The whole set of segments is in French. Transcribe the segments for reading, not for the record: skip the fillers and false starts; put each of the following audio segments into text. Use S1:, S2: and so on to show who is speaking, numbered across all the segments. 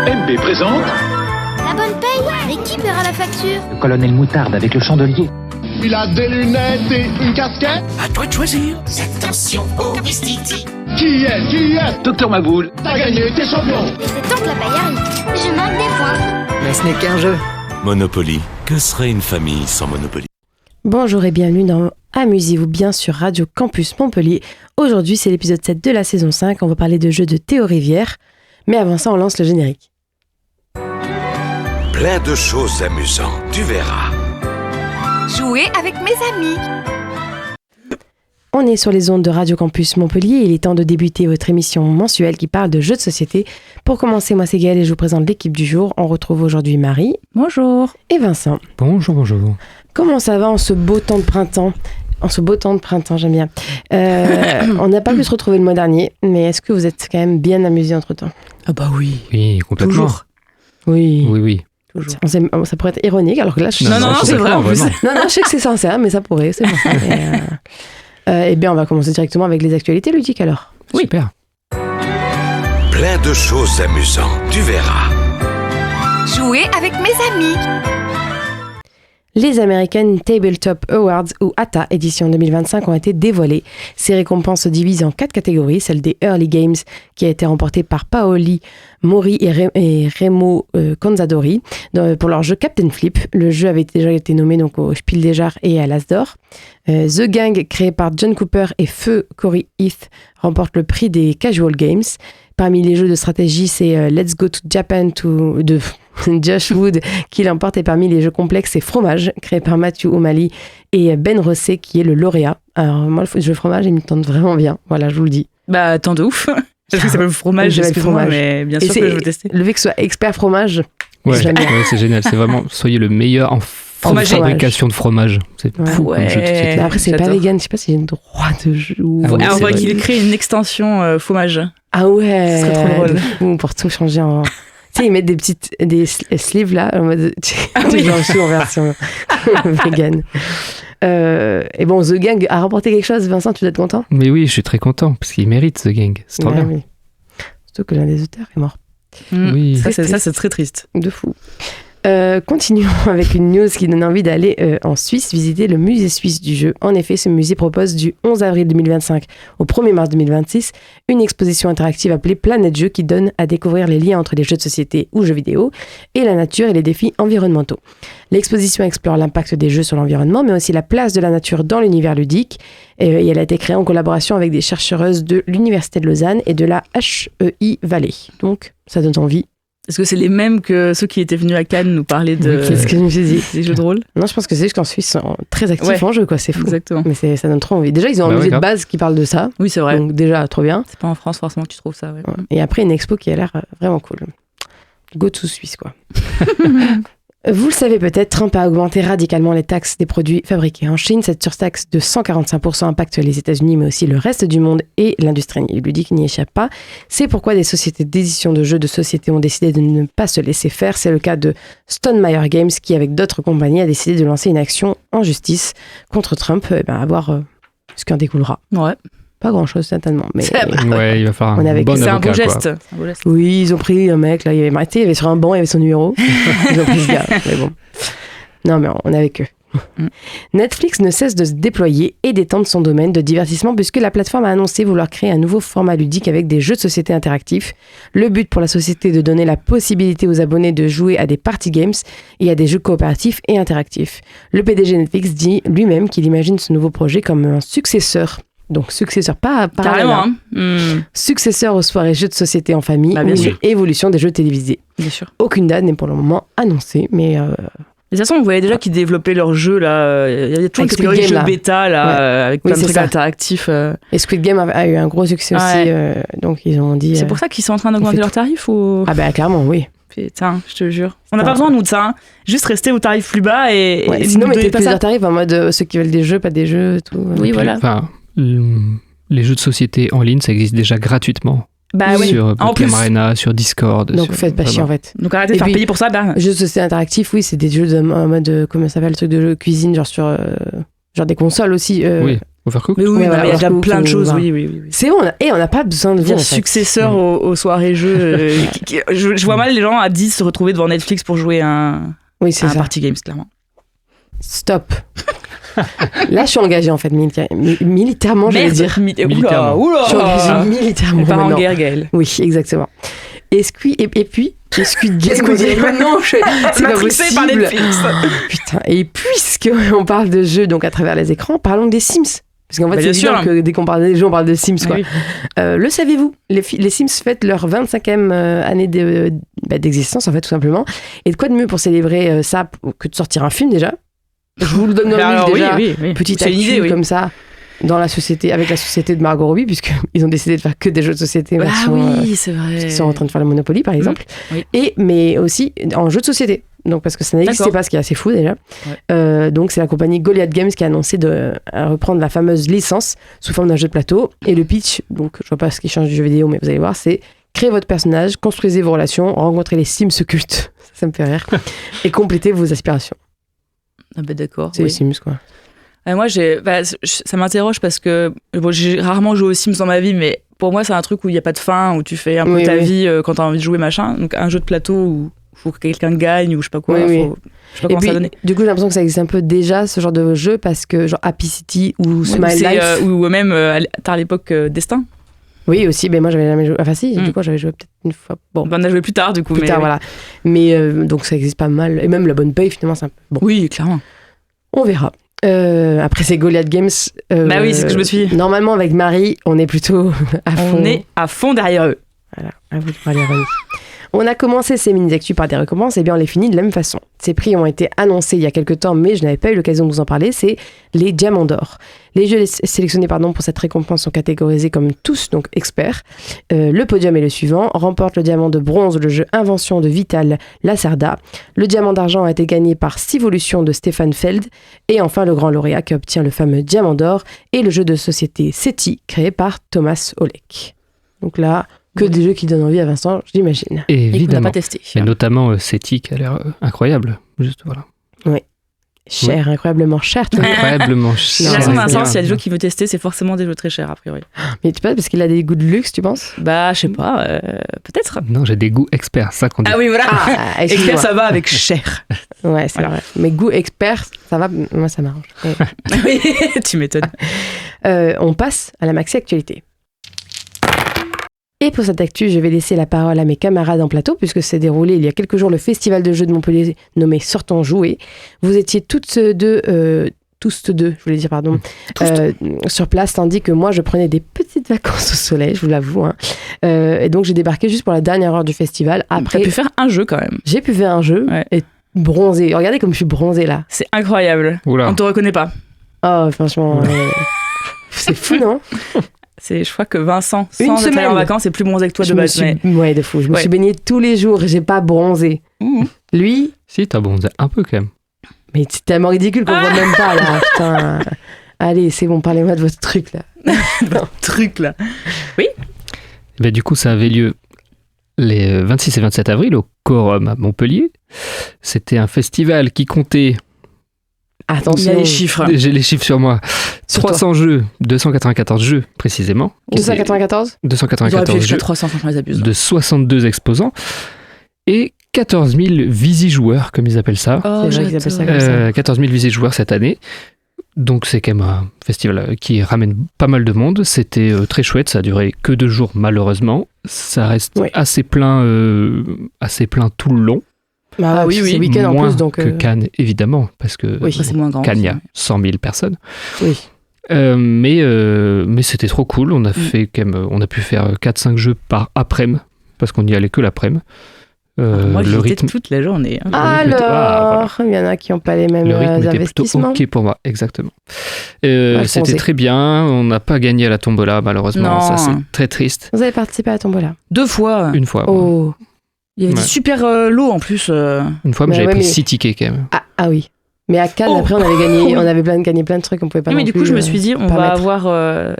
S1: MB présente...
S2: La bonne paye? Mais qui paiera la facture?
S3: Le colonel Moutarde avec le chandelier.
S4: Il a des lunettes et une casquette.
S1: À toi de choisir.
S5: Attention au Mistiti.
S4: Qui est
S1: Docteur Maboul.
S4: T'as gagné, t'es champion.
S2: Et c'est tant que la paye arrive. Je manque des points.
S3: Mais ce n'est qu'un jeu.
S6: Monopoly. Que serait une famille sans Monopoly?
S7: Bonjour et bienvenue dans Amusez-vous bien sur Radio Campus Montpellier. Aujourd'hui, c'est l'épisode 7 de la saison 5. On va parler de jeux de Théo Rivière. Mais avant ça, on lance le générique.
S6: Plein de choses amusantes, tu verras.
S8: Jouer avec mes amis.
S7: On est sur les ondes de Radio Campus Montpellier et il est temps de débuter votre émission mensuelle qui parle de jeux de société. Pour commencer, moi c'est Gaëlle et je vous présente l'équipe du jour. On retrouve aujourd'hui Marie.
S9: Bonjour.
S7: Et Vincent.
S10: Bonjour, bonjour.
S7: Comment ça va en ce beau temps de printemps ? J'aime bien. On n'a pas pu se retrouver le mois dernier, mais est-ce que vous êtes quand même bien amusés entre-temps ?
S9: Ah bah oui.
S10: Oui, complètement.
S9: Toujours.
S7: Oui.
S10: Oui.
S9: Toujours.
S7: Ça pourrait être ironique, alors que là,
S9: Non, c'est vrai en plus.
S7: Non, je sais que c'est sincère, mais ça pourrait, c'est bon. Eh bien, on va commencer directement avec les actualités ludiques alors.
S10: Oui. Super.
S6: Plein de choses amusantes, tu verras.
S8: Jouer avec mes amis.
S7: Les American Tabletop Awards, ou ATA, édition 2025, ont été dévoilées. Ces récompenses se divisent en 4 catégories, celle des Early Games, qui a été remportée par Paoli Mori et Remo Conzadori pour leur jeu Captain Flip. Le jeu avait déjà été nommé donc, au Spiel des Jahres et à l'As d'Or. The Gang, créé par John Cooper et Feu Corey Heath, remporte le prix des Casual Games. Parmi les jeux de stratégie, c'est Let's Go to Japan de Josh Wood qui l'emporte, et parmi les jeux complexes, c'est Fromage, créé par Matthew O'Malley et Ben Rosset qui est le lauréat. Alors moi, le jeu Fromage, il me tente vraiment bien, voilà, je vous le dis.
S9: Bah, tant de ouf. Parce que ça s'appelle Fromage, excuse-moi, mais bien sûr que je veux tester.
S7: Le fait que ce soit expert fromage,
S10: j'aime bien. Ouais, c'est génial, c'est vraiment, soyez le meilleur en fabrication de fromage. C'est fou comme jeu de société.
S7: Après, c'est pas vegan, je sais pas si j'ai le droit de jouer.
S9: On voit qu'il crée une extension fromage.
S7: Ah ouais,
S9: ce serait trop drôle.
S7: Fou, pour tout changer en... Tu sais, ils mettent des sleeves là, en mode... en version vegan. Et bon, The Gang a remporté quelque chose, Vincent, tu dois être content ?
S10: Mais oui, je suis très content, parce qu'il mérite The Gang, c'est trop bien.
S7: Oui. Surtout que l'un des auteurs est mort.
S10: Oui.
S9: Ça, c'est très triste.
S7: De fou. Continuons avec une news qui donne envie d'aller en Suisse visiter le musée suisse du jeu. En effet, ce musée propose du 11 avril 2025 au 1er mars 2026 une exposition interactive appelée Planète Jeux qui donne à découvrir les liens entre les jeux de société ou jeux vidéo et la nature et les défis environnementaux. L'exposition explore l'impact des jeux sur l'environnement, mais aussi la place de la nature dans l'univers ludique. Et elle a été créée en collaboration avec des chercheuses de l'Université de Lausanne et de la HEI Valley. Donc, ça donne envie.
S9: Est-ce que c'est les mêmes que ceux qui étaient venus à Cannes nous parler de
S7: c'est ce que je me suis dit.
S9: Des jeux de rôle?
S7: Non, je pense que c'est juste qu'en Suisse, ils sont très actifs en jeu, quoi. C'est fou.
S9: Exactement.
S7: Mais ça donne trop envie. Déjà, ils ont un musée de base qui parle de ça.
S9: Oui, c'est vrai.
S7: Donc déjà, trop bien.
S9: C'est pas en France forcément que tu trouves ça. Ouais.
S7: Et après, une expo qui a l'air vraiment cool. Go to Suisse, quoi. Vous le savez peut-être, Trump a augmenté radicalement les taxes des produits fabriqués en Chine. Cette surtaxe de 145% impacte les États-Unis, mais aussi le reste du monde, et l'industrie ludique n'y échappe pas. C'est pourquoi des sociétés d'édition de jeux de société ont décidé de ne pas se laisser faire. C'est le cas de Stonemaier Games, qui, avec d'autres compagnies, a décidé de lancer une action en justice contre Trump. À voir ce qui en découlera.
S9: Ouais.
S7: Pas grand-chose, certainement. Mais
S10: ouais, il va falloir un bon avocat.
S9: C'est un beau geste.
S7: Oui, ils ont pris un mec, là, il avait sur un banc, il avait son numéro. Ils ont pris ce gars, mais bon. Non, mais on est avec eux. Netflix ne cesse de se déployer et d'étendre son domaine de divertissement puisque la plateforme a annoncé vouloir créer un nouveau format ludique avec des jeux de société interactifs. Le but pour la société est de donner la possibilité aux abonnés de jouer à des party games et à des jeux coopératifs et interactifs. Le PDG Netflix dit lui-même qu'il imagine ce nouveau projet comme un successeur. Donc successeur, pas
S9: carrément,
S7: successeur aux soirées jeux de société en famille ou une évolution des jeux télévisés.
S9: Bien sûr.
S7: Aucune date n'est pour le moment annoncée, mais...
S9: De toute façon, on voyait déjà qu'ils développaient leurs jeux là. Il y a toujours une catégorie de jeux bêta là, avec plein de trucs interactifs.
S7: Et Squid Game a eu un gros succès aussi, donc ils ont dit...
S9: C'est pour ça qu'ils sont en train d'augmenter leurs tarifs ou...
S7: Ah bah clairement, oui.
S9: Putain, je te jure. On n'a pas besoin, nous, de ça. Hein. Juste rester au tarif plus bas et
S7: sinon, mettez plusieurs tarifs en mode ceux qui veulent des jeux, pas des jeux, tout.
S9: Oui, voilà.
S10: Enfin, les jeux de société en ligne, ça existe déjà gratuitement. Sur Game Arena, sur Discord.
S7: Donc vous faites pas chier en fait.
S9: Donc arrêtez de faire payer pour ça.
S7: Jeux de société interactifs, oui, c'est des jeux en mode, comment ça s'appelle, le truc de jeu cuisine, genre sur genre des consoles aussi.
S10: Overcooked.
S9: Mais oui, il y a déjà plein de choses. Oui.
S7: C'est bon, on n'a pas besoin de vous.
S9: Successeur aux soirées jeux. Je vois mal les gens à 10 se retrouver devant Netflix pour jouer un party games, clairement.
S7: Stop. Là, je suis engagée en fait, militairement, je vais dire.
S10: Militairement.
S7: Je suis engagée militairement.
S9: Pas en guerre, Gaëlle.
S7: Oui, exactement. Et puis, Squid Game. Non, c'est pas possible. Putain, et puisqu'on parle de jeux donc à travers les écrans, parlons des Sims. Parce qu'en fait, c'est évident que dès qu'on parle des jeux, on parle de Sims. Quoi. Oui. Le savez-vous, les Sims fêtent leur 25e année d'existence, en fait, tout simplement. Et de quoi de mieux pour célébrer ça que de sortir un film, déjà? Je vous le donne dans le livre, déjà. Oui. Petite actu comme ça. Dans la société, avec la société de Margot Robbie, puisqu'ils ont décidé de faire que des jeux de société.
S9: C'est vrai.
S7: Ils sont en train de faire le Monopoly, par exemple.
S9: Oui.
S7: Mais aussi en jeu de société. Donc, parce que ça n'existait pas, ce qui est assez fou déjà. Ouais. Donc, c'est la compagnie Goliath Games qui a annoncé de reprendre la fameuse licence sous forme d'un jeu de plateau. Et le pitch, donc je vois pas ce qui change du jeu vidéo, mais vous allez voir, c'est créez votre personnage, construisez vos relations, rencontrez les Sims occultes. Ça me fait rire. Et complétez vos aspirations.
S9: Ah ben d'accord.
S7: C'est les Sims, quoi.
S9: Moi, ça m'interroge parce que j'ai rarement joué aux Sims dans ma vie, mais pour moi, c'est un truc où il n'y a pas de fin, où tu fais un peu ta vie quand tu as envie de jouer, machin. Donc, un jeu de plateau où il faut que quelqu'un gagne ou je sais pas quoi. Je sais pas comment ça donner.
S7: Du coup, j'ai l'impression que ça existe un peu déjà, ce genre de jeu, parce que genre Happy City ou Smile Life.
S9: Ou même, à l'époque, Destin.
S7: Oui, aussi, mais moi j'avais jamais joué. Enfin, si, du coup, j'avais joué peut-être une fois. Bon.
S9: On a joué plus tard, du coup.
S7: Plus tard, voilà. Mais donc, ça existe pas mal. Et même la bonne paye, finalement, c'est un peu. Bon.
S9: Oui, clairement.
S7: On verra. Après, c'est Goliath Games.
S9: Bah oui, c'est ce que je me suis dit.
S7: Normalement, avec Marie, on est plutôt à fond.
S9: On est à fond derrière eux.
S7: Voilà, à vous de parler, René. On a commencé ces mini-actus par des récompenses, et bien on les finit de la même façon. Ces prix ont été annoncés il y a quelques temps, mais je n'avais pas eu l'occasion de vous en parler, c'est les Diamants d'Or. Les jeux sélectionnés pour cette récompense sont catégorisés comme tous, donc experts. Le podium est le suivant. Remporte le diamant de bronze, le jeu Invention de Vital Lacerda. Le diamant d'argent a été gagné par Civolution de Stéphane Feld. Et enfin, le grand lauréat qui obtient le fameux Diamant d'Or est le jeu de société SETI, créé par Thomas Olek. Donc là... que des jeux qui donnent envie à Vincent, j'imagine.
S10: Évidemment.
S9: Et qu'on n'a pas testé.
S10: Mais notamment SETI qui a l'air incroyable. Juste, voilà.
S7: Oui. Cher, incroyablement cher.
S10: Incroyablement cher.
S9: J'ai l'impression, Vincent, s'il y a des jeux qu'il veut tester, c'est forcément des jeux très chers, a priori.
S7: Mais tu penses parce qu'il a des goûts de luxe, tu penses?
S9: Bah, je sais pas, peut-être.
S10: Non, j'ai des goûts experts, ça qu'on dit.
S9: Ah oui, voilà. Expert, ça va avec cher.
S7: Ouais, c'est vrai. Mais goût expert, ça va, moi, ça m'arrange.
S9: Oui, tu m'étonnes.
S7: On passe à la maxi-actualité. Et pour cette actu, je vais laisser la parole à mes camarades en plateau, puisque s'est déroulé il y a quelques jours le festival de jeux de Montpellier nommé Sortons Jouer. Vous étiez tous deux, sur place, tandis que moi, je prenais des petites vacances au soleil, je vous l'avoue. Et donc, j'ai débarqué juste pour la dernière heure du festival.
S9: Après, t'as pu faire un jeu quand même.
S7: J'ai pu faire un jeu et bronzer. Regardez comme je suis bronzée là.
S9: C'est incroyable.
S10: Oula.
S9: On te reconnaît pas.
S7: Oh, franchement, c'est fou, non?
S9: Je crois que Vincent, sans être allé en vacances, c'est plus bronzé que toi de base.
S7: Ouais, de fou. Je me suis baignée tous les jours, j'ai pas bronzé. Lui...
S10: Si, t'as bronzé un peu quand même.
S7: Mais c'est tellement ridicule qu'on voit même pas, là. Putain. Allez, c'est bon, parlez-moi de votre truc, là.
S9: Votre truc, là. Oui.
S10: Ben, du coup, ça avait lieu les 26 et 27 avril au Quorum à Montpellier. C'était un festival qui comptait...
S7: Attention.
S9: Il y a les chiffres.
S10: J'ai les chiffres sur moi. 300 jeux, 294 jeux précisément.
S7: 294
S10: 294 jeux.
S9: 300, franchement, ils abusent.
S10: De 62 exposants. Et 14 000 visijoueurs, comme ils appellent ça.
S7: Oh, c'est vrai qu'ils appellent ça comme ça.
S10: 14 000 visijoueurs cette année. Donc c'est quand même un festival qui ramène pas mal de monde. C'était très chouette, ça a duré que 2 jours malheureusement. Ça reste assez plein tout le long.
S7: Bah oui, c'est week-end en plus. Donc,
S10: que Cannes, évidemment, parce que
S9: c'est moins grand,
S10: Cannes, il y a 100 000 personnes.
S7: Oui.
S10: Mais c'était trop cool. On a fait on a pu faire 4-5 jeux par après-midi, parce qu'on n'y allait que l'après-midi.
S9: Moi, j'y étais toute la journée.
S7: Alors, il y en a qui n'ont pas les mêmes investissements.
S10: Le rythme était plutôt OK pour moi, exactement. C'était très bien. On n'a pas gagné à la tombola, malheureusement. Ça, c'est très triste.
S7: Vous avez participé à la tombola?
S9: 2 fois.
S10: Une fois.
S7: Oh.
S9: Il y avait des super lots en plus.
S10: Une fois, mais j'avais pris 6 tickets quand même.
S7: Ah oui. Mais à Cannes, après, on avait gagné plein de trucs, on pouvait pas.
S9: Mais du coup, je me suis dit, on va avoir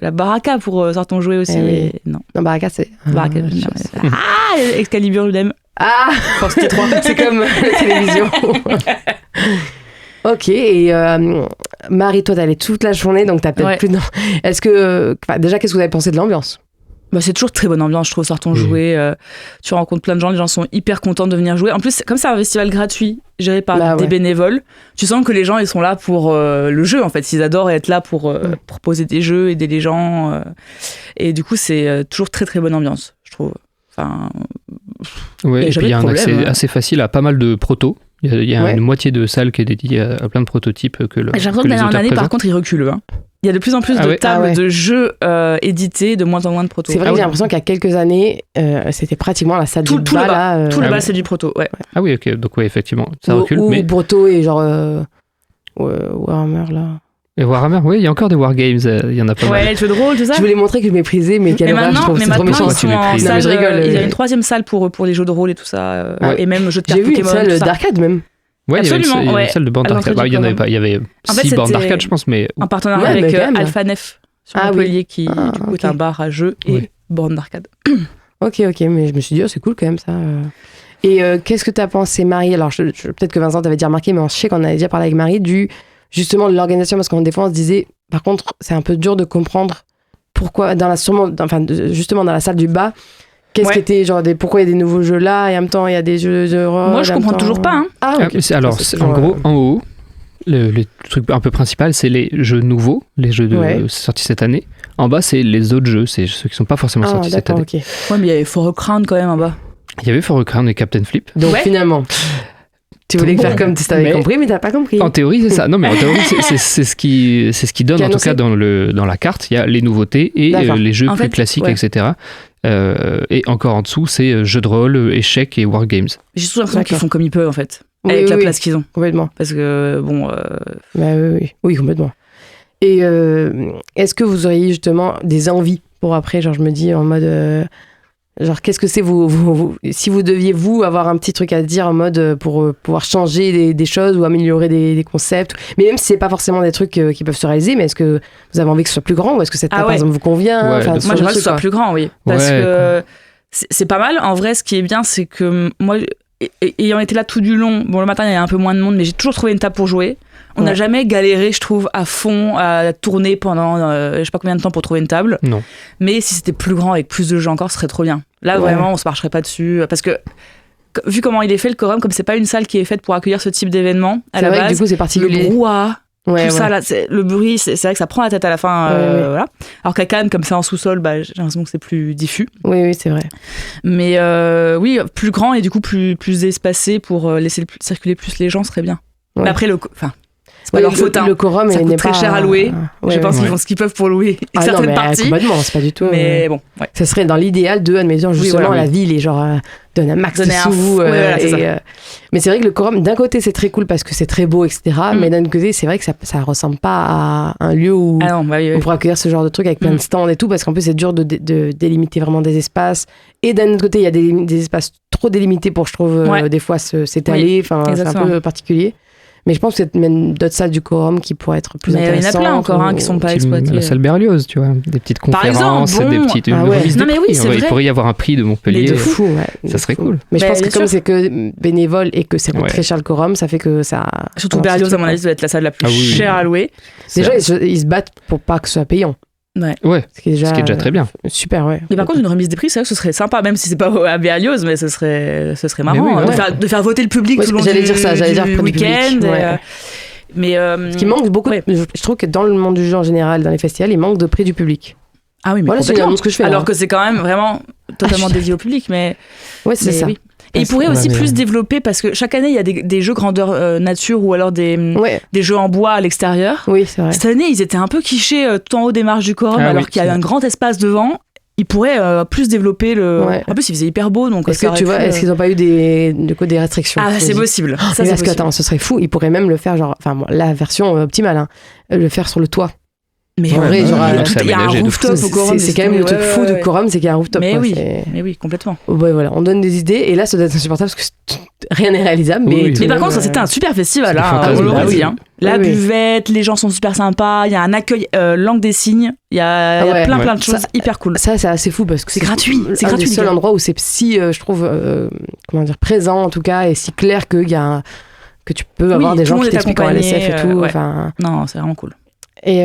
S9: la Baraka pour Sortons Jouer aussi. Et non,
S7: Baraka, c'est.
S9: Baraka, Excalibur, je l'aime.
S7: Ah,
S9: Force T3.
S7: C'est comme la télévision. Ok, et Marie, toi, t'allais toute la journée, donc t'as peut-être plus de... Est-ce que... déjà, qu'est-ce que vous avez pensé de l'ambiance ?
S9: C'est toujours très bonne ambiance, je trouve, sortant jouer. Tu rencontres plein de gens, les gens sont hyper contents de venir jouer. En plus, comme c'est un festival gratuit, géré par des bénévoles, tu sens que les gens, ils sont là pour le jeu, en fait. Ils adorent être là pour proposer des jeux, aider les gens. Et du coup, c'est toujours très, très bonne ambiance, je trouve. Enfin,
S10: et puis il y a un accès assez facile à pas mal de protos. Il y a une moitié de salle qui est dédiée à plein de prototypes que
S9: j'ai l'impression que la dernière année, par contre, ils reculent. Il y a de plus en plus de tables de jeux édités, de moins en moins de protos.
S7: C'est vrai que j'ai l'impression qu'il y a quelques années, c'était pratiquement la salle du bas.
S9: Tout le bas, c'est du proto,
S10: Ah oui, ok, donc effectivement, ça recule.
S7: Ou proto et genre Warhammer, là.
S10: Et Warhammer, oui, il y a encore des Wargames, il y en a pas mal.
S9: Ouais, jeux de rôle, tout ça.
S7: Je voulais montrer que je méprisais, mais quelle horreur, je trouve, c'est trop méchant.
S9: Il y a une troisième salle pour les jeux de rôle et tout ça, et même jeux de cartes Pokémon.
S7: J'ai vu une salle d'arcade même.
S10: Ouais, il y avait une salle de bornes d'arcade. Il y en avait pas, il y avait 6 bornes d'arcade, je pense, mais...
S9: En partenariat avec Alpha Nef sur Montpellier, qui du coup est un bar à jeux et bornes d'arcade.
S7: Ok, mais je me suis dit, c'est cool quand même ça. Et qu'est-ce que t'as pensé, Marie ? Alors, peut-être que Vincent t'avait déjà remarqué, mais je sais qu'on avait déjà parlé avec Marie justement de l'organisation, parce qu'en défense, on se disait, par contre, c'est un peu dur de comprendre pourquoi, justement dans la salle du bas, qu'est-ce qui était, genre, pourquoi il y a des nouveaux jeux là, et en même temps, il y a des jeux de rôle.
S9: Moi, je comprends toujours pas.
S10: Alors, en gros, en haut, le truc un peu principal, c'est les jeux nouveaux, les jeux sortis cette année. En bas, c'est les autres jeux, c'est ceux qui sont pas forcément sortis cette année.
S7: Okay.
S9: Ouais, mais il y avait For a Crown quand même en bas.
S10: Il y avait For a Crown et Captain Flip.
S7: Donc finalement... Tu voulais faire comme tu t'avais compris, mais t'as pas compris.
S10: En théorie, c'est ça. Non, mais en théorie, c'est ce qui donne, en tout cas, dans la carte. Il y a les nouveautés et les jeux plus classiques, etc. Et encore en dessous, c'est jeux de rôle, échecs et wargames.
S9: J'ai toujours l'impression qu'ils font comme ils peuvent, en fait. Avec la place qu'ils ont.
S7: Complètement.
S9: Parce que, bon...
S7: Oui, complètement. Et est-ce que vous auriez justement des envies pour après, genre, je me dis en mode... Genre, qu'est-ce que c'est si vous deviez, avoir un petit truc à dire en mode pour pouvoir changer des choses ou améliorer des concepts, mais même si c'est pas forcément des trucs qui peuvent se réaliser, mais est-ce que vous avez envie que ce soit plus grand ou est-ce que cette par exemple vous convient?
S9: Moi j'aimerais que ce soit plus grand, oui. Parce que c'est pas mal. En vrai, ce qui est bien, c'est que moi, ayant été là tout du long, bon, le matin il y a un peu moins de monde, mais j'ai toujours trouvé une table pour jouer. On n'a jamais galéré, je trouve, à fond, à tourner pendant je sais pas combien de temps pour trouver une table.
S10: Non.
S9: Mais si c'était plus grand avec plus de jeux encore, ce serait trop bien. Là, vraiment, on se marcherait pas dessus. Parce que, vu comment il est fait, le quorum, comme c'est pas une salle qui est faite pour accueillir ce type d'événement, à la base,
S7: du coup, c'est particulier.
S9: Le brouhaha, ça, là, le bruit, c'est vrai que ça prend la tête à la fin. Voilà. Alors qu'à Cannes, comme c'est en sous-sol, j'ai l'impression que c'est plus diffus.
S7: Oui, c'est vrai.
S9: Mais oui, plus grand et du coup plus espacé pour laisser circuler plus les gens serait bien. Mais après, c'est pas leur faute.
S7: Le quorum,
S9: ça coûte très cher à louer. Je pense qu'ils font ce qu'ils peuvent pour louer certaines parties.
S7: Complètement, c'est pas du tout.
S9: Mais bon,
S7: ça serait dans l'idéal de, admettons, justement, la ville et genre donne un max de sous. Mais c'est vrai que le quorum, d'un côté, c'est très cool parce que c'est très beau, etc. Mais d'un autre côté, c'est vrai que ça ressemble pas à un lieu où on pourrait accueillir ce genre de truc avec plein de stands et tout, parce qu'en plus, c'est dur de délimiter vraiment des espaces. Et d'un autre côté, il y a des espaces trop délimités pour, je trouve, des fois s'étaler. Enfin, c'est un peu particulier. Mais je pense qu'il y a même d'autres salles du quorum qui pourraient être plus intéressantes.
S9: Il y en a plein encore qui sont pas exploitées.
S10: La salle Berlioz, tu vois, des petites conférences, des petites remises de prix. Il pourrait y avoir un prix de Montpellier.
S7: De fou,
S10: ça serait cool.
S7: Mais je pense que comme c'est que bénévole et que ça coûte très cher le quorum, ça fait que ça...
S9: Surtout Berlioz, à mon avis, doit être la salle la plus chère à louer.
S7: Déjà, ils se battent pour pas que ce soit payant.
S10: Ouais, ce qui est déjà très bien.
S7: Super, ouais.
S9: Mais par contre, une remise des prix, c'est vrai que ce serait sympa, même si c'est pas à Berlioz, mais ce serait marrant de faire voter le public tout le long du week-end. Mais
S7: ce qui manque beaucoup, je trouve que dans le monde du jeu en général, dans les festivals, il manque de prix du public.
S9: Ah oui, mais
S7: voilà, c'est ce que je fais.
S9: Alors que c'est quand même vraiment totalement dédié au public, mais
S7: ouais, c'est ça.
S9: Oui. Et ils pourraient aussi plus développer, parce que chaque année, il y a des jeux grandeur nature ou alors des jeux en bois à l'extérieur.
S7: Oui, c'est vrai.
S9: Cette année, ils étaient un peu quichés tout en haut des marches du quorum, alors qu'il y a un grand espace devant. Ils pourraient plus développer le... En plus, il faisait hyper beau, donc...
S7: Est-ce qu'ils n'ont pas eu des restrictions?
S9: Ah, c'est possible. Ça,
S7: parce que, attends, ce serait fou. Ils pourraient même le faire, genre... Enfin, la version optimale, le faire sur le toit.
S9: Mais en vrai, il y a un rooftop au quorum.
S7: C'est quand même le truc fou du quorum, c'est qu'il y a un rooftop.
S9: Mais oui, complètement.
S7: Ouais, voilà, on donne des idées, et là, ça doit être insupportable parce que rien n'est réalisable. Mais
S9: par contre, c'était un super festival, on l'aurait dit. La buvette, les gens sont super sympas, il y a un accueil langue des signes, il y a plein de choses hyper cool.
S7: Ça, c'est assez fou parce que
S9: c'est gratuit.
S7: C'est gratuit. C'est le seul endroit où c'est si, je trouve, présent en tout cas, et si clair qu'il y a que tu peux avoir des gens qui t'expliquent en
S9: accompagné,
S7: LSF et tout.
S9: ouais.
S7: Enfin...
S9: Non, c'est vraiment cool.
S7: Et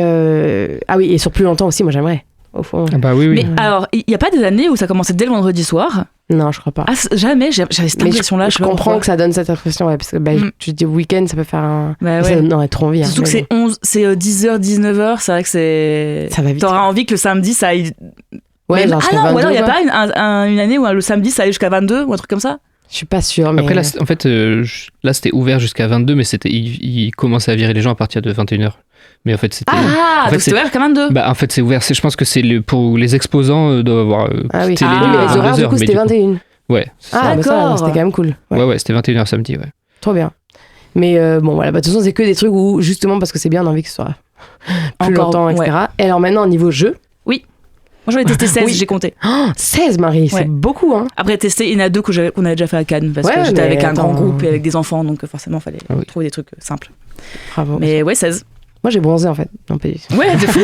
S7: ah oui, et sur plus longtemps aussi, moi j'aimerais. Au fond.
S10: Ah bah oui.
S9: Mais alors, il n'y a pas des années où ça commençait dès le vendredi soir?
S7: Non, je crois pas.
S9: Ah, jamais, j'avais cette impression-là.
S7: Je comprends que ça donne cette impression, ouais, parce que tu te dis week-end, ça peut faire un.
S9: Bah
S7: ça donnerait trop envie.
S9: Surtout que c'est 10h, 19h, c'est vrai que c'est.
S7: Ça va vite.
S9: T'auras envie que le samedi ça aille.
S7: Ouais,
S9: même...
S7: genre
S9: Ah non,
S7: 22,
S9: ou alors il n'y a pas une année où le samedi ça allait jusqu'à 22 ou un truc comme ça?
S7: Je suis pas sûre. Mais...
S10: Après, là, en fait, là, c'était ouvert jusqu'à 22, mais il commençait à virer les gens à partir de 21h. Mais en fait, c'était.
S9: Ah, en fait, donc c'était ouvert jusqu'à 22.
S10: Bah, en fait, c'est ouvert. Je pense que c'est pour les exposants doivent avoir.
S7: Ah oui,
S10: les
S7: mais les horaires, du coup, c'était 21.
S10: Ouais.
S7: Ah, d'accord. C'était quand même cool.
S10: Ouais, c'était 21h samedi, ouais.
S7: Trop bien. Mais bon, voilà, de toute façon, c'est que des trucs où, justement, parce que c'est bien, on a envie que ce soit plus longtemps, etc. Ouais. Et alors maintenant, au niveau jeu.
S9: Oui. Moi, j'en ai testé 16, j'ai compté.
S7: Oh, 16, Marie, c'est beaucoup, hein.
S9: Après, testé, il y en a 2 qu'on avait déjà fait à Cannes, parce que j'étais avec un grand groupe et avec des enfants, donc forcément, il fallait trouver des trucs simples.
S7: Bravo.
S9: Mais ouais, 16.
S7: Moi, j'ai bronzé, en fait. Non, pas du tout.
S9: Ouais, c'est fou.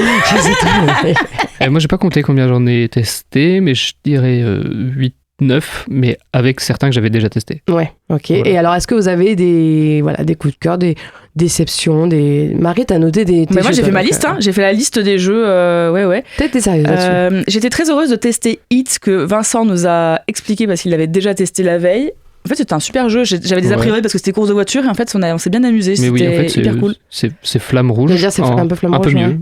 S10: Moi, j'ai pas compté combien j'en ai testé, mais je dirais 8, 9, mais avec certains que j'avais déjà testés.
S7: Ouais, ok. Voilà. Et alors, est-ce que vous avez des coups de cœur, des déceptions, des... Marie, t'as noté des
S9: jeux? Moi, j'ai fait ma liste, hein. J'ai fait la liste des jeux, ouais.
S7: Peut-être t'es sérieuse là-dessus.
S9: J'étais très heureuse de tester Hit, que Vincent nous a expliqué parce qu'il l'avait déjà testé la veille. En fait, c'était un super jeu. J'avais des a priori parce que c'était course de voiture et en fait, on s'est bien amusé. C'était hyper cool.
S10: C'est Flamme Rouge.
S7: Déjà, c'est un peu Flamme Rouge.
S10: Un peu mieux.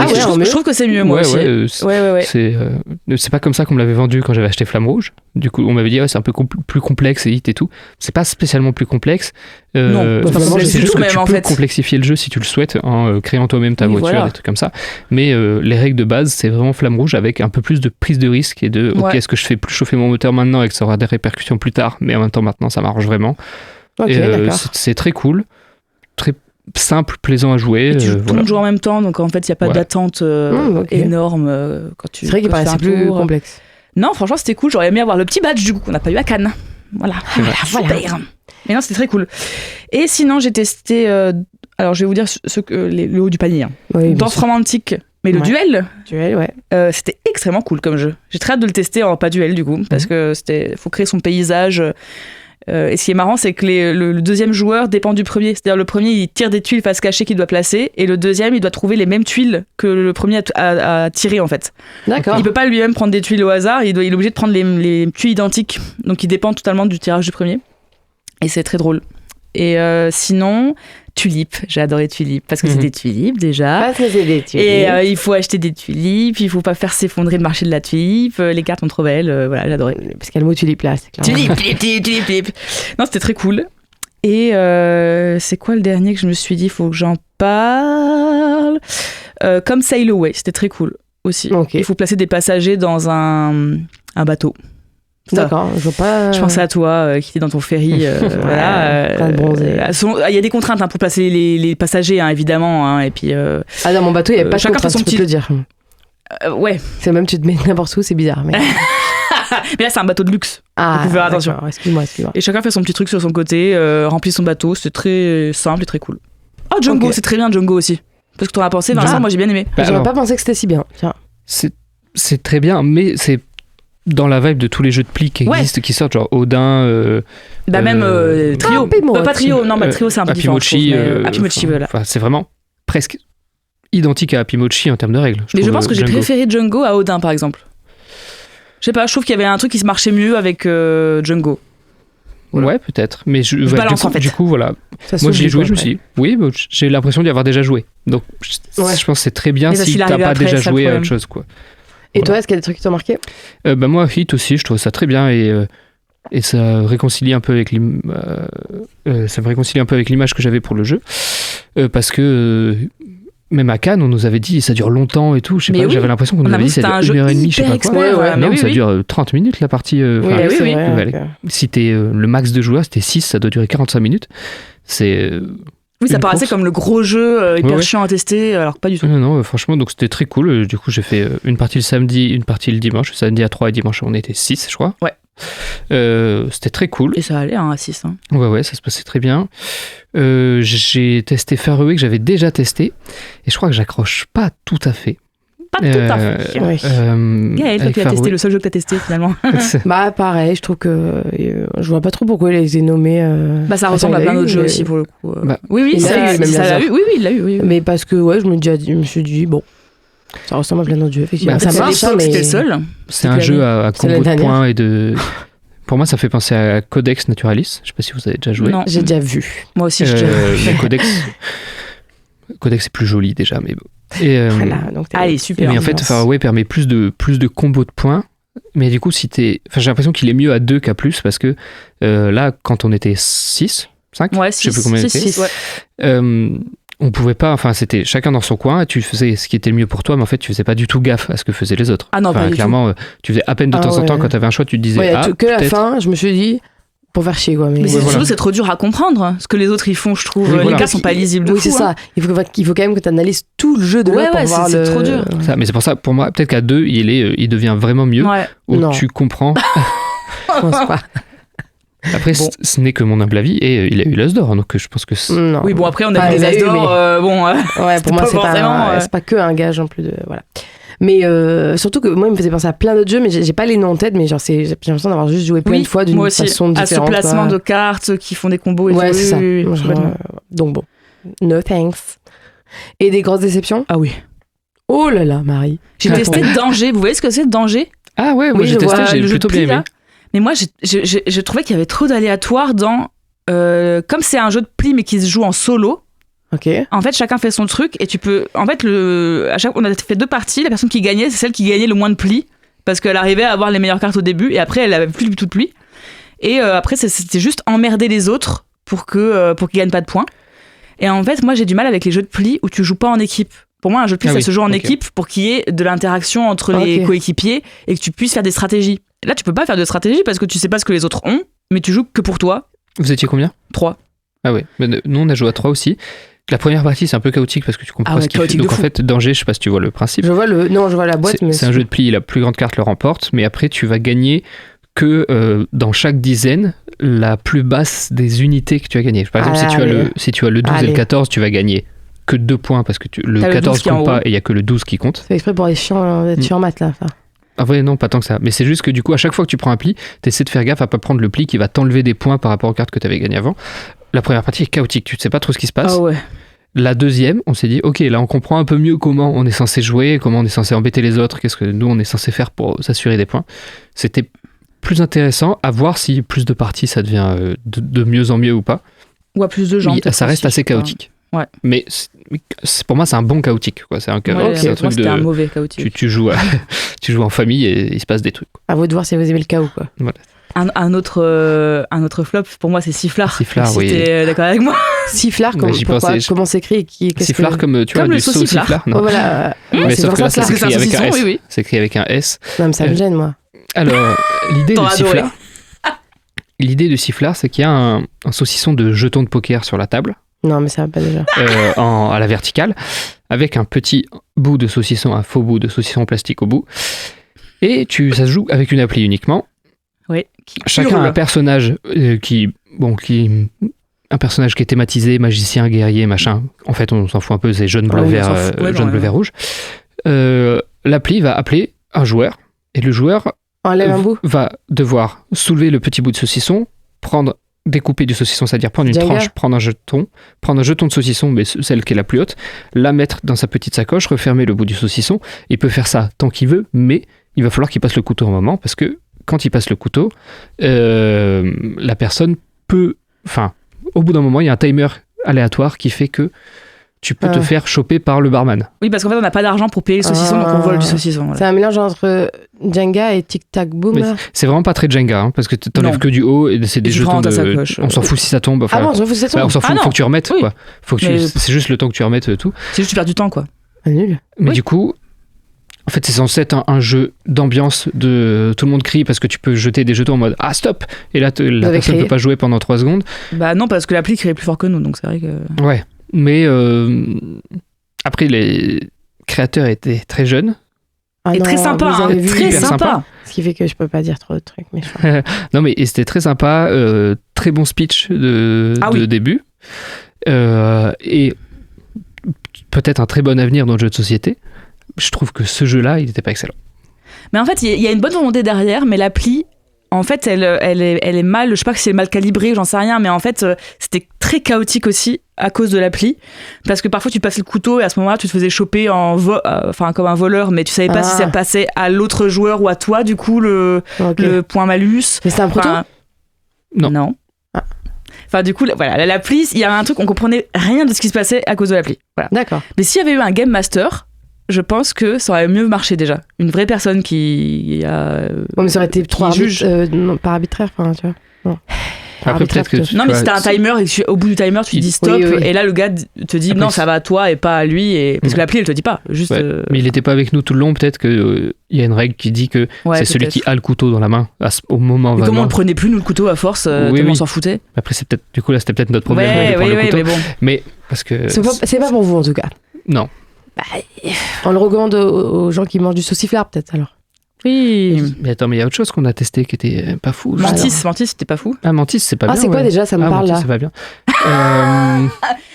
S9: Je trouve que c'est mieux, moi aussi. Ouais.
S10: C'est pas comme ça qu'on me l'avait vendu quand j'avais acheté Flamme Rouge. Du coup, on m'avait dit c'est un peu plus complexe et Hit et tout. C'est pas spécialement plus complexe.
S9: Non,
S10: c'est juste que tu peux complexifier le jeu si tu le souhaites en créant toi-même ta voiture, des trucs comme ça. Mais les règles de base, c'est vraiment Flamme Rouge avec un peu plus de prise de risque et de est-ce que je fais plus chauffer mon moteur maintenant et que ça aura des répercussions plus tard, mais en même temps maintenant ça m'arrange vraiment. C'est très cool, très simple, plaisant à jouer.
S9: Et tout le monde joue en même temps, donc en fait il n'y a pas d'attente énorme quand tu.
S7: C'est vrai qu'il paraissait plus complexe.
S9: Non, franchement c'était cool, j'aurais aimé avoir le petit badge du coup qu'on n'a pas eu à Cannes. Voilà. Mais non, c'était très cool. Et sinon, j'ai testé. Alors, je vais vous dire le haut du panier. Hein.
S7: Oui,
S9: Danse romantique, mais le duel. C'était extrêmement cool comme jeu. J'ai très hâte de le tester en pas duel, du coup, parce que faut créer son paysage. Et ce qui est marrant, c'est que le deuxième joueur dépend du premier. C'est-à-dire, le premier, il tire des tuiles face cachée qu'il doit placer, et le deuxième, il doit trouver les mêmes tuiles que le premier a tiré, en fait.
S7: D'accord.
S9: Il peut pas lui-même prendre des tuiles au hasard, il est obligé de prendre les tuiles identiques. Donc, il dépend totalement du tirage du premier. Et c'est très drôle. Et sinon, tulipes. J'ai adoré tulipes parce que c'est des tulipes déjà.
S7: Parce que c'est des tulipes.
S9: Et il faut acheter des tulipes. Il faut pas faire s'effondrer le marché de la tulipe. Les cartes sont trop belles. Voilà, j'ai adoré.
S7: Parce qu'il y a le mot tulipe là, c'est clair.
S9: Tulipe. Non, c'était très cool. Et c'est quoi le dernier que je me suis dit, il faut que j'en parle. Comme Sail Away, c'était très cool aussi.
S7: Okay.
S9: Il faut placer des passagers dans un bateau.
S7: D'accord, je vois pas.
S9: Je pensais à toi qui était dans ton ferry. Il y a des contraintes pour placer les passagers, hein, évidemment. Hein, et puis,
S7: dans mon bateau, il n'y avait pas de contraintes, tu peux le dire.
S9: Ouais.
S7: C'est même, tu te mets n'importe où, c'est bizarre. Mais,
S9: mais là, c'est un bateau de luxe.
S7: Ah,
S9: donc, faut faire attention.
S7: Excuse-moi.
S9: Et chacun fait son petit truc sur son côté, remplit son bateau. C'est très simple et très cool. Oh, Django, c'est très bien, Django aussi. Parce que t'en as pensé, Vincent, moi j'ai bien aimé.
S7: J'aurais pas pensé que c'était si bien. Tiens.
S10: C'est très bien, mais c'est dans la vibe de tous les jeux de pli qui existent, qui sortent, genre Odin.
S9: Même Trio. Pas Trio, non, Trio c'est un peu différent. Apimochi, voilà.
S10: Enfin, c'est vraiment presque identique à Apimochi en termes de règles.
S9: Mais je pense que j'ai préféré Django à Odin, par exemple. Je sais pas, je trouve qu'il y avait un truc qui se marchait mieux avec Django.
S10: Voilà. Ouais, peut-être. Mais du coup, voilà. Moi, je l'ai joué, je me suis dit, oui, j'ai l'impression d'y avoir déjà joué. Donc, je pense que c'est très bien si t'as pas déjà joué à autre chose, quoi.
S7: Et toi, est-ce qu'il y a des trucs qui t'ont marqué ?
S10: Moi, Hit aussi, je trouve ça très bien et ça réconcilie un peu avec l'image que j'avais pour le jeu, parce que même à Cannes, on nous avait dit ça dure longtemps et tout. Je sais pas, j'avais l'impression qu'on nous avait dit ça dure 1h30, je sais pas quoi. Non, ça dure 30 minutes la partie.
S7: Oui.
S10: Si t'es le max de joueurs, c'était 6, ça doit durer 45 minutes. C'est.
S9: Oui, ça paraissait comme le gros jeu hyper chiant à tester, alors que pas du tout.
S10: Non, franchement, donc c'était très cool. Du coup, j'ai fait une partie le samedi, une partie le dimanche. Samedi à 3 et dimanche, on était 6, je crois.
S9: Ouais.
S10: C'était très cool.
S9: Et ça allait, à 6. Hein.
S10: Ouais, ça se passait très bien. J'ai testé Faroé, que j'avais déjà testé. Et je crois que j'accroche pas tout à fait.
S9: Pas tout à fait. Gaël, toi qui as testé, le seul jeu que tu as testé finalement.
S7: Bah pareil, je trouve que je vois pas trop pourquoi il les a nommés.
S9: Bah ça ressemble à plein d'autres jeux aussi pour le coup. Oui, il l'a eu. Oui, il l'a eu. Oui.
S7: Mais parce que je me suis dit bon, ça ressemble à plein d'autres jeux effectivement.
S9: Ça marche, mais c'était le seul.
S10: C'est un jeu à combo de points et de. Pour moi, ça fait penser à Codex Naturalis. Je sais pas si vous avez déjà joué.
S7: Non, j'ai déjà vu.
S9: Moi aussi, j'ai déjà vu.
S10: Codex est plus joli déjà, mais bon. Et,
S7: voilà, donc
S9: allez, super.
S10: Mais en fait, Faraway permet plus de combos de points. Mais du coup, j'ai l'impression qu'il est mieux à 2 qu'à plus parce que là, quand on était 6, 5,
S9: ouais,
S10: je sais plus combien on était.
S9: 6,
S10: on pouvait pas, c'était chacun dans son coin et tu faisais ce qui était le mieux pour toi, mais en fait, tu faisais pas du tout gaffe à ce que faisaient les autres.
S9: Ah non, pas du
S10: clairement, tu faisais à peine de temps en temps quand tu avais un choix, tu te disais
S7: que la fin, je me suis dit pour faire chier quoi.
S9: Mais surtout, c'est trop dur à comprendre ce que les autres ils font, je trouve.
S10: Oui,
S9: les cartes sont pas lisibles de fou.
S7: Oui, c'est ça. Il faut quand même que tu analyses tout le jeu de l'autre pour voir
S9: c'est trop dur.
S10: Ça, mais c'est pour ça, pour moi, peut-être qu'à 2, il devient vraiment mieux. Où tu comprends.
S7: Je pense pas.
S10: Après, ce n'est que mon humble avis et il a eu l'As d'or, donc je pense que
S7: non.
S9: Oui, bon, après, on a eu les As d'or.
S7: Ouais, pour moi, c'est pas que un gage en plus de. Voilà. Mais surtout que moi, il me faisait penser à plein d'autres jeux, mais j'ai pas les noms en tête, mais j'ai l'impression d'avoir juste joué plein de fois d'une façon différente.
S9: À ce placement de cartes qui font des combos et tout.
S7: Ouais, c'est ça. Donc bon, no thanks. Et des grosses déceptions ?
S9: Ah oui.
S7: Oh là là, Marie.
S9: J'ai testé Danger. Vous voyez ce que c'est Danger ?
S10: Ah ouais, moi j'ai testé, j'ai plutôt bien aimé.
S9: Mais moi, je trouvais qu'il y avait trop d'aléatoires dans... comme c'est un jeu de pli, mais qui se joue en solo, en fait, chacun fait son truc, et tu peux... En fait, on a fait 2 parties, la personne qui gagnait, c'est celle qui gagnait le moins de plis, parce qu'elle arrivait à avoir les meilleures cartes au début, et après, elle avait plus du tout de plis. Et après, c'était juste emmerder les autres pour qu'ils gagnent pas de points. Et en fait, moi, j'ai du mal avec les jeux de pli où tu joues pas en équipe. Pour moi, un jeu de pli, ça se joue en équipe pour qu'il y ait de l'interaction entre les coéquipiers et que tu puisses faire des stratégies. Là, tu peux pas faire de stratégie parce que tu sais pas ce que les autres ont, mais tu joues que pour toi.
S10: Vous étiez combien ?
S9: 3.
S10: Ah ouais, mais nous on a joué à 3 aussi. La première partie, c'est un peu chaotique parce que tu comprends pas ce qu'il fait. Donc en fait, Danger, je sais pas si tu vois le principe.
S7: Je vois la boîte.
S10: C'est un jeu de pli, la plus grande carte le remporte, mais après tu vas gagner que dans chaque dizaine, la plus basse des unités que tu as gagnées. Par exemple, si tu as le 12 et le 14, tu vas gagner que 2 points parce que le 14 compte pas et il y a que le 12 qui compte.
S7: C'est exprès pour les chiants maths là.
S10: Ah ouais, non, pas tant que ça. Mais c'est juste que du coup, à chaque fois que tu prends un pli, t'essaies de faire gaffe à pas prendre le pli qui va t'enlever des points par rapport aux cartes que t'avais gagnées avant. La première partie est chaotique, tu ne sais pas trop ce qui se passe.
S9: Ah ouais.
S10: La deuxième, on s'est dit, ok, là on comprend un peu mieux comment on est censé jouer, comment on est censé embêter les autres, qu'est-ce que nous on est censé faire pour s'assurer des points. C'était plus intéressant à voir si plus de parties ça devient de mieux en mieux ou pas.
S9: Ou à plus de gens.
S10: Ça reste assez chaotique.
S9: Ouais.
S10: Mais pour moi, c'est un bon chaotique. Quoi. C'est un truc
S9: moi, c'était un mauvais chaotique.
S10: Tu joues en famille et il se passe des trucs. Quoi.
S7: À vous de voir si vous aimez le chaos. Quoi.
S10: Voilà.
S9: Un autre flop, pour moi, c'est Sifflard.
S10: Sifflard, oui.
S9: T'es d'accord avec moi ?
S7: Sifflard, comment s'écrit
S10: Sifflard comme tu vois,
S9: le
S10: du saut Sifflard.
S7: Non. Oh, voilà.
S10: Mais sauf que là, c'est
S9: écrit avec un S. Oui.
S10: C'est écrit avec un S.
S7: Non, mais ça me gêne, moi.
S10: Alors, l'idée de Sifflard, c'est qu'il y a un saucisson de jetons de poker sur la table.
S7: Non, mais ça va pas déjà.
S10: À la verticale, avec un petit bout de saucisson, un faux bout de saucisson en plastique au bout. Et ça se joue avec une appli uniquement.
S9: Oui.
S10: Chacun a un personnage un personnage qui est thématisé, magicien, guerrier, machin. En fait, on s'en fout un peu, c'est jaune, bleu, vert, bleu, vert, rouge. L'appli va appeler un joueur, et le joueur va devoir soulever le petit bout de saucisson, découper du saucisson, c'est-à-dire prendre une tranche, prendre un jeton de saucisson, mais celle qui est la plus haute, la mettre dans sa petite sacoche, refermer le bout du saucisson. Il peut faire ça tant qu'il veut, mais il va falloir qu'il passe le couteau un moment, parce que quand il passe le couteau, la personne peut... Enfin, au bout d'un moment, il y a un timer aléatoire qui fait que tu peux te faire choper par le barman.
S9: Oui, parce qu'en fait, on n'a pas d'argent pour payer le saucisson, donc on vole du saucisson. Voilà.
S7: C'est un mélange entre Jenga et Tic Tac Boom.
S10: C'est vraiment pas très Jenga, hein, parce que t'enlèves que du haut et c'est des jetons de... On s'en fout si ça tombe. Enfin,
S7: on s'en fout si ça tombe.
S10: On s'en fout, faut que tu remettes. Quoi. C'est juste le temps que tu remettes tout.
S9: C'est juste que tu perds du temps, quoi.
S7: Nul.
S10: Mais du coup... En fait, c'est censé être un jeu d'ambiance de tout le monde crie parce que tu peux jeter des jetons en mode ah stop, et là la personne ne peut pas jouer pendant 3 secondes.
S9: Bah non, parce que l'appli crie plus fort que nous, donc c'est vrai que.
S10: Ouais, mais après les créateurs étaient très jeunes.
S9: Et très sympa, très sympa.
S7: Ce qui fait que je peux pas dire trop de trucs méchants.
S10: Non, mais c'était très sympa, très bon speech de début, et peut-être un très bon avenir dans le jeu de société. je trouve que ce jeu-là, il n'était pas excellent.
S9: Mais en fait, il y a une bonne volonté derrière, mais l'appli, en fait, elle est mal, je sais pas si c'est mal calibré, j'en sais rien, mais en fait, c'était très chaotique aussi à cause de l'appli. Parce que parfois, tu passais le couteau et à ce moment-là, tu te faisais choper comme un voleur, mais tu savais pas si ça passait à l'autre joueur ou à toi, du coup, le point malus.
S7: Mais c'est un proto ?
S10: Non.
S9: Enfin, du coup, voilà, l'appli, il y a un truc, on comprenait rien de ce qui se passait à cause de l'appli. Voilà.
S7: D'accord.
S9: Mais s'il y avait eu un Game Master, je pense que ça aurait mieux marché déjà. Une vraie personne qui a.
S7: Mais ça aurait été trop
S9: juge.
S7: Pas arbitraire, enfin, tu vois. Non.
S10: Après, peut-être que
S9: Non, mais si t'as un timer et au bout du timer, tu dis stop, et là, le gars te dit
S10: après,
S9: non, ça va à toi et pas à lui. Parce que l'appli, elle te dit pas. Juste.
S10: Mais il n'était pas avec nous tout le long. Peut-être qu'il y a une règle qui dit que c'est celui qui a le couteau dans la main au moment
S9: mais
S10: vraiment.
S9: comment on le prenait plus, nous, le couteau, à force tellement on s'en foutait.
S10: Après, c'était peut-être notre problème de prendre le couteau.
S9: Mais bon.
S10: Mais parce que.
S7: C'est pas pour vous, en tout cas.
S10: Non.
S7: On le recommande aux gens qui mangent du sauciflard, peut-être, alors.
S9: Oui.
S10: Mais attends, mais il y a autre chose qu'on a testé qui était pas fou.
S9: Mantis, c'était pas fou.
S10: Ah, Mantis, c'est pas bien.
S7: Ah, c'est quoi déjà? Ça me parle
S10: Mantis,
S7: là.
S10: c'est pas bien.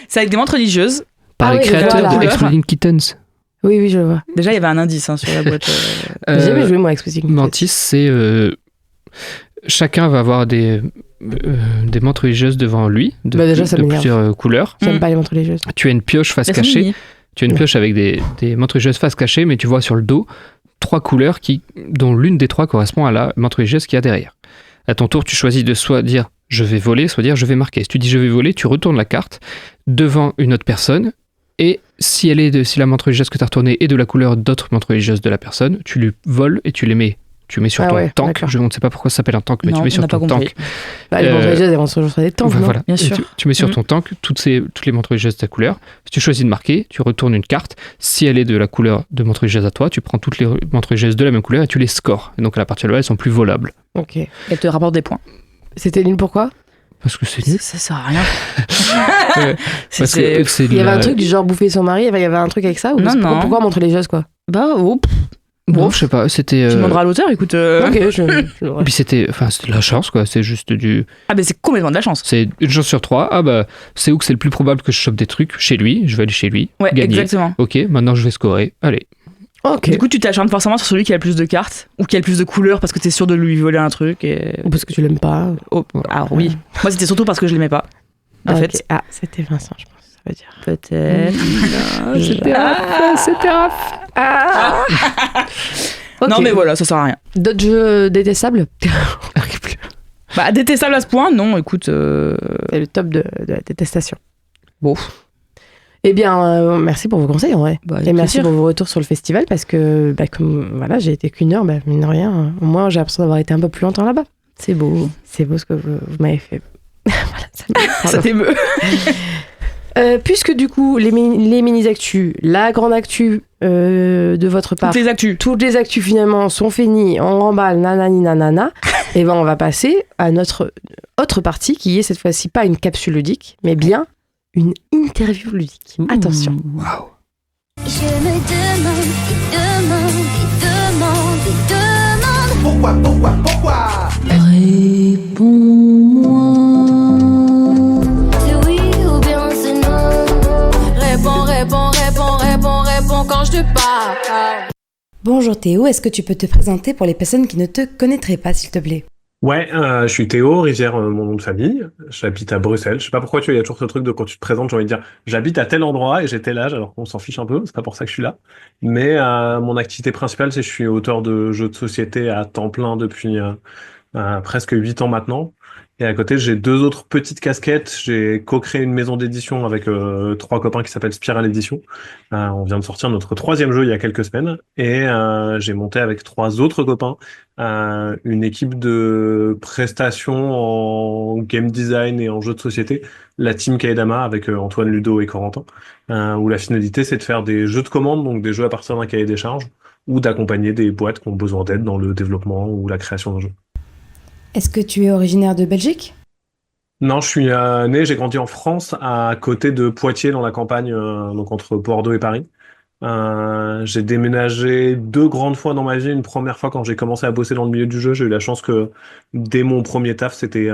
S9: C'est avec des montres religieuses.
S10: Par les créateurs
S7: voilà.
S10: de Exploding Kittens.
S7: Oui, je vois.
S9: Déjà, il y avait un indice sur la boîte.
S7: J'ai jamais joué, moi, Exploding Kittens.
S10: Mantis, c'est. Chacun va avoir des montres religieuses devant lui, de plusieurs couleurs.
S7: J'aime pas les montres religieuses.
S10: Tu as une pioche face cachée. Tu as une pioche avec des montres religieuses face cachée, mais tu vois sur le dos 3 couleurs dont l'une des 3 correspond à la montre religieuse qu'il y a derrière. À ton tour, tu choisis de soit dire je vais voler, soit dire je vais marquer. Si tu dis je vais voler, tu retournes la carte devant une autre personne, et si la montre religieuse que tu as retournée est de la couleur d'autres montres religieuses de la personne, tu lui voles et tu les mets. Tu mets sur ton tank. Je ne sais pas pourquoi ça s'appelle un tank, mais tu mets sur ton tank.
S7: Les montres religieuses, elles vont toujours sur des tanks,
S10: voilà.
S7: Bien sûr.
S10: Tu mets sur ton tank toutes les montres religieuses de ta couleur. Si tu choisis de marquer, tu retournes une carte. Si elle est de la couleur de montre religieuse à toi, tu prends toutes les montres religieuses de la même couleur et tu les scores. Et donc à la partir de là, elles sont plus volables.
S7: Ok.
S9: Elles te rapportent des points.
S7: C'était nul pourquoi ?
S10: Parce que c'est nul.
S9: Ça sert à rien.
S10: Parce que
S7: il y avait un truc du genre bouffer son mari, il y avait un truc avec ça ou
S9: non.
S7: Pourquoi montre religieuse, quoi ?
S10: Bon, je sais pas, c'était.
S9: Tu demanderas à l'auteur, écoute.
S7: Ok,
S10: Et puis c'était de la chance, quoi. C'est juste du.
S9: Ah, mais c'est complètement de la chance.
S10: C'est une chance sur 3. Ah, bah, c'est où que c'est le plus probable que je chope des trucs chez lui. Je vais aller chez lui.
S9: Ouais,
S10: gagner.
S9: exactement.
S10: Ok, maintenant je vais scorer. Allez.
S7: Ok.
S9: Du coup, tu t'acharnes forcément sur celui qui a le plus de cartes ou qui a le plus de couleurs parce que t'es sûr de lui voler un truc.
S7: Ou parce que tu l'aimes pas.
S9: Alors oui. Moi, c'était surtout parce que je l'aimais pas. En fait.
S7: Ah, c'était Vincent, je pense. Ça veut dire.
S9: Peut-être.
S7: C'était Raph. Ah. Okay.
S9: Non, mais voilà, ça sert à rien.
S7: D'autres jeux détestables ?
S9: Bah, détestable à ce point, non, écoute.
S7: C'est le top de la détestation.
S9: Bon.
S7: Eh bien, merci pour vos conseils, en vrai. Et merci pour vos retours sur le festival, parce que, comme j'ai été qu'1 heure, mine de rien, au moins j'ai l'impression d'avoir été un peu plus longtemps là-bas. C'est beau ce que vous m'avez fait. Voilà,
S9: ça t'émeut.
S7: Puisque du coup, les mini-actus, la grande actu de votre part, toutes les actus finalement sont finies, on remballe, nanani nanana, et ben on va passer à notre autre partie qui est cette fois-ci pas une capsule ludique, mais bien une interview ludique. Attention.
S10: Waouh.
S2: Je me demande.
S1: Réponds-moi.
S2: C'est oui ou bien c'est non.
S1: Réponds quand je te parle.
S11: Bonjour Théo, est-ce que tu peux te présenter pour les personnes qui ne te connaîtraient pas, s'il te plaît ?
S12: Ouais, je suis Théo, Rivière, mon nom de famille. J'habite à Bruxelles. Je sais pas pourquoi il y a toujours ce truc de quand tu te présentes, j'ai envie de dire j'habite à tel endroit et j'ai tel âge, alors qu'on s'en fiche un peu, c'est pas pour ça que je suis là. Mais mon activité principale, c'est que je suis auteur de jeux de société à temps plein depuis presque 8 ans maintenant. Et à côté, j'ai 2 autres petites casquettes. J'ai co-créé une maison d'édition avec 3 copains qui s'appellent Spiral Édition. On vient de sortir notre 3e jeu il y a quelques semaines. Et j'ai monté avec 3 autres copains une équipe de prestations en game design et en jeux de société, la team Kaedama avec Antoine, Ludo et Corentin, où la finalité, c'est de faire des jeux de commande, donc des jeux à partir d'un cahier des charges, ou d'accompagner des boîtes qui ont besoin d'aide dans le développement ou la création d'un jeu.
S11: Est-ce que tu es originaire de Belgique ?
S12: Non, je suis né, j'ai grandi en France, à côté de Poitiers, dans la campagne, donc entre Bordeaux et Paris. J'ai déménagé 2 grandes fois dans ma vie. Une première fois quand j'ai commencé à bosser dans le milieu du jeu, j'ai eu la chance que dès mon premier taf, c'était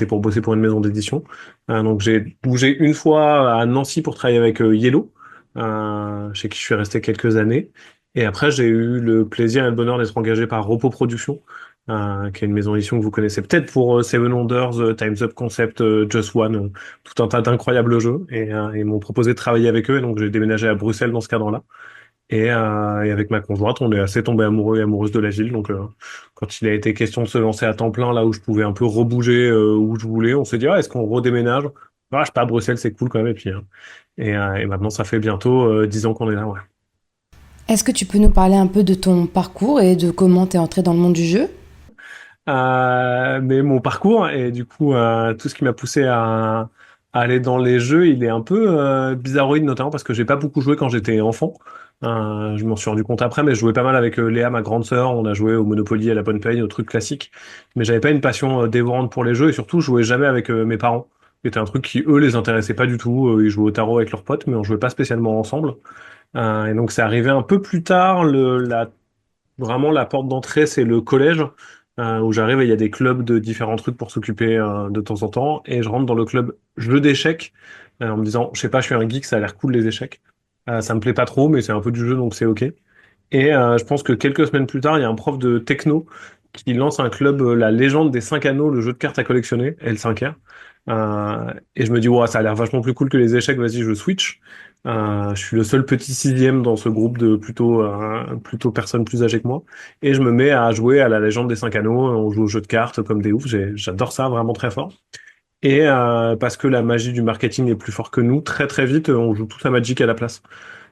S12: pour bosser pour une maison d'édition. Donc j'ai bougé une fois à Nancy pour travailler avec Yellow, chez qui je suis resté quelques années. Et après, j'ai eu le plaisir et le bonheur d'être engagé par Repo Productions, qui est une maison d'édition que vous connaissez peut-être pour Seven Wonders, Time's Up Concept, Just One, tout un tas d'incroyables jeux. Et ils m'ont proposé de travailler avec eux, et donc j'ai déménagé à Bruxelles dans ce cadre-là. Et avec ma conjointe, on est assez tombés amoureux et amoureuses de la ville. Donc, quand il a été question de se lancer à temps plein, là où je pouvais un peu rebouger où je voulais, on s'est dit, est-ce qu'on redéménage? Je sais pas, Bruxelles, c'est cool quand même. Et puis, et maintenant, ça fait bientôt 10 ans qu'on est là, ouais.
S11: Est-ce que tu peux nous parler un peu de ton parcours et de comment tu es entré dans le monde du jeu?
S12: Mais mon parcours et du coup tout ce qui m'a poussé à aller dans les jeux, il est un peu bizarroïde, notamment parce que j'ai pas beaucoup joué quand j'étais enfant. Je m'en suis rendu compte après, mais je jouais pas mal avec Léa, ma grande sœur. On a joué au Monopoly, à la bonne paye, aux trucs classiques. Mais j'avais pas une passion dévorante pour les jeux, et surtout je jouais jamais avec mes parents. C'était un truc qui eux les intéressait pas du tout. Ils jouaient au tarot avec leurs potes, mais on jouait pas spécialement ensemble. Et donc c'est arrivé un peu plus tard. Vraiment la porte d'entrée, c'est le collège. Où j'arrive et il y a des clubs de différents trucs pour s'occuper de temps en temps. Et je rentre dans le club jeu d'échecs en me disant, je sais pas, je suis un geek, ça a l'air cool les échecs. Ça me plaît pas trop, mais c'est un peu du jeu, donc c'est ok. Et je pense que quelques semaines plus tard, il y a un prof de techno qui lance un club, la légende des 5 anneaux, le jeu de cartes à collectionner, L5R. Et je me dis, ouais, ça a l'air vachement plus cool que les échecs, vas-y, je switch. Je suis le seul petit sixième dans ce groupe de plutôt personnes plus âgées que moi. Et je me mets à jouer à la légende des 5 anneaux. On joue au jeu de cartes comme des oufs. J'adore ça vraiment très fort. Et parce que la magie du marketing est plus fort que nous, très très vite, on joue tous à Magic à la place.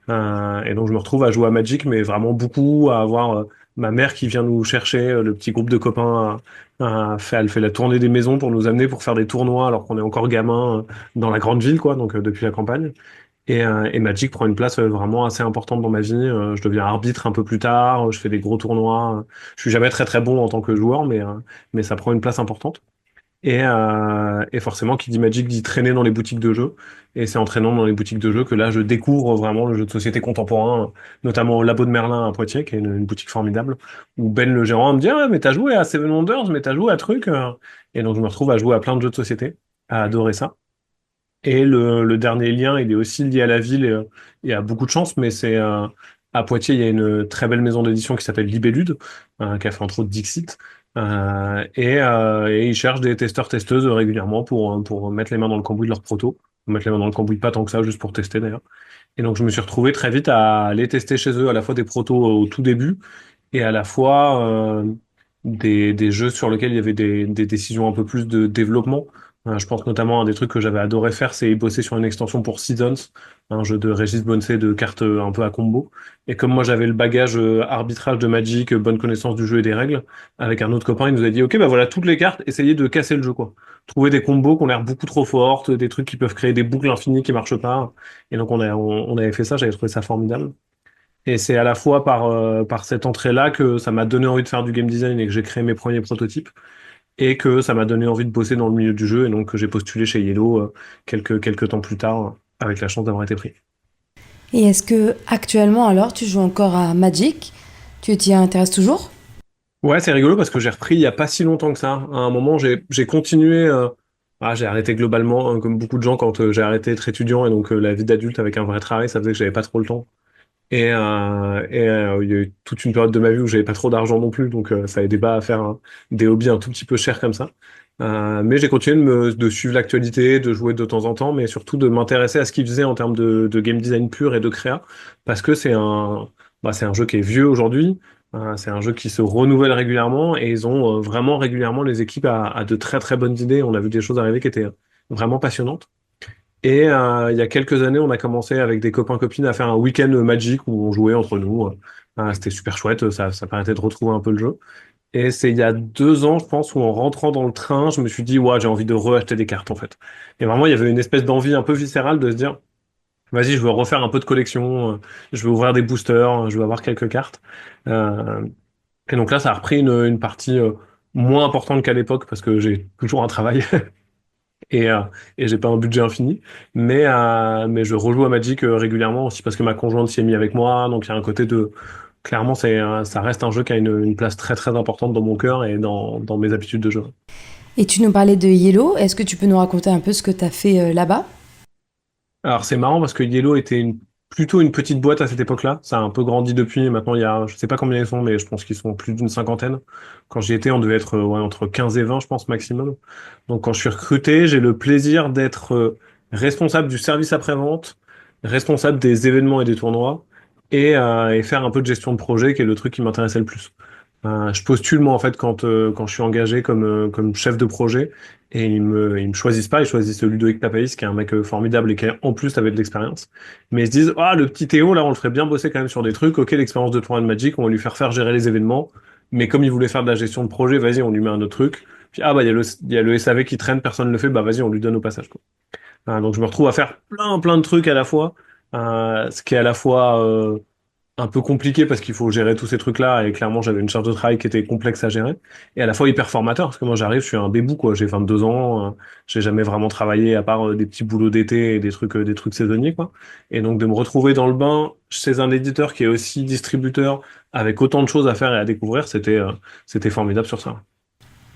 S12: Et donc je me retrouve à jouer à Magic, mais vraiment beaucoup, à avoir ma mère qui vient nous chercher, le petit groupe de copains, elle fait la tournée des maisons pour nous amener pour faire des tournois alors qu'on est encore gamin dans la grande ville, quoi, donc depuis la campagne. Et Magic prend une place vraiment assez importante dans ma vie. Je deviens arbitre un peu plus tard, je fais des gros tournois. Je suis jamais très très bon en tant que joueur, mais ça prend une place importante. Et forcément, qui dit Magic dit traîner dans les boutiques de jeux. Et c'est en traînant dans les boutiques de jeux que là, je découvre vraiment le jeu de société contemporain, notamment au Labo de Merlin à Poitiers, qui est une boutique formidable, où Ben le gérant me dit ah, mais t'as joué à Seven Wonders, mais t'as joué à truc. Et donc, je me retrouve à jouer à plein de jeux de société, à adorer ça. Et le dernier lien, il est aussi lié à la ville et à beaucoup de chance, mais c'est à Poitiers, il y a une très belle maison d'édition qui s'appelle Libellude, qui a fait entre autres Dixit. Et ils cherchent des testeurs-testeuses régulièrement pour mettre les mains dans le cambouis de leur proto. Mettre les mains dans le cambouis, pas tant que ça, juste pour tester d'ailleurs. Et donc je me suis retrouvé très vite à aller tester chez eux à la fois des protos au tout début et à la fois des jeux sur lesquels il y avait des décisions un peu plus de développement. Je pense notamment à des trucs que j'avais adoré faire, c'est bosser sur une extension pour Seasons, un jeu de Régis Bonnecet de cartes un peu à combo. Et comme moi j'avais le bagage arbitrage de Magic, bonne connaissance du jeu et des règles, avec un autre copain, il nous a dit ok bah voilà toutes les cartes, essayez de casser le jeu quoi. Trouver des combos qui ont l'air beaucoup trop fortes, des trucs qui peuvent créer des boucles infinies qui marchent pas. Et donc on avait fait ça, j'avais trouvé ça formidable. Et c'est à la fois par cette entrée-là que ça m'a donné envie de faire du game design et que j'ai créé mes premiers prototypes. Et que ça m'a donné envie de bosser dans le milieu du jeu, et donc que j'ai postulé chez Yellow quelques temps plus tard, avec la chance d'avoir été pris.
S11: Et est-ce que actuellement alors tu joues encore à Magic? Tu t'y intéresses toujours?
S12: Ouais, c'est rigolo parce que j'ai repris il y a pas si longtemps que ça. À un moment, j'ai continué. J'ai arrêté globalement, comme beaucoup de gens, quand j'ai arrêté d'être étudiant, et donc la vie d'adulte avec un vrai travail, ça faisait que j'avais pas trop le temps. Et il y a eu toute une période de ma vie où j'avais pas trop d'argent non plus, donc ça aidait pas à faire des hobbies un tout petit peu chers comme ça. Mais j'ai continué de suivre l'actualité, de jouer de temps en temps, mais surtout de m'intéresser à ce qu'ils faisaient en termes de game design pur et de créa, parce que c'est un jeu qui est vieux aujourd'hui, c'est un jeu qui se renouvelle régulièrement, et ils ont vraiment régulièrement les équipes à de très très bonnes idées. On a vu des choses arriver qui étaient vraiment passionnantes. Et il y a quelques années, on a commencé avec des copains-copines à faire un week-end Magic où on jouait entre nous. C'était super chouette, ça permettait de retrouver un peu le jeu. Et c'est il y a 2 ans, je pense, où en rentrant dans le train, je me suis dit, ouais, j'ai envie de reacheter des cartes en fait. Et vraiment, il y avait une espèce d'envie un peu viscérale de se dire, vas-y, je veux refaire un peu de collection, je veux ouvrir des boosters, je veux avoir quelques cartes. Et donc là, ça a repris une partie moins importante qu'à l'époque parce que j'ai toujours un travail. Et j'ai pas un budget infini, mais je rejoue à Magic régulièrement aussi parce que ma conjointe s'y est mise avec moi, donc il y a un côté de clairement ça reste un jeu qui a une place très très importante dans mon cœur et dans mes habitudes de jeu.
S11: Et tu nous parlais de Yellow, est-ce que tu peux nous raconter un peu ce que tu as fait là-bas?
S12: Alors c'est marrant parce que Yellow était une plutôt une petite boîte à cette époque-là. Ça a un peu grandi depuis. Maintenant, je sais pas combien ils sont, mais je pense qu'ils sont plus d'une cinquantaine. Quand j'y étais, on devait être entre 15 et 20, je pense, maximum. Donc, quand je suis recruté, j'ai le plaisir d'être responsable du service après-vente, responsable des événements et des tournois, et faire un peu de gestion de projet, qui est le truc qui m'intéressait le plus. Je postule, moi, en fait, quand je suis engagé comme chef de projet, et ils me choisissent pas, ils choisissent Ludovic Papaïs, qui est un mec formidable et qui, en plus, avait de l'expérience. Mais ils se disent, ah, le petit Théo, là, on le ferait bien bosser quand même sur des trucs. Ok, l'expérience de tournoi de Magic, on va lui faire gérer les événements. Mais comme il voulait faire de la gestion de projet, vas-y, on lui met un autre truc. Puis, ah, bah, il y a le SAV qui traîne, personne ne le fait, bah, vas-y, on lui donne au passage, quoi. Donc, je me retrouve à faire plein de trucs à la fois, ce qui est à la fois, un peu compliqué parce qu'il faut gérer tous ces trucs-là et clairement j'avais une charge de travail qui était complexe à gérer et à la fois hyper formateur parce que moi j'arrive, je suis un bébou quoi, j'ai 22 ans, j'ai jamais vraiment travaillé à part des petits boulots d'été et des trucs saisonniers quoi. Et donc de me retrouver dans le bain chez un éditeur qui est aussi distributeur avec autant de choses à faire et à découvrir, c'était formidable sur ça.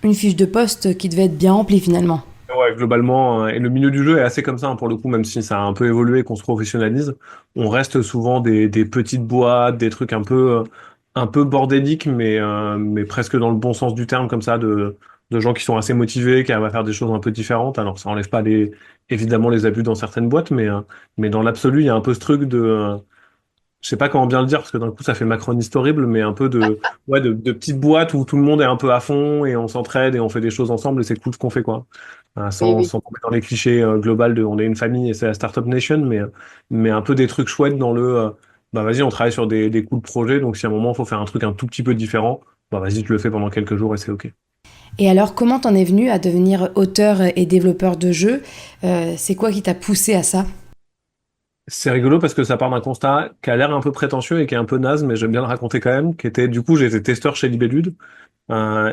S11: Une fiche de poste qui devait être bien remplie finalement.
S12: Ouais, globalement, et le milieu du jeu est assez comme ça, hein, pour le coup, même si ça a un peu évolué, qu'on se professionnalise, on reste souvent des petites boîtes, des trucs un peu bordéliques, mais presque dans le bon sens du terme, comme ça, de gens qui sont assez motivés, qui arrivent à faire des choses un peu différentes. Alors, ça enlève pas évidemment les abus dans certaines boîtes, mais dans l'absolu, il y a un peu ce truc je sais pas comment bien le dire, parce que d'un coup, ça fait macroniste horrible, mais un peu de petites boîtes où tout le monde est un peu à fond et on s'entraide et on fait des choses ensemble et c'est cool ce qu'on fait, quoi. Sans tomber dans les clichés global de on est une famille et c'est la Startup Nation, mais un peu des trucs chouettes dans bah vas-y, on travaille sur des cool projets, donc si à un moment il faut faire un truc un tout petit peu différent, bah vas-y, tu le fais pendant quelques jours et c'est ok.
S11: Et alors, comment t'en es venu à devenir auteur et développeur de jeux? C'est quoi qui t'a poussé à ça?
S12: C'est rigolo parce que ça part d'un constat qui a l'air un peu prétentieux et qui est un peu naze, mais j'aime bien le raconter quand même, qui était, du coup, j'étais testeur chez Libellude,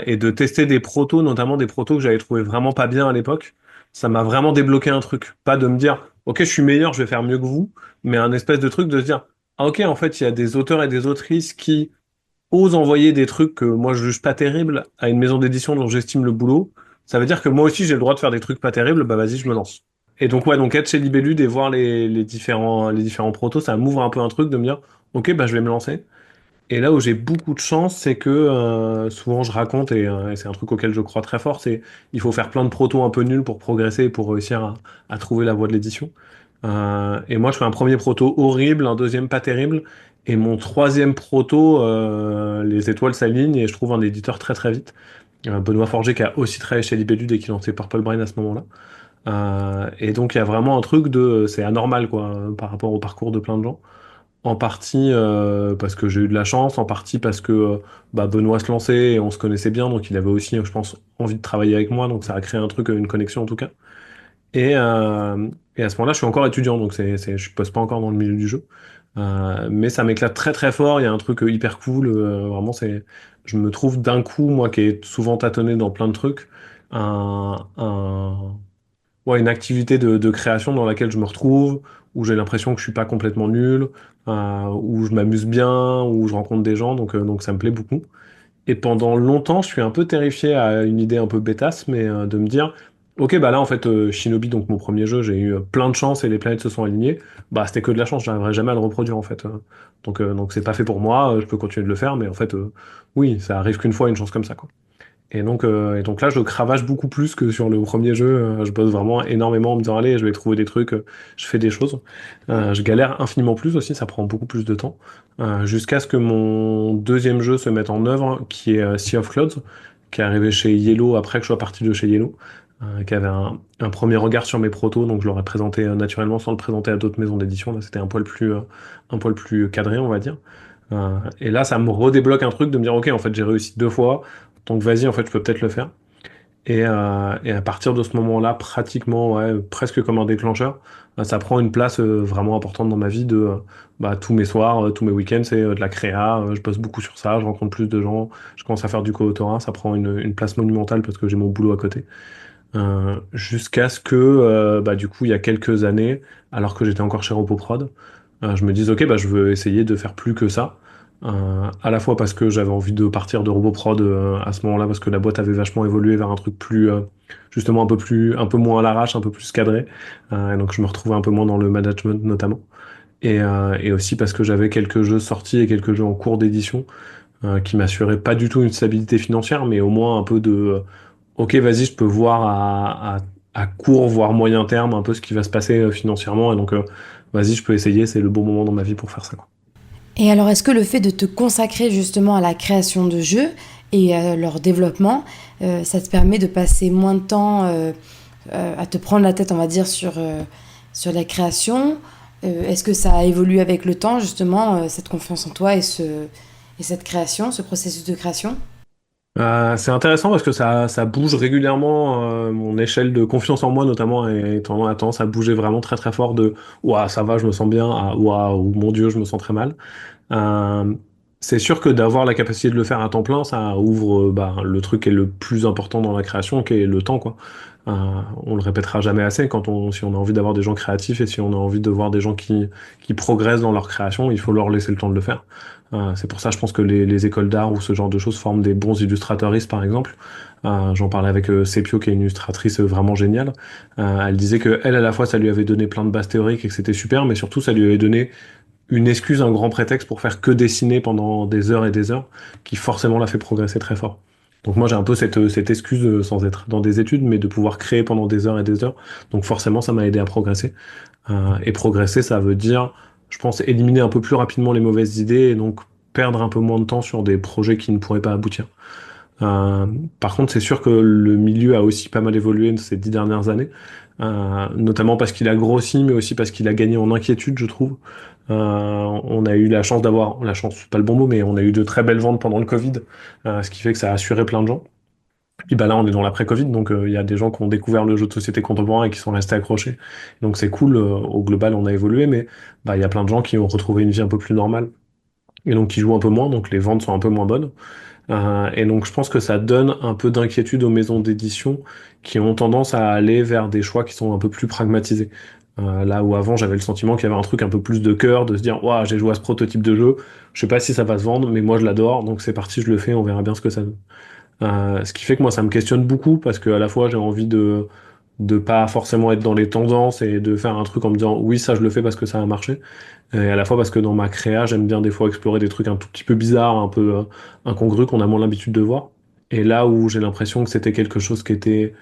S12: et de tester des protos, notamment des protos que j'avais trouvé vraiment pas bien à l'époque, ça m'a vraiment débloqué un truc. Pas de me dire, ok, je suis meilleur, je vais faire mieux que vous, mais un espèce de truc de se dire, ah ok, en fait, il y a des auteurs et des autrices qui osent envoyer des trucs que moi je juge pas terribles à une maison d'édition dont j'estime le boulot. Ça veut dire que moi aussi j'ai le droit de faire des trucs pas terribles, bah vas-y, je me lance. Et donc ouais, donc être chez Libellude et voir les différents protos, ça m'ouvre un peu un truc de me dire, ok, bah je vais me lancer. Et là où j'ai beaucoup de chance, c'est que souvent je raconte, et c'est un truc auquel je crois très fort, c'est il faut faire plein de protos un peu nuls pour progresser et pour réussir à trouver la voie de l'édition. Et moi, je fais un premier proto horrible, un deuxième pas terrible, et mon troisième proto, les étoiles s'alignent et je trouve un éditeur très très vite. Benoît Forger qui a aussi travaillé chez Libellude et qui lançait Purple Brain à ce moment-là. Et donc il y a vraiment un truc c'est anormal quoi, par rapport au parcours de plein de gens. En partie parce que j'ai eu de la chance, en partie parce que bah, Benoît se lançait et on se connaissait bien, donc il avait aussi, je pense, envie de travailler avec moi, donc ça a créé un truc, une connexion en tout cas. Et à ce moment-là, je suis encore étudiant, donc je passe pas encore dans le milieu du jeu. Mais ça m'éclate très très fort, il y a un truc hyper cool, vraiment, je me trouve d'un coup, moi qui ai souvent tâtonné dans plein de trucs, ouais, une activité de création dans laquelle je me retrouve, où j'ai l'impression que je suis pas complètement nul, où je m'amuse bien, où je rencontre des gens, donc ça me plaît beaucoup. Et pendant longtemps, je suis un peu terrifié à une idée un peu bêtasse, mais de me dire, ok, bah là en fait, Shinobi, donc mon premier jeu, j'ai eu plein de chance et les planètes se sont alignées. Bah c'était que de la chance, j'arriverai jamais à le reproduire en fait. Donc c'est pas fait pour moi, je peux continuer de le faire, mais en fait, oui, ça arrive qu'une fois une chance comme ça, quoi. Et donc là, je cravache beaucoup plus que sur le premier jeu. Je bosse vraiment énormément en me disant, allez, je vais trouver des trucs, je fais des choses. Je galère infiniment plus aussi, ça prend beaucoup plus de temps. Jusqu'à ce que mon deuxième jeu se mette en œuvre, qui est Sea of Clouds, qui est arrivé chez Yellow après que je sois parti de chez Yellow, qui avait un premier regard sur mes protos, donc je l'aurais présenté naturellement sans le présenter à d'autres maisons d'édition. Là, c'était un poil plus cadré, on va dire. Et là, ça me redébloque un truc de me dire, ok, en fait, j'ai réussi 2 fois. Donc vas-y, en fait, je peux peut-être le faire. Et à partir de ce moment-là, pratiquement, ouais, presque comme un déclencheur, ça prend une place vraiment importante dans ma vie bah, tous mes soirs, tous mes week-ends, c'est de la créa, je bosse beaucoup sur ça, je rencontre plus de gens, je commence à faire du co-autorat, ça prend une place monumentale parce que j'ai mon boulot à côté. Jusqu'à ce que, bah, du coup, il y a quelques années, alors que j'étais encore chez RoboProd, je me dis, ok, bah, je veux essayer de faire plus que ça. À la fois parce que j'avais envie de partir de RoboProd à ce moment-là, parce que la boîte avait vachement évolué vers un truc plus, justement un peu moins à l'arrache, un peu plus cadré. Et donc je me retrouvais un peu moins dans le management notamment. et aussi parce que j'avais quelques jeux sortis et quelques jeux en cours d'édition qui m'assuraient pas du tout une stabilité financière, mais au moins un peu de ok, vas-y, je peux voir à court, voire moyen terme, un peu ce qui va se passer financièrement. Et donc, vas-y, je peux essayer, c'est le bon moment dans ma vie pour faire ça, quoi.
S11: Et alors, est-ce que le fait de te consacrer justement à la création de jeux et à leur développement, ça te permet de passer moins de temps à te prendre la tête, on va dire, sur la création? Est-ce que ça a évolué avec le temps, justement, cette confiance en toi et cette création, ce processus de création?
S12: C'est intéressant parce que ça bouge régulièrement. Mon échelle de confiance en moi, notamment, a tendance à bouger vraiment très très fort de ouah, ça va, je me sens bien, à ouah, ou mon Dieu, je me sens très mal. Euh, c'est sûr que d'avoir la capacité de le faire à temps plein, ça ouvre le truc qui est le plus important dans la création, qui est le temps, quoi. Euh, on le répétera jamais assez si on a envie d'avoir des gens créatifs et si on a envie de voir des gens qui progressent dans leur création, il faut leur laisser le temps de le faire. C'est pour ça, je pense que les écoles d'art ou ce genre de choses forment des bons illustrateuristes, par exemple. J'en parlais avec Sepio, qui est une illustratrice vraiment géniale. Elle disait que elle, à la fois, ça lui avait donné plein de bases théoriques et que c'était super, mais surtout, ça lui avait donné une excuse, un grand prétexte pour faire que dessiner pendant des heures et des heures, qui forcément l'a fait progresser très fort. Donc moi j'ai un peu cette excuse sans être dans des études, mais de pouvoir créer pendant des heures et des heures. Donc forcément ça m'a aidé à progresser. Et progresser, ça veut dire, je pense, éliminer un peu plus rapidement les mauvaises idées et donc perdre un peu moins de temps sur des projets qui ne pourraient pas aboutir. Par contre, c'est sûr que le milieu a aussi pas mal évolué ces 10 dernières années, notamment parce qu'il a grossi, mais aussi parce qu'il a gagné en inquiétude, je trouve. On a eu la chance, c'est pas le bon mot, mais on a eu de très belles ventes pendant le Covid, ce qui fait que ça a assuré plein de gens. Puis là, on est dans l'après-Covid, donc il y a des gens qui ont découvert le jeu de société contemporain et qui sont restés accrochés. Donc c'est cool, au global, on a évolué, mais il y a plein de gens qui ont retrouvé une vie un peu plus normale et donc qui jouent un peu moins, donc les ventes sont un peu moins bonnes. Et donc je pense que ça donne un peu d'inquiétude aux maisons d'édition qui ont tendance à aller vers des choix qui sont un peu plus pragmatisés. Là où avant j'avais le sentiment qu'il y avait un truc un peu plus de cœur, de se dire ouah, j'ai joué à ce prototype de jeu, je sais pas si ça va se vendre, mais moi je l'adore, donc c'est parti, je le fais, on verra bien ce que ça donne. Ce qui fait que moi ça me questionne beaucoup parce que à la fois j'ai envie de pas forcément être dans les tendances et de faire un truc en me disant oui, ça je le fais parce que ça a marché, et à la fois parce que dans ma créa j'aime bien des fois explorer des trucs un tout petit peu bizarres, un peu incongrus qu'on a moins l'habitude de voir. Et là où j'ai l'impression que c'était quelque chose qui était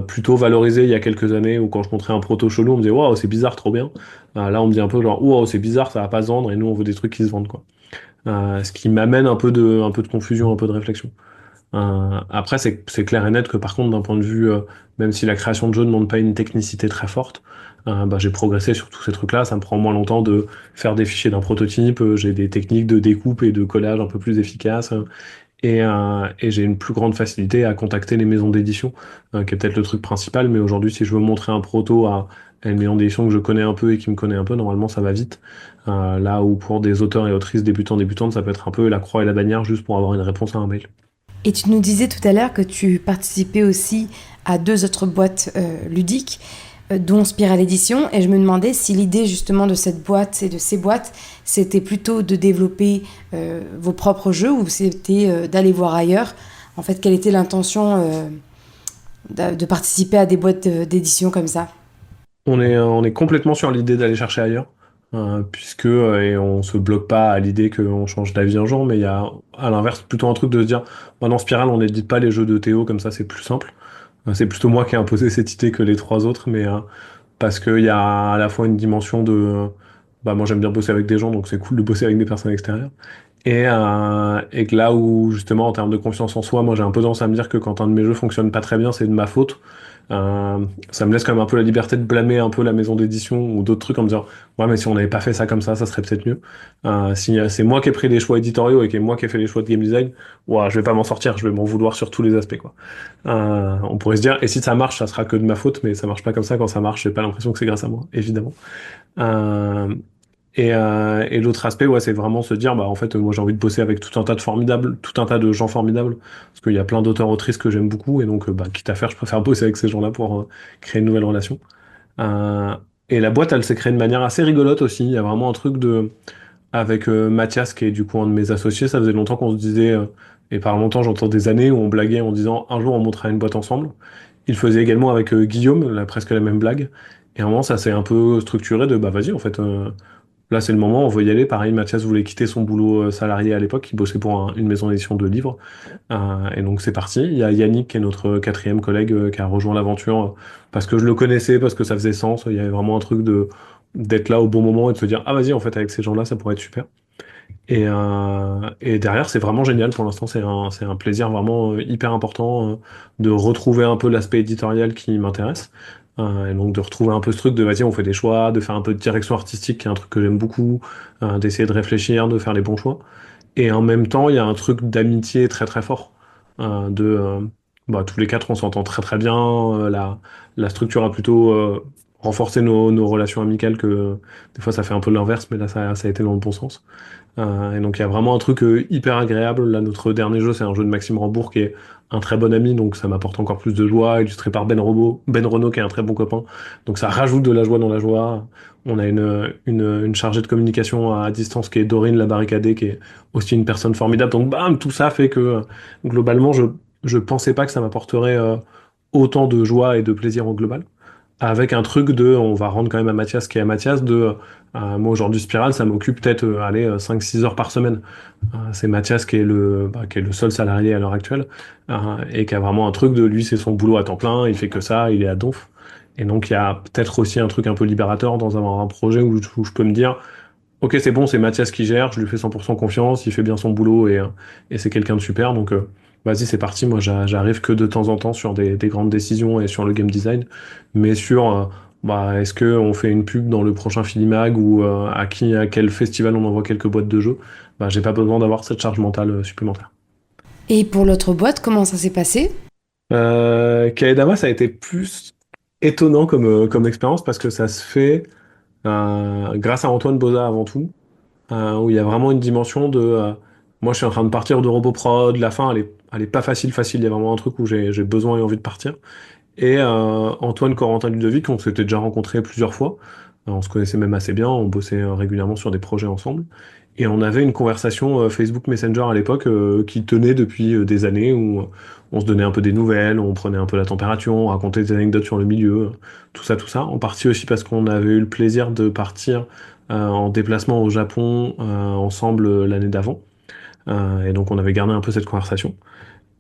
S12: plutôt valorisé il y a quelques années, où quand je montrais un proto chelou on me disait waouh, c'est bizarre, trop bien. Là on me dit un peu genre waouh, c'est bizarre, ça va pas se vendre, et nous on veut des trucs qui se vendent, quoi. Ce qui m'amène un peu de confusion, un peu de réflexion. Après, c'est clair et net que par contre, d'un point de vue, même si la création de jeux ne demande pas une technicité très forte, j'ai progressé sur tous ces trucs-là. Ça me prend moins longtemps de faire des fichiers d'un prototype. J'ai des techniques de découpe et de collage un peu plus efficaces. Et j'ai une plus grande facilité à contacter les maisons d'édition, qui est peut-être le truc principal. Mais aujourd'hui, si je veux montrer un proto à une maison d'édition que je connais un peu et qui me connaît un peu, normalement, ça va vite. Là où pour des auteurs et autrices débutantes, ça peut être un peu la croix et la bannière juste pour avoir une réponse à un mail.
S11: Et tu nous disais tout à l'heure que tu participais aussi à 2 autres boîtes ludiques, dont Spiral Édition, et je me demandais si l'idée justement de cette boîte et de ces boîtes, c'était plutôt de développer vos propres jeux ou c'était d'aller voir ailleurs. En fait, quelle était l'intention de participer à des boîtes d'édition comme ça?
S12: On est complètement sur l'idée d'aller chercher ailleurs. Puisque et on se bloque pas à l'idée qu'on change d'avis un jour, mais il y a à l'inverse plutôt un truc de se dire dans Spiral on n'édite pas les jeux de Théo, comme ça c'est plus simple. C'est plutôt moi qui ai imposé cette idée que les 3 autres, mais parce qu'il y a à la fois une dimension de moi j'aime bien bosser avec des gens, donc c'est cool de bosser avec des personnes extérieures, et que là où justement en termes de confiance en soi, moi j'ai un peu tendance à me dire que quand un de mes jeux fonctionne pas très bien, c'est de ma faute. Ça me laisse quand même un peu la liberté de blâmer un peu la maison d'édition ou d'autres trucs en me disant ouais, mais si on n'avait pas fait ça comme ça serait peut-être mieux. Si c'est moi qui ai pris les choix éditoriaux et qui est moi qui ai fait les choix de game design, ouais, je vais pas m'en sortir, je vais m'en vouloir sur tous les aspects, quoi. On pourrait se dire et si ça marche, ça sera que de ma faute, mais ça marche pas comme ça. Quand ça marche, j'ai pas l'impression que c'est grâce à moi, évidemment. Et l'autre aspect, ouais, c'est vraiment se dire, en fait, moi j'ai envie de bosser avec tout un tas de gens formidables, parce qu'il y a plein d'auteurs autrices que j'aime beaucoup, et donc, quitte à faire, je préfère bosser avec ces gens-là pour créer une nouvelle relation. Et la boîte, elle s'est créée de manière assez rigolote aussi. Il y a vraiment un truc avec Mathias, qui est du coup un de mes associés. Ça faisait longtemps qu'on se disait, et par longtemps, j'entends des années où on blaguait en disant, un jour on montera une boîte ensemble. Il faisait également avec Guillaume, presque la même blague. Et à un moment, ça s'est un peu structuré de, vas-y, en fait, là c'est le moment, on veut y aller. Pareil, Mathias voulait quitter son boulot salarié à l'époque, il bossait pour une maison d'édition de livres. Et donc c'est parti. Il y a Yannick, qui est notre quatrième collègue, qui a rejoint l'aventure parce que je le connaissais, parce que ça faisait sens. Il y avait vraiment un truc d'être là au bon moment et de se dire, ah vas-y, en fait, avec ces gens-là, ça pourrait être super. Et derrière, c'est vraiment génial. Pour l'instant, c'est un plaisir vraiment hyper important de retrouver un peu l'aspect éditorial qui m'intéresse. Et donc de retrouver un peu ce truc de, vas-y, on fait des choix, de faire un peu de direction artistique, qui est un truc que j'aime beaucoup, d'essayer de réfléchir, de faire les bons choix. Et en même temps, il y a un truc d'amitié très très fort. Bah, tous les quatre, on s'entend très très bien. La structure a plutôt renforcé nos relations amicales que des fois ça fait un peu l'inverse, mais là ça a été dans le bon sens. Et donc il y a vraiment un truc hyper agréable. Là, notre dernier jeu, c'est un jeu de Maxime Rambourg qui est un très bon ami, donc ça m'apporte encore plus de joie, illustré par Ben Renault qui est un très bon copain. Donc ça rajoute de la joie dans la joie. On a une chargée de communication à distance qui est Dorine Labarricadé, qui est aussi une personne formidable. Donc bam, tout ça fait que globalement, je pensais pas que ça m'apporterait autant de joie et de plaisir au global. Avec un truc on va rendre quand même à Mathias ce qui est à Mathias, moi aujourd'hui Spiral, ça m'occupe peut-être 5-6 heures par semaine. C'est Mathias qui est le seul salarié à l'heure actuelle, et qui a vraiment un truc de lui, c'est son boulot à temps plein, il fait que ça, il est à donf. Et donc il y a peut-être aussi un truc un peu libérateur dans avoir un projet où je peux me dire, ok, c'est bon, c'est Mathias qui gère, je lui fais 100% confiance, il fait bien son boulot et c'est quelqu'un de super. Donc, vas-y, c'est parti. Moi, j'arrive que de temps en temps sur des grandes décisions et sur le game design. Mais est-ce qu'on fait une pub dans le prochain Filimag ou à quel festival on envoie quelques boîtes de jeux, j'ai pas besoin d'avoir cette charge mentale supplémentaire.
S11: Et pour l'autre boîte, comment ça s'est passé?
S12: Kaedama, ça a été plus étonnant comme expérience parce que ça se fait grâce à Antoine Boza avant tout, où il y a vraiment une dimension moi je suis en train de partir de Roboprod, la fin elle est pas facile, il y a vraiment un truc où j'ai besoin et envie de partir. Et Antoine Corentin Ludovic, on s'était déjà rencontrés plusieurs fois, on se connaissait même assez bien, on bossait régulièrement sur des projets ensemble, et on avait une conversation Facebook Messenger à l'époque qui tenait depuis des années, où on se donnait un peu des nouvelles, on prenait un peu la température, on racontait des anecdotes sur le milieu, tout ça, en partie aussi parce qu'on avait eu le plaisir de partir en déplacement au Japon ensemble l'année d'avant. Et donc on avait gardé un peu cette conversation.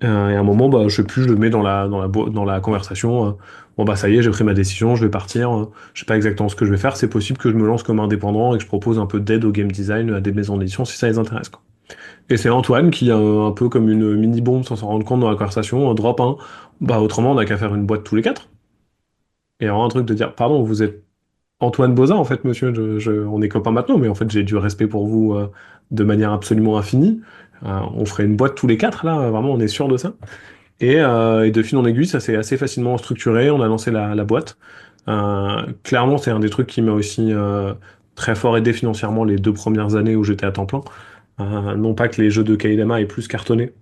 S12: Et à un moment, je sais plus, je le mets dans la conversation. Ça y est, j'ai pris ma décision, je vais partir. Je sais pas exactement ce que je vais faire. C'est possible que je me lance comme indépendant et que je propose un peu d'aide au game design à des maisons d'édition si ça les intéresse, quoi. Et c'est Antoine qui, un peu comme une mini-bombe sans s'en rendre compte dans la conversation, drop un. Autrement, on n'a qu'à faire une boîte tous les quatre. Et alors un truc de dire, pardon, vous êtes Antoine Boza, en fait, monsieur, on est copains maintenant, mais en fait, j'ai du respect pour vous de manière absolument infinie. On ferait une boîte tous les quatre, là, vraiment, on est sûr de ça. Et de fil en aiguille, ça s'est assez facilement structuré, on a lancé la boîte. Clairement, c'est un des trucs qui m'a aussi très fort aidé financièrement les 2 premières années où j'étais à temps plein. Non pas que les jeux de Kaidama aient plus cartonné,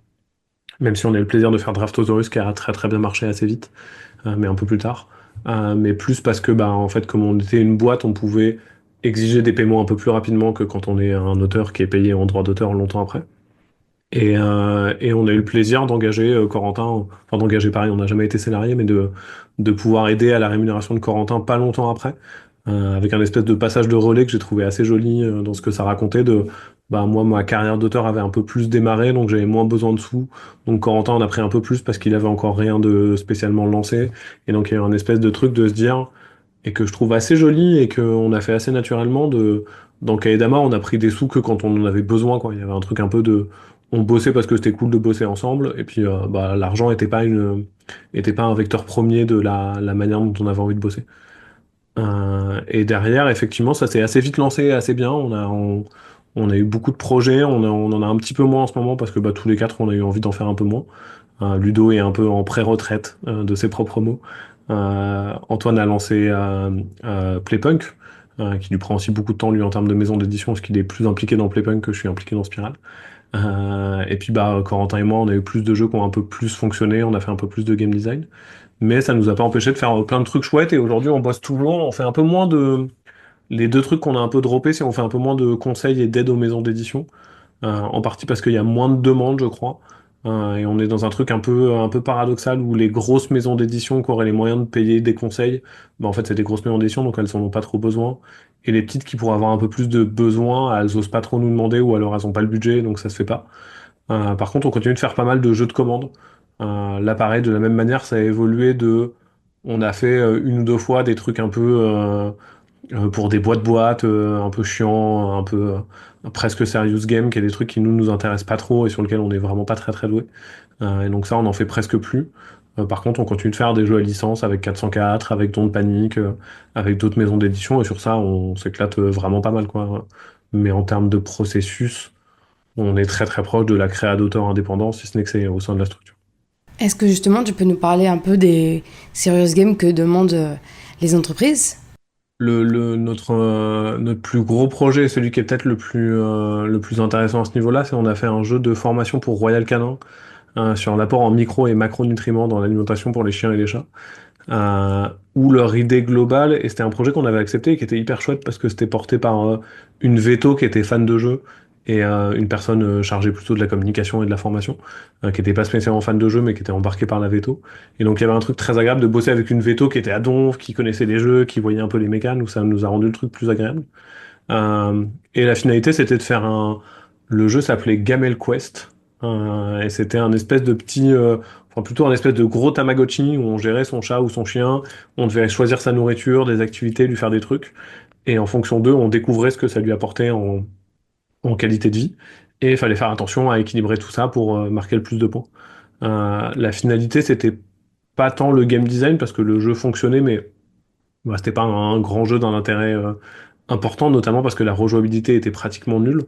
S12: même si on a eu le plaisir de faire Draftosaurus qui a très très bien marché assez vite, mais un peu plus tard. Mais plus parce que, en fait, comme on était une boîte, on pouvait exiger des paiements un peu plus rapidement que quand on est un auteur qui est payé en droit d'auteur longtemps après. Et on a eu le plaisir d'engager Corentin, enfin d'engager pareil, on n'a jamais été salarié, mais de pouvoir aider à la rémunération de Corentin pas longtemps après, avec un espèce de passage de relais que j'ai trouvé assez joli dans ce que ça racontait moi, ma carrière d'auteur avait un peu plus démarré, donc j'avais moins besoin de sous. Donc Corentin en a pris un peu plus parce qu'il avait encore rien de spécialement lancé. Et donc il y a eu un espèce de truc de se dire, et que je trouve assez joli et qu'on a fait assez naturellement, dans Kaedama, on a pris des sous que quand on en avait besoin, quoi. Il y avait un truc un peu on bossait parce que c'était cool de bosser ensemble, et puis l'argent était pas un vecteur premier de la manière dont on avait envie de bosser. Et derrière, effectivement, ça s'est assez vite lancé, assez bien. On a eu beaucoup de projets, on en a un petit peu moins en ce moment parce que tous les quatre, on a eu envie d'en faire un peu moins. Ludo est un peu en pré-retraite de ses propres mots. Antoine a lancé Playpunk, qui lui prend aussi beaucoup de temps, lui, en termes de maison d'édition, parce qu'il est plus impliqué dans Playpunk que je suis impliqué dans Spiral. Et puis Corentin et moi, on a eu plus de jeux qui ont un peu plus fonctionné, on a fait un peu plus de game design. Mais ça nous a pas empêché de faire plein de trucs chouettes, et aujourd'hui on bosse toujours, on fait un peu moins les 2 trucs qu'on a un peu droppés, c'est on fait un peu moins de conseils et d'aide aux maisons d'édition, en partie parce qu'il y a moins de demandes, je crois, Et on est dans un truc un peu paradoxal où les grosses maisons d'édition qui auraient les moyens de payer des conseils, en fait c'est des grosses maisons d'édition donc elles en ont pas trop besoin. Et les petites qui pourraient avoir un peu plus de besoin, elles osent pas trop nous demander ou alors elles ont pas le budget donc ça se fait pas. Par contre on continue de faire pas mal de jeux de commandes. Là pareil de la même manière ça a évolué on a fait une ou deux fois des trucs un peu pour des boîtes un peu chiants, un peu presque serious game, qui est des trucs qui nous intéressent pas trop et sur lesquels on est vraiment pas très très doué. Et donc ça, on en fait presque plus. Par contre, on continue de faire des jeux à licence avec 404, avec Don de Panique, avec d'autres maisons d'édition, et sur ça, on s'éclate vraiment pas mal, quoi. Mais en termes de processus, on est très très proche de la créa d'auteurs indépendants, si ce n'est que c'est au sein de la structure.
S11: Est-ce que justement tu peux nous parler un peu des serious games que demandent les entreprises ?
S12: Notre plus gros projet, celui qui est peut-être le plus intéressant à ce niveau-là, c'est on a fait un jeu de formation pour Royal Canin sur l'apport en micro et macronutriments dans l'alimentation pour les chiens et les chats. Où leur idée globale, et c'était un projet qu'on avait accepté et qui était hyper chouette parce que c'était porté par une veto qui était fan de jeu et une personne chargée plutôt de la communication et de la formation, qui était pas spécialement fan de jeu mais qui était embarquée par la veto. Et donc il y avait un truc très agréable de bosser avec une veto qui était à donf, qui connaissait les jeux, qui voyait un peu les mécanes, où ça nous a rendu le truc plus agréable. Et la finalité c'était de faire le jeu s'appelait Gamel Quest, et c'était un espèce de petit... enfin plutôt un espèce de gros Tamagotchi où on gérait son chat ou son chien, on devait choisir sa nourriture, des activités, lui faire des trucs, et en fonction d'eux, on découvrait ce que ça lui apportait en qualité de vie, et il fallait faire attention à équilibrer tout ça pour marquer le plus de points. La finalité, c'était pas tant le game design, parce que le jeu fonctionnait, mais c'était pas un grand jeu d'un intérêt important, notamment parce que la rejouabilité était pratiquement nulle.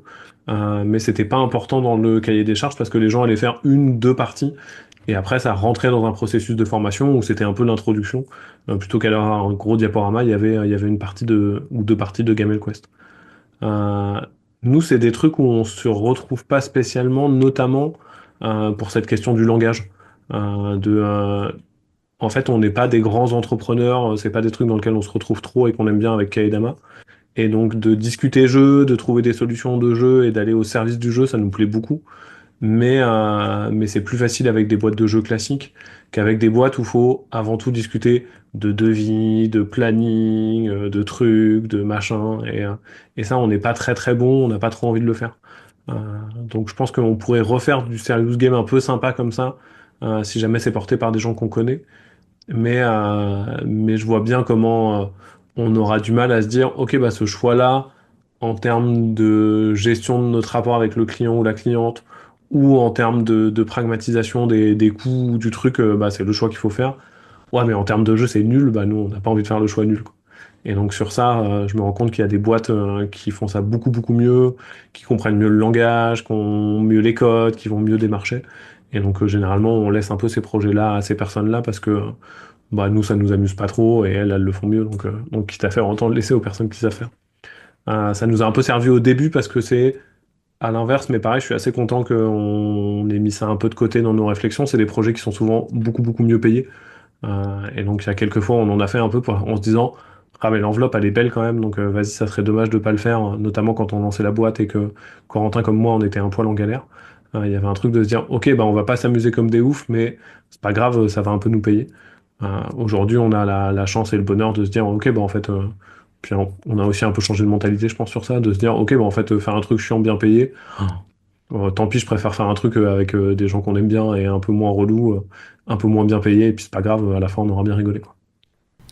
S12: Mais c'était pas important dans le cahier des charges parce que les gens allaient faire une ou deux parties et après ça rentrait dans un processus de formation où c'était un peu l'introduction. Plutôt qu'à avoir un gros diaporama, il y avait une partie ou deux parties de Gamel Quest. Nous, c'est des trucs où on se retrouve pas spécialement, notamment pour cette question du langage. En fait, on n'est pas des grands entrepreneurs, c'est pas des trucs dans lesquels on se retrouve trop et qu'on aime bien avec Kaedama. Et donc de discuter jeu, de trouver des solutions de jeu et d'aller au service du jeu, ça nous plaît beaucoup. Mais c'est plus facile avec des boîtes de jeux classiques qu'avec des boîtes où il faut avant tout discuter de devis, de planning, de trucs, de machin. Et ça, on n'est pas très très bon, on n'a pas trop envie de le faire. Donc je pense qu'on pourrait refaire du serious game un peu sympa comme ça, si jamais c'est porté par des gens qu'on connaît. Mais je vois bien comment on aura du mal à se dire, ok, bah ce choix-là, en termes de gestion de notre rapport avec le client ou la cliente, ou en termes de pragmatisation des coûts du truc, bah c'est le choix qu'il faut faire. Ouais, mais en termes de jeu, c'est nul, bah nous, on n'a pas envie de faire le choix nul, quoi. Et donc sur ça, je me rends compte qu'il y a des boîtes qui font ça beaucoup, beaucoup mieux, qui comprennent mieux le langage, qui ont mieux les codes, qui vont mieux démarcher. Et donc généralement, on laisse un peu ces projets-là à ces personnes-là parce que bah nous ça nous amuse pas trop et elles le font mieux donc quitte à faire autant le laisser aux personnes qui savent faire. Ça nous a un peu servi au début parce que c'est à l'inverse, mais pareil je suis assez content qu'on ait mis ça un peu de côté dans nos réflexions. C'est des projets qui sont souvent beaucoup beaucoup mieux payés. Et donc il y a quelques fois on en a fait un peu en se disant ah mais l'enveloppe elle est belle quand même, donc vas-y, ça serait dommage de pas le faire, notamment quand on lançait la boîte et que Corentin comme moi on était un poil en galère. Il y avait un truc de se dire ok bah on va pas s'amuser comme des oufs mais c'est pas grave, ça va un peu nous payer. Aujourd'hui, on a la chance et le bonheur de se dire, ok, bah en fait, puis on a aussi un peu changé de mentalité, je pense, sur ça, de se dire, ok, bah en fait, faire un truc chiant bien payé, tant pis, je préfère faire un truc avec des gens qu'on aime bien et un peu moins relou, un peu moins bien payé, et puis c'est pas grave, à la fin, on aura bien rigolé, quoi.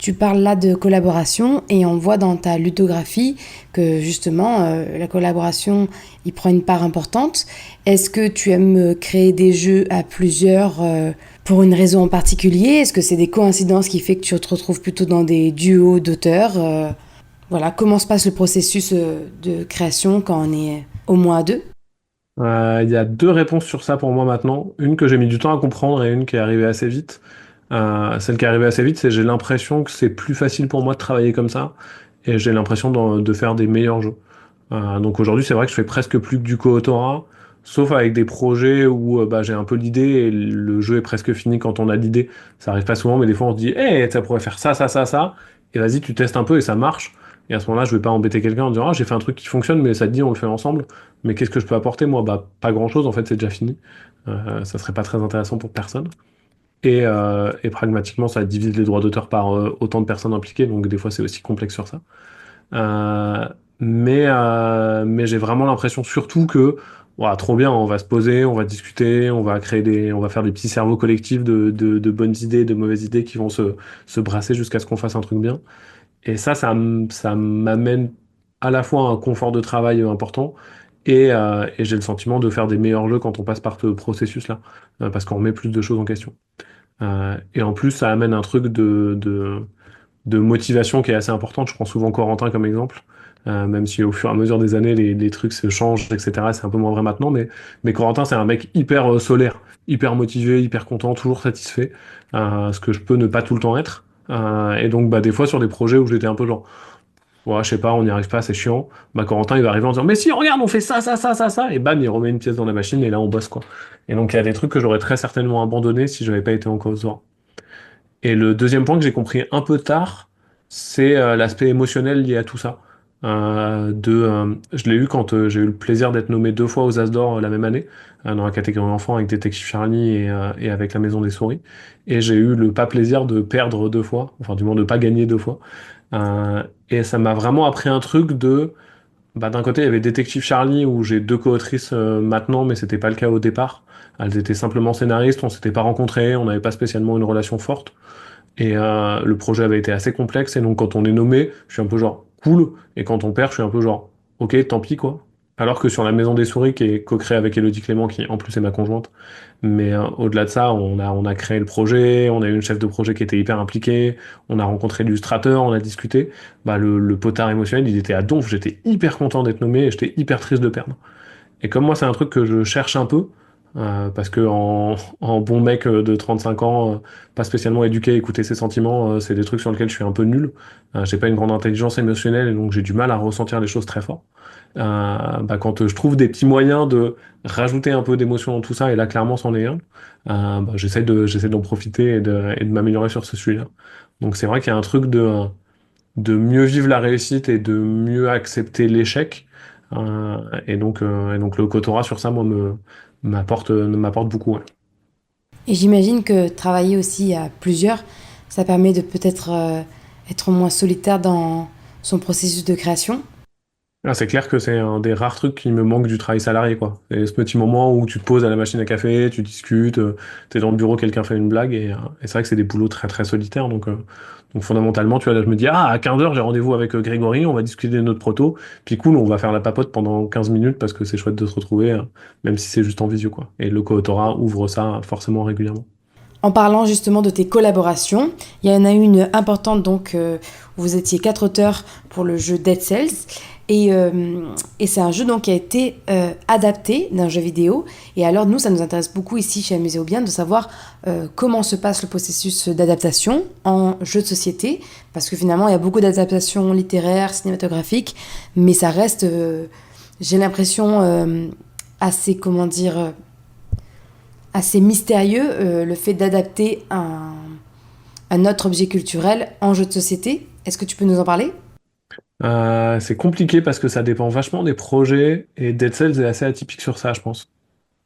S11: Tu parles là de collaboration et on voit dans ta ludographie que justement la collaboration y prend une part importante. Est-ce que tu aimes créer des jeux à plusieurs pour une raison en particulier ? Est-ce que c'est des coïncidences qui fait que tu te retrouves plutôt dans des duos d'auteurs ? Voilà, comment se passe le processus de création quand on est au moins à deux ?
S12: Il y a deux réponses sur ça pour moi maintenant. Une que j'ai mis du temps à comprendre et une qui est arrivée assez vite. Celle qui est arrivée assez vite, c'est j'ai l'impression que c'est plus facile pour moi de travailler comme ça et j'ai l'impression de faire des meilleurs jeux. Donc aujourd'hui, c'est vrai que je fais presque plus que du co-autorat, sauf avec des projets où bah, j'ai un peu l'idée et le jeu est presque fini quand on a l'idée. Ça arrive pas souvent, mais des fois on se dit hey, ça pourrait faire ça, ça, ça, ça, et vas-y, tu testes un peu et ça marche. Et à ce moment-là, je vais pas embêter quelqu'un en disant ah, j'ai fait un truc qui fonctionne, mais ça te dit, on le fait ensemble. Mais qu'est-ce que je peux apporter moi? Bah pas grand-chose, en fait, c'est déjà fini. Ça serait pas très intéressant pour personne. Et pragmatiquement, ça divise les droits d'auteur par autant de personnes impliquées, donc des fois c'est aussi complexe sur ça. Euh, mais j'ai vraiment l'impression surtout que voilà, trop bien, on va se poser, on va discuter, on va faire des petits cerveaux collectifs de bonnes idées, de mauvaises idées qui vont se brasser jusqu'à ce qu'on fasse un truc bien. Et ça m'amène à la fois un confort de travail important et j'ai le sentiment de faire des meilleurs jeux quand on passe par ce processus-là, parce qu'on remet plus de choses en question. Et en plus, ça amène un truc de motivation qui est assez importante. Je prends souvent Corentin comme exemple, même si au fur et à mesure des années, les trucs se changent, etc. C'est un peu moins vrai maintenant, mais Corentin, c'est un mec hyper solaire, hyper motivé, hyper content, toujours satisfait, ce que je peux ne pas tout le temps être. Et donc, bah, des fois, sur des projets où j'étais un peu genre, ouais, je sais pas, on n'y arrive pas, c'est chiant, bah, Corentin, il va arriver en disant, mais si, regarde, on fait ça, ça, ça, ça, ça, et bam, il remet une pièce dans la machine, et là, on bosse, quoi. Et donc, il y a des trucs que j'aurais très certainement abandonnés si j'avais pas été en cause. Et le deuxième point que j'ai compris un peu tard, c'est l'aspect émotionnel lié à tout ça. Je l'ai eu quand j'ai eu le plaisir d'être nommé 2 fois aux As d'Or la même année, dans la catégorie enfant avec Détective Charlie et avec La Maison des Souris. Et j'ai eu le pas plaisir de perdre 2 fois, enfin du moins de pas gagner 2 fois. Et ça m'a vraiment appris un truc bah, d'un côté, il y avait Détective Charlie où j'ai 2 co-autrices maintenant, mais c'était pas le cas au départ. Elles étaient simplement scénaristes, on s'était pas rencontrés, on n'avait pas spécialement une relation forte. Et le projet avait été assez complexe, et donc quand on est nommé, je suis un peu genre cool, et quand on perd, je suis un peu genre ok, tant pis quoi. Alors que sur La Maison des Souris, qui est co-créée avec Élodie Clément, qui en plus est ma conjointe, mais au-delà de ça, on a créé le projet, on a eu une chef de projet qui était hyper impliquée, on a rencontré l'illustrateur, on a discuté. Bah, le potard émotionnel, il était à donf, j'étais hyper content d'être nommé et j'étais hyper triste de perdre. Et comme moi, c'est un truc que je cherche un peu, parce que en bon mec de 35 ans, pas spécialement éduqué à écouter ses sentiments, c'est des trucs sur lesquels je suis un peu nul. J'ai pas une grande intelligence émotionnelle et donc j'ai du mal à ressentir les choses très fort. Bah, quand je trouve des petits moyens de rajouter un peu d'émotion dans tout ça, et là clairement c'en est un, bah, j'essaie d'en profiter et de m'améliorer sur ce sujet-là. Donc c'est vrai qu'il y a un truc de mieux vivre la réussite et de mieux accepter l'échec. Et donc le Kotora sur ça, moi, m'apporte beaucoup. Ouais.
S11: Et j'imagine que travailler aussi à plusieurs, ça permet de peut-être être moins solitaire dans son processus de création.
S12: Ah, c'est clair que c'est un des rares trucs qui me manque du travail salarié, quoi. C'est ce petit moment où tu te poses à la machine à café, tu discutes, t'es dans le bureau, quelqu'un fait une blague, et c'est vrai que c'est des boulots très très solitaires, donc fondamentalement, tu vois, là je me dis, ah, à 15h j'ai rendez-vous avec Grégory, on va discuter de notre proto, puis cool, on va faire la papote pendant 15 minutes parce que c'est chouette de se retrouver, même si c'est juste en visio, quoi. Et le Kotora ouvre ça forcément régulièrement.
S11: En parlant justement de tes collaborations, il y en a une importante donc où vous étiez 4 auteurs pour le jeu Dead Cells et c'est un jeu donc qui a été adapté d'un jeu vidéo. Et alors nous, ça nous intéresse beaucoup ici chez Amusez-vous bien de savoir comment se passe le processus d'adaptation en jeu de société, parce que finalement il y a beaucoup d'adaptations littéraires, cinématographiques, mais ça reste, j'ai l'impression, assez, comment dire, assez mystérieux, le fait d'adapter un autre objet culturel en jeu de société. Est-ce que tu peux nous en parler ?
S12: C'est compliqué parce que ça dépend vachement des projets, et Dead Cells est assez atypique sur ça, je pense.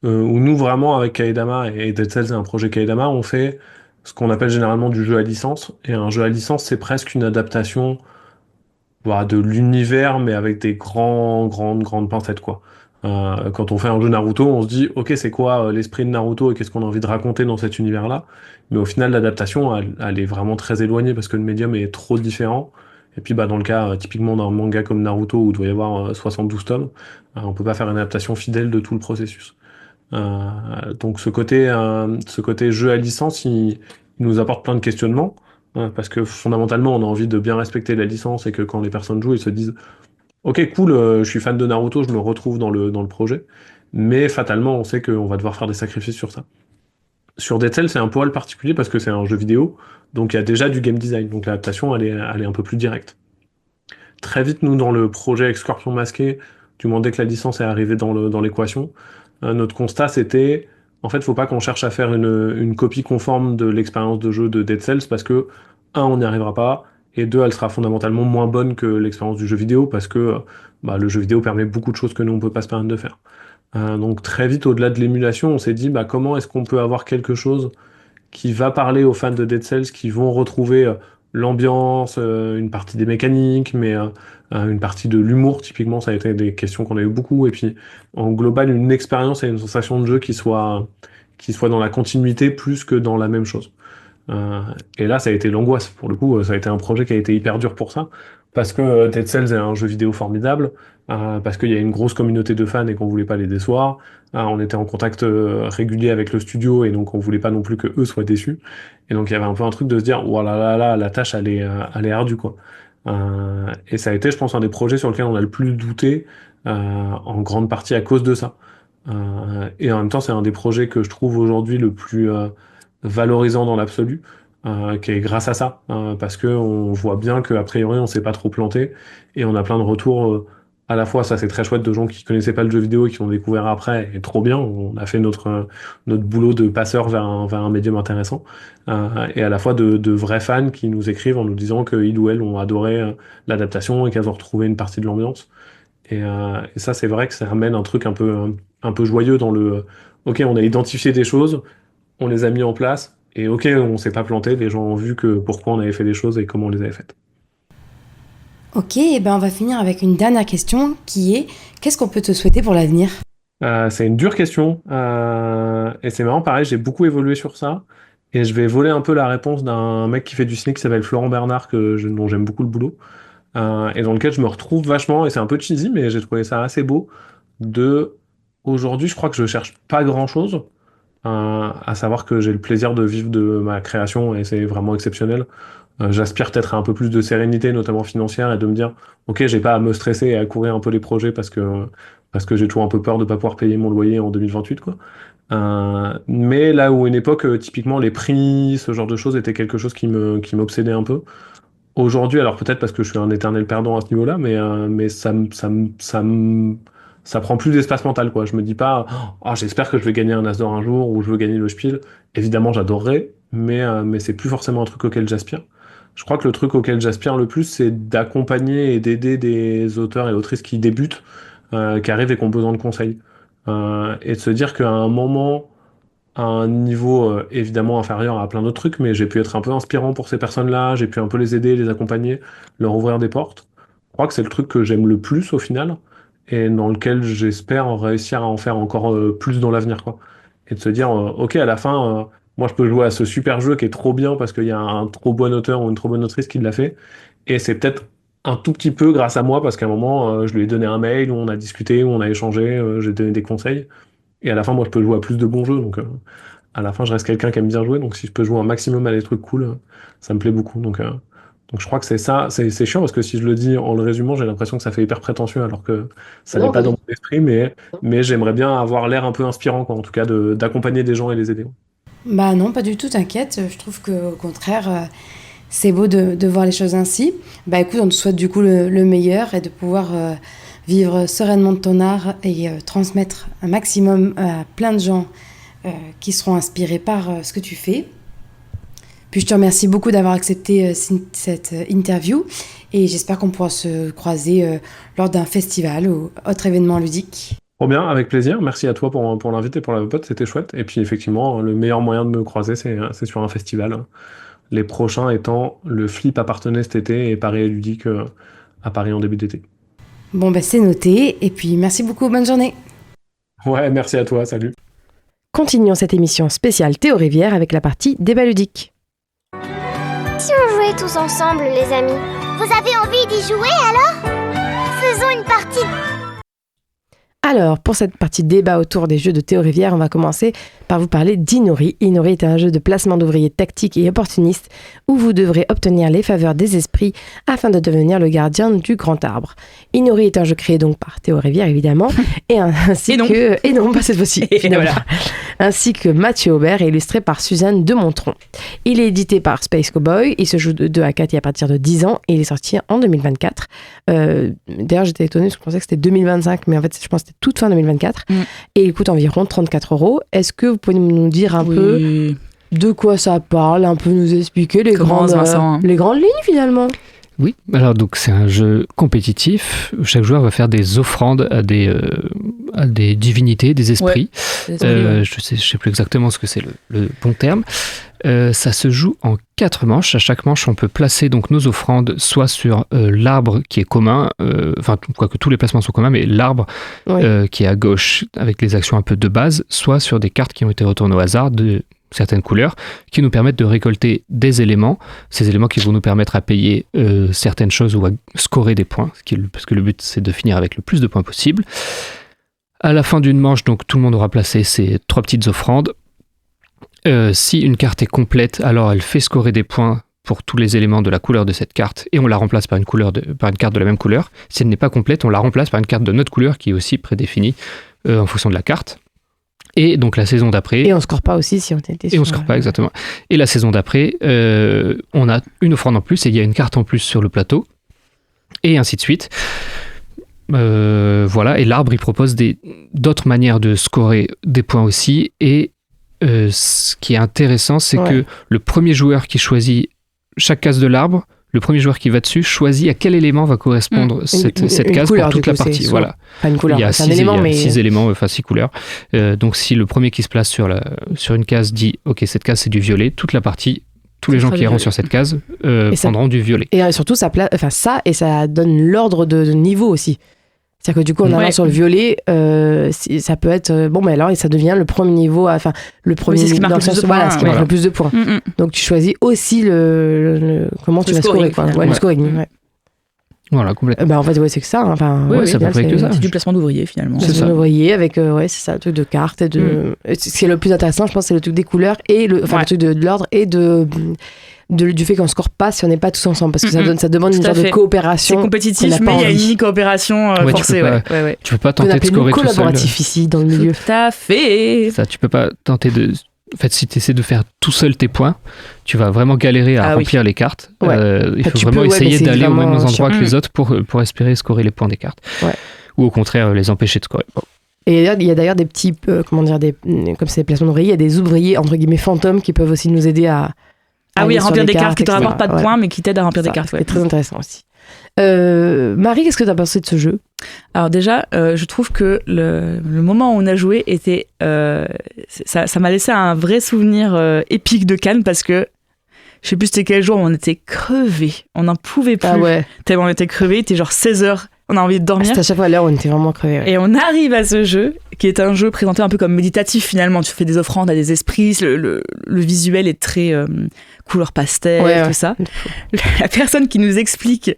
S12: Où nous, vraiment, avec Kaedama, et Dead Cells est un projet Kaedama, on fait ce qu'on appelle généralement du jeu à licence. Et un jeu à licence, c'est presque une adaptation, voilà, de l'univers, mais avec des grandes pincettes, quoi. Quand on fait un jeu Naruto, on se dit, ok, c'est quoi l'esprit de Naruto et qu'est-ce qu'on a envie de raconter dans cet univers-là? Mais au final, l'adaptation, elle est vraiment très éloignée parce que le médium est trop différent. Et puis, bah, dans le cas typiquement d'un manga comme Naruto où il doit y avoir 72 tomes, on peut pas faire une adaptation fidèle de tout le processus. Donc ce côté jeu à licence, il nous apporte plein de questionnements, parce que fondamentalement, on a envie de bien respecter la licence et que quand les personnes jouent, ils se disent ok, cool, je suis fan de Naruto, je me retrouve dans le projet. Mais fatalement, on sait qu'on va devoir faire des sacrifices sur ça. Sur Dead Cells, c'est un poil particulier parce que c'est un jeu vidéo, donc il y a déjà du game design. Donc l'adaptation, elle est un peu plus directe. Très vite, nous, dans le projet avec Scorpion Masqué, du moins dès que la licence est arrivée dans l'équation, notre constat, c'était, en fait, faut pas qu'on cherche à faire une copie conforme de l'expérience de jeu de Dead Cells parce que, un, on n'y arrivera pas, et deux, elle sera fondamentalement moins bonne que l'expérience du jeu vidéo parce que bah, le jeu vidéo permet beaucoup de choses que nous, on peut pas se permettre de faire. Donc très vite, au-delà de l'émulation, on s'est dit comment est-ce qu'on peut avoir quelque chose qui va parler aux fans de Dead Cells, qui vont retrouver l'ambiance, une partie des mécaniques, mais une partie de l'humour, typiquement, ça a été des questions qu'on a eu beaucoup, et puis en global, une expérience et une sensation de jeu qui soit dans la continuité plus que dans la même chose. Et là, ça a été l'angoisse. Pour le coup, ça a été un projet qui a été hyper dur pour ça, parce que Dead Cells est un jeu vidéo formidable, parce qu'il y a une grosse communauté de fans et qu'on voulait pas les décevoir. On était en contact régulier avec le studio, et donc on voulait pas non plus que eux soient déçus. Et donc il y avait un peu un truc de se dire, oh là là là, la tâche elle est ardue, quoi. Et ça a été, je pense, un des projets sur lequel on a le plus douté, en grande partie à cause de ça. Et en même temps, c'est un des projets que je trouve aujourd'hui le plus valorisant dans l'absolu, qui est grâce à ça, parce que on voit bien qu'a priori on s'est pas trop planté, et on a plein de retours, à la fois ça c'est très chouette, de gens qui connaissaient pas le jeu vidéo et qui ont découvert après, et trop bien, on a fait notre boulot de passeur vers un médium intéressant, et à la fois de vrais fans qui nous écrivent en nous disant qu'ils ou elles ont adoré l'adaptation et qu'elles ont retrouvé une partie de l'ambiance, et ça c'est vrai que ça amène un truc un peu joyeux dans le ok, on a identifié des choses, on les a mis en place, et ok, on s'est pas planté, les gens ont vu pourquoi on avait fait les choses et comment on les avait faites.
S11: Ok, et ben on va finir avec une dernière question qui est, qu'est-ce qu'on peut te souhaiter pour l'avenir ?
S12: C'est une dure question, et c'est marrant, pareil, j'ai beaucoup évolué sur ça, et je vais voler un peu la réponse d'un mec qui fait du ciné qui s'appelle Florent Bernard, dont j'aime beaucoup le boulot, et dans lequel je me retrouve vachement, et c'est un peu cheesy, mais j'ai trouvé ça assez beau, aujourd'hui, je crois que je cherche pas grand-chose, à savoir que j'ai le plaisir de vivre de ma création, et c'est vraiment exceptionnel. J'aspire peut-être à un peu plus de sérénité, notamment financière, et de me dire, ok, j'ai pas à me stresser et à courir un peu les projets parce que j'ai toujours un peu peur de pas pouvoir payer mon loyer en 2028, quoi. Mais là où une époque, typiquement les prix, ce genre de choses était quelque chose qui m'obsédait un peu. Aujourd'hui, alors peut-être parce que je suis un éternel perdant à ce niveau-là, mais ça prend plus d'espace mental, quoi. Je me dis pas, oh, j'espère que je vais gagner un As d'or un jour, ou je veux gagner le Spiel. Évidemment, j'adorerais, mais c'est plus forcément un truc auquel j'aspire. Je crois que le truc auquel j'aspire le plus, c'est d'accompagner et d'aider des auteurs et autrices qui débutent, qui arrivent et qui ont besoin de conseils. Et de se dire qu'à un moment, à un niveau évidemment inférieur à plein d'autres trucs, mais j'ai pu être un peu inspirant pour ces personnes-là, j'ai pu un peu les aider, les accompagner, leur ouvrir des portes. Je crois que c'est le truc que j'aime le plus au final, et dans lequel j'espère réussir à en faire encore plus dans l'avenir, quoi. Et de se dire, ok, à la fin, moi je peux jouer à ce super jeu qui est trop bien parce qu'il y a un trop bon auteur ou une trop bonne autrice qui l'a fait, et c'est peut-être un tout petit peu grâce à moi, parce qu'à un moment, je lui ai donné un mail, où on a discuté, où on a échangé, j'ai donné des conseils, et à la fin, moi je peux jouer à plus de bons jeux, donc à la fin, je reste quelqu'un qui aime bien jouer, donc si je peux jouer un maximum à des trucs cool, ça me plaît beaucoup, donc je crois que c'est ça, c'est chiant parce que si je le dis en le résumant, j'ai l'impression que ça fait hyper prétentieux alors que ça n'est pas dans mon esprit, mais j'aimerais bien avoir l'air un peu inspirant, quoi, en tout cas d'accompagner des gens et les aider.
S11: Bah non, pas du tout, t'inquiète, je trouve qu'au contraire, c'est beau de voir les choses ainsi. Bah écoute, on te souhaite du coup le meilleur, et de pouvoir vivre sereinement de ton art et transmettre un maximum à plein de gens qui seront inspirés par ce que tu fais. Puis je te remercie beaucoup d'avoir accepté cette interview, et j'espère qu'on pourra se croiser lors d'un festival ou autre événement ludique.
S12: Trop bien, avec plaisir. Merci à toi pour l'invite et pour la pote, c'était chouette. Et puis effectivement, le meilleur moyen de me croiser, c'est sur un festival. Les prochains étant le Flip à Parthenay cet été et Paris Ludique à Paris en début d'été.
S11: Bon, bah c'est noté, et puis merci beaucoup, bonne journée.
S12: Ouais, merci à toi, salut.
S7: Continuons cette émission spéciale Théo Rivière avec la partie débat ludique.
S2: Si on jouait tous ensemble, les amis. Vous avez envie d'y jouer alors ? Faisons une partie.
S7: Alors, pour cette partie débat autour des jeux de Théo Rivière, on va commencer par vous parler d'Inori. Inori est un jeu de placement d'ouvriers tactique et opportuniste où vous devrez obtenir les faveurs des esprits afin de devenir le gardien du grand arbre. Inori est un jeu créé donc par Théo Rivière, évidemment, et non, pas cette fois-ci, finalement. Voilà. Ainsi que Mathieu Aubert et illustré par Suzanne de Montron. Il est édité par Space Cowboy, il se joue de 2 à 4 et à partir de 10 ans, et il est sorti en 2024. D'ailleurs, j'étais étonnée parce que je pensais que c'était 2025, mais en fait, je pense que c'était toute fin 2024. Et il coûte environ 34 €. Est-ce que vous pouvez nous dire un peu de quoi ça parle, un peu nous expliquer les grandes lignes finalement ?
S10: Oui, alors donc c'est un jeu compétitif. Chaque joueur va faire des offrandes à des divinités, des esprits. Ouais. Je sais plus exactement ce que c'est le bon terme. Ça se joue en 4 manches. À chaque manche, on peut placer donc nos offrandes soit sur l'arbre qui est commun, quoique tous les placements sont communs, mais l'arbre qui est à gauche avec les actions un peu de base, soit sur des cartes qui ont été retournées au hasard de certaines couleurs qui nous permettent de récolter des éléments, ces éléments qui vont nous permettre à payer certaines choses ou à scorer des points, parce que le but c'est de finir avec le plus de points possible. À la fin d'une manche, donc tout le monde aura placé ses 3 petites offrandes. Si une carte est complète, alors elle fait scorer des points pour tous les éléments de la couleur de cette carte et on la remplace par une carte de la même couleur. Si elle n'est pas complète, on la remplace par une carte de notre couleur qui est aussi prédéfinie en fonction de la carte. Et donc la saison d'après...
S7: Et on ne score pas aussi si on était sûr.
S10: Et on ne score pas, exactement. Et la saison d'après, on a une offrande en plus et il y a une carte en plus sur le plateau. Et ainsi de suite. Voilà. Et l'arbre, il propose d'autres manières de scorer des points aussi. Et ce qui est intéressant, c'est que le premier joueur qui choisit chaque case de l'arbre, le premier joueur qui va dessus choisit à quel élément va correspondre cette case
S7: couleur,
S10: pour toute la partie. Voilà.
S7: Pas une couleur,
S10: il y a 6
S7: éléments,
S10: enfin 6 couleurs. Donc si le premier qui se place sur une case dit « Ok, cette case c'est du violet », toute la partie, tous les gens qui iront sur cette case prendront du violet.
S7: Et surtout, ça donne l'ordre de niveau aussi. C'est-à-dire que du coup, en allant sur le violet, ça peut être... mais alors, ça devient le premier niveau... Enfin, le premier
S9: c'est ce qui marque le plus de points.
S7: Voilà, ce qui marque le plus de points. Donc, tu choisis aussi comment tu vas scorer. Le scoring,
S10: Voilà, complètement.
S7: En fait, c'est que ça. Enfin,
S10: c'est à peu près que ça.
S9: C'est du placement d'ouvrier, finalement.
S7: C'est ça. D'ouvrier avec, c'est ça, le truc de cartes. Et ce qui est le plus intéressant, je pense, c'est le truc des couleurs et le truc de l'ordre et du fait qu'on ne score pas si on n'est pas tous ensemble, parce que ça demande une sorte de coopération.
S9: C'est compétitif, mais il y a une coopération forcée.
S10: Tu peux pas tenter de scorer tout seul.
S7: Collaboratif ici dans le milieu.
S9: Tout à fait.
S10: Ça, tu peux pas tenter de... En fait, si tu essaies de faire tout seul tes points, tu vas vraiment galérer à remplir les cartes. Il faut vraiment essayer d'aller aux mêmes endroits que les autres pour espérer scorer les points des cartes. Ou au contraire, les empêcher de scorer.
S7: Et il y a d'ailleurs des petits, comme c'est des placements d'ouvriers, il y a des ouvriers, entre guillemets, fantômes qui peuvent aussi nous aider à
S9: remplir des cartes qui te rapportent pas de points, mais qui t'aident à remplir des cartes.
S7: C'est très intéressant aussi. Marie, qu'est-ce que tu as pensé de ce jeu ?
S9: Alors déjà, je trouve que le moment où on a joué était... ça m'a laissé un vrai souvenir épique de Cannes, parce que je sais plus c'était quel jour, mais on était crevés. On n'en pouvait plus. Tellement on était crevés, il était genre 16h. On a envie de dormir.
S7: C'était à chaque fois à l'heure où on était vraiment crevés.
S9: Et on arrive à ce jeu, qui est un jeu présenté un peu comme méditatif finalement. Tu fais des offrandes à des esprits, le visuel est très couleur pastel, tout ça. La personne qui nous explique,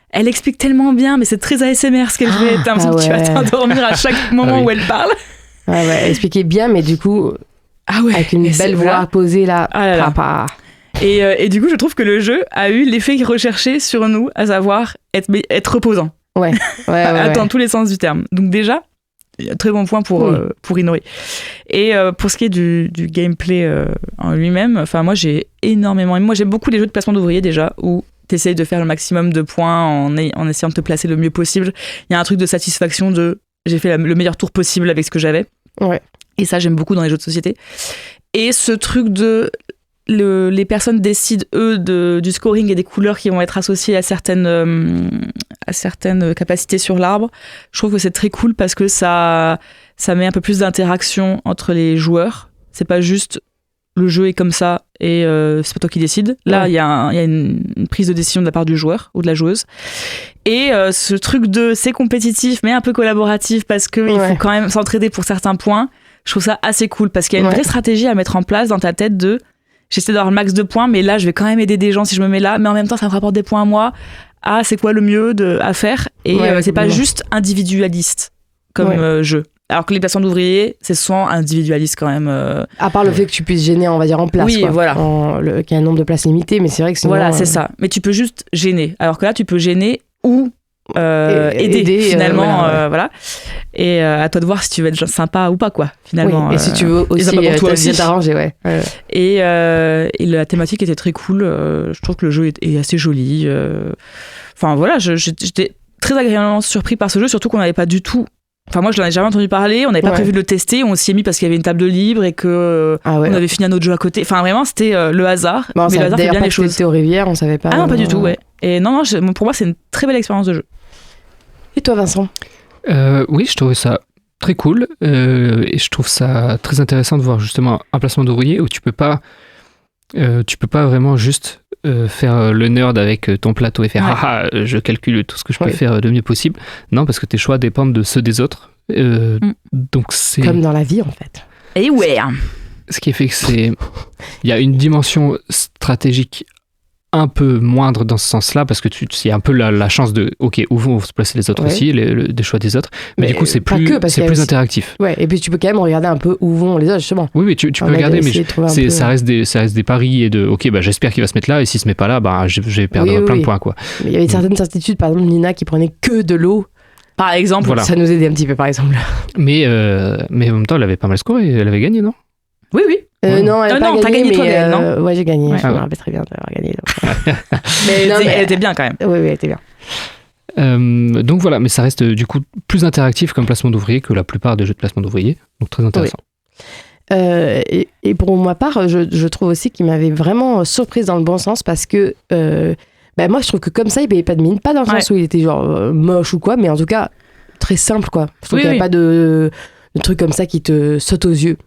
S9: elle explique tellement bien, mais c'est très ASMR ce qu'elle fait. T'as l'impression que tu vas t'endormir à chaque moment où elle parle.
S7: Elle expliquait bien, mais du coup, avec une belle voix posée là.
S9: Et du coup, je trouve que le jeu a eu l'effet recherché sur nous, à savoir être reposant. Dans tous les sens du terme. Donc déjà, très bon point pour innover. Et pour ce qui est du gameplay en lui-même, moi j'ai énormément aimé. Moi j'aime beaucoup les jeux de placement d'ouvriers déjà, où t'essayes de faire le maximum de points en essayant de te placer le mieux possible. Il y a un truc de satisfaction j'ai fait le meilleur tour possible avec ce que j'avais. Et ça j'aime beaucoup dans les jeux de société. Et ce truc les personnes décident, eux, du scoring et des couleurs qui vont être associées à certaines capacités sur l'arbre. Je trouve que c'est très cool parce que ça met un peu plus d'interaction entre les joueurs. C'est pas juste le jeu est comme ça et c'est pas toi qui décides. Là, il y a une prise de décision de la part du joueur ou de la joueuse. Et ce truc c'est compétitif mais un peu collaboratif parce qu'il faut quand même s'entraider pour certains points. Je trouve ça assez cool parce qu'il y a une vraie stratégie à mettre en place dans ta tête j'essaie d'avoir le max de points, mais là, je vais quand même aider des gens si je me mets là, mais en même temps, ça me rapporte des points à moi. C'est quoi le mieux à faire ? Et c'est pas juste individualiste comme jeu. Alors que les placements d'ouvriers, c'est souvent individualiste quand même.
S7: À part le fait que tu puisses gêner, on va dire, en place. Qu'il y a un nombre de places limité, mais c'est vrai que sinon...
S9: Voilà, c'est ça. Mais tu peux juste gêner. Alors que là, tu peux gêner ou... aider finalement voilà. Et à toi de voir si tu veux être sympa ou pas quoi finalement.
S7: Et si tu veux aussi bien t'arranger
S9: et la thématique était très cool. Je trouve que le jeu est assez joli. Voilà, j'étais très agréablement surpris par ce jeu, surtout qu'on n'avait pas du tout... moi je n'en avais jamais entendu parler, on n'avait pas prévu de le tester, on s'y est mis parce qu'il y avait une table de libre et que on avait fini un autre jeu à côté. Vraiment c'était le hasard.
S7: Mais le hasard fait bien les choses. C'était aux Rivières, on savait pas.
S9: Ah non, pas du tout, Et non, pour moi, c'est une très belle expérience de jeu.
S7: Et toi, Vincent ?
S10: Oui, je trouvais ça très cool. Et je trouve ça très intéressant de voir justement un placement d'ouvrier où tu peux pas vraiment juste faire le nerd avec ton plateau et faire je calcule tout ce que je peux faire le mieux possible. Non, parce que tes choix dépendent de ceux des autres. Donc c'est
S7: comme dans la vie en fait.
S9: Et ouais.
S10: Ce qui fait que il y a une dimension stratégique un peu moindre dans ce sens-là, parce que il y a un peu la chance de où vont se placer les autres aussi, des choix des autres, mais du coup c'est plus interactif.
S7: Ouais, et puis tu peux quand même regarder un peu où vont les autres justement.
S10: Oui, tu peux regarder, mais ça reste des paris et de j'espère qu'il va se mettre là, et s'il se met pas là, je vais perdre plein de points quoi.
S7: Mais il y avait certaines certitudes, par exemple Nina qui prenait que de l'eau.
S9: Par exemple,
S7: ça nous aidait un petit peu par exemple.
S10: Mais en même temps elle avait pas mal scoré, elle avait gagné, non?
S9: Oui.
S7: Non, elle n'a pas gagné, mais non. Ouais, j'ai gagné.
S10: Ouais.
S7: Je me rappelle très bien d'avoir gagné.
S9: Mais elle était bien quand même.
S7: Oui, elle était bien.
S10: Donc voilà, mais ça reste du coup plus interactif comme placement d'ouvrier que la plupart des jeux de placement d'ouvrier, donc très intéressant.
S7: Oui. Et pour ma part, je trouve aussi qu'il m'avait vraiment surprise dans le bon sens parce que moi je trouve que comme ça il payait pas de mine, pas dans le sens où il était genre moche ou quoi, mais en tout cas très simple quoi. Je trouve qu'il n'y avait pas de trucs comme ça qui te sautent aux yeux.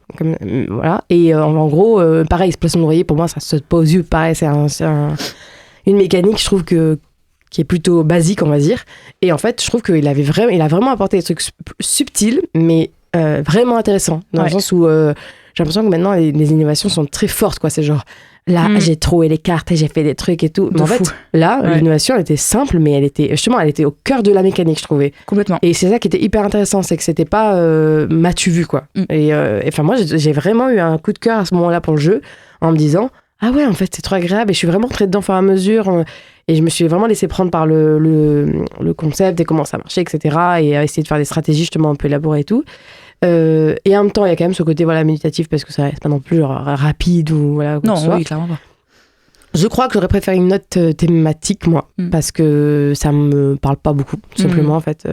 S7: Voilà. Et en gros, pareil, ce placement d'ouvrier, pour moi, ça saute pas aux yeux. Pareil, c'est une mécanique, je trouve, qui est plutôt basique, on va dire. Et en fait, je trouve qu'il a vraiment apporté des trucs subtils, mais vraiment intéressants. Dans le sens où j'ai l'impression que maintenant, les innovations sont très fortes, quoi. C'est genre, là, j'ai trouvé les cartes et j'ai fait des trucs et tout. Mais en fait, là, l'innovation, elle était simple, mais elle était au cœur de la mécanique, je trouvais.
S9: Complètement.
S7: Et c'est ça qui était hyper intéressant, c'est que c'était pas m'as-tu vu, quoi. Et enfin, moi, j'ai vraiment eu un coup de cœur à ce moment-là pour le jeu, en me disant, ah ouais, en fait, c'est trop agréable et je suis vraiment entrée dedans au fur et à mesure. Et je me suis vraiment laissé prendre par le concept et comment ça marchait, etc. Et à essayer de faire des stratégies justement un peu élaborées et tout. Et en même temps, il y a quand même ce côté méditatif parce que ça reste pas non plus genre rapide ou voilà.
S9: Non, oui, clairement pas.
S7: Je crois que j'aurais préféré une note thématique, moi, parce que ça me parle pas beaucoup, tout simplement, en fait.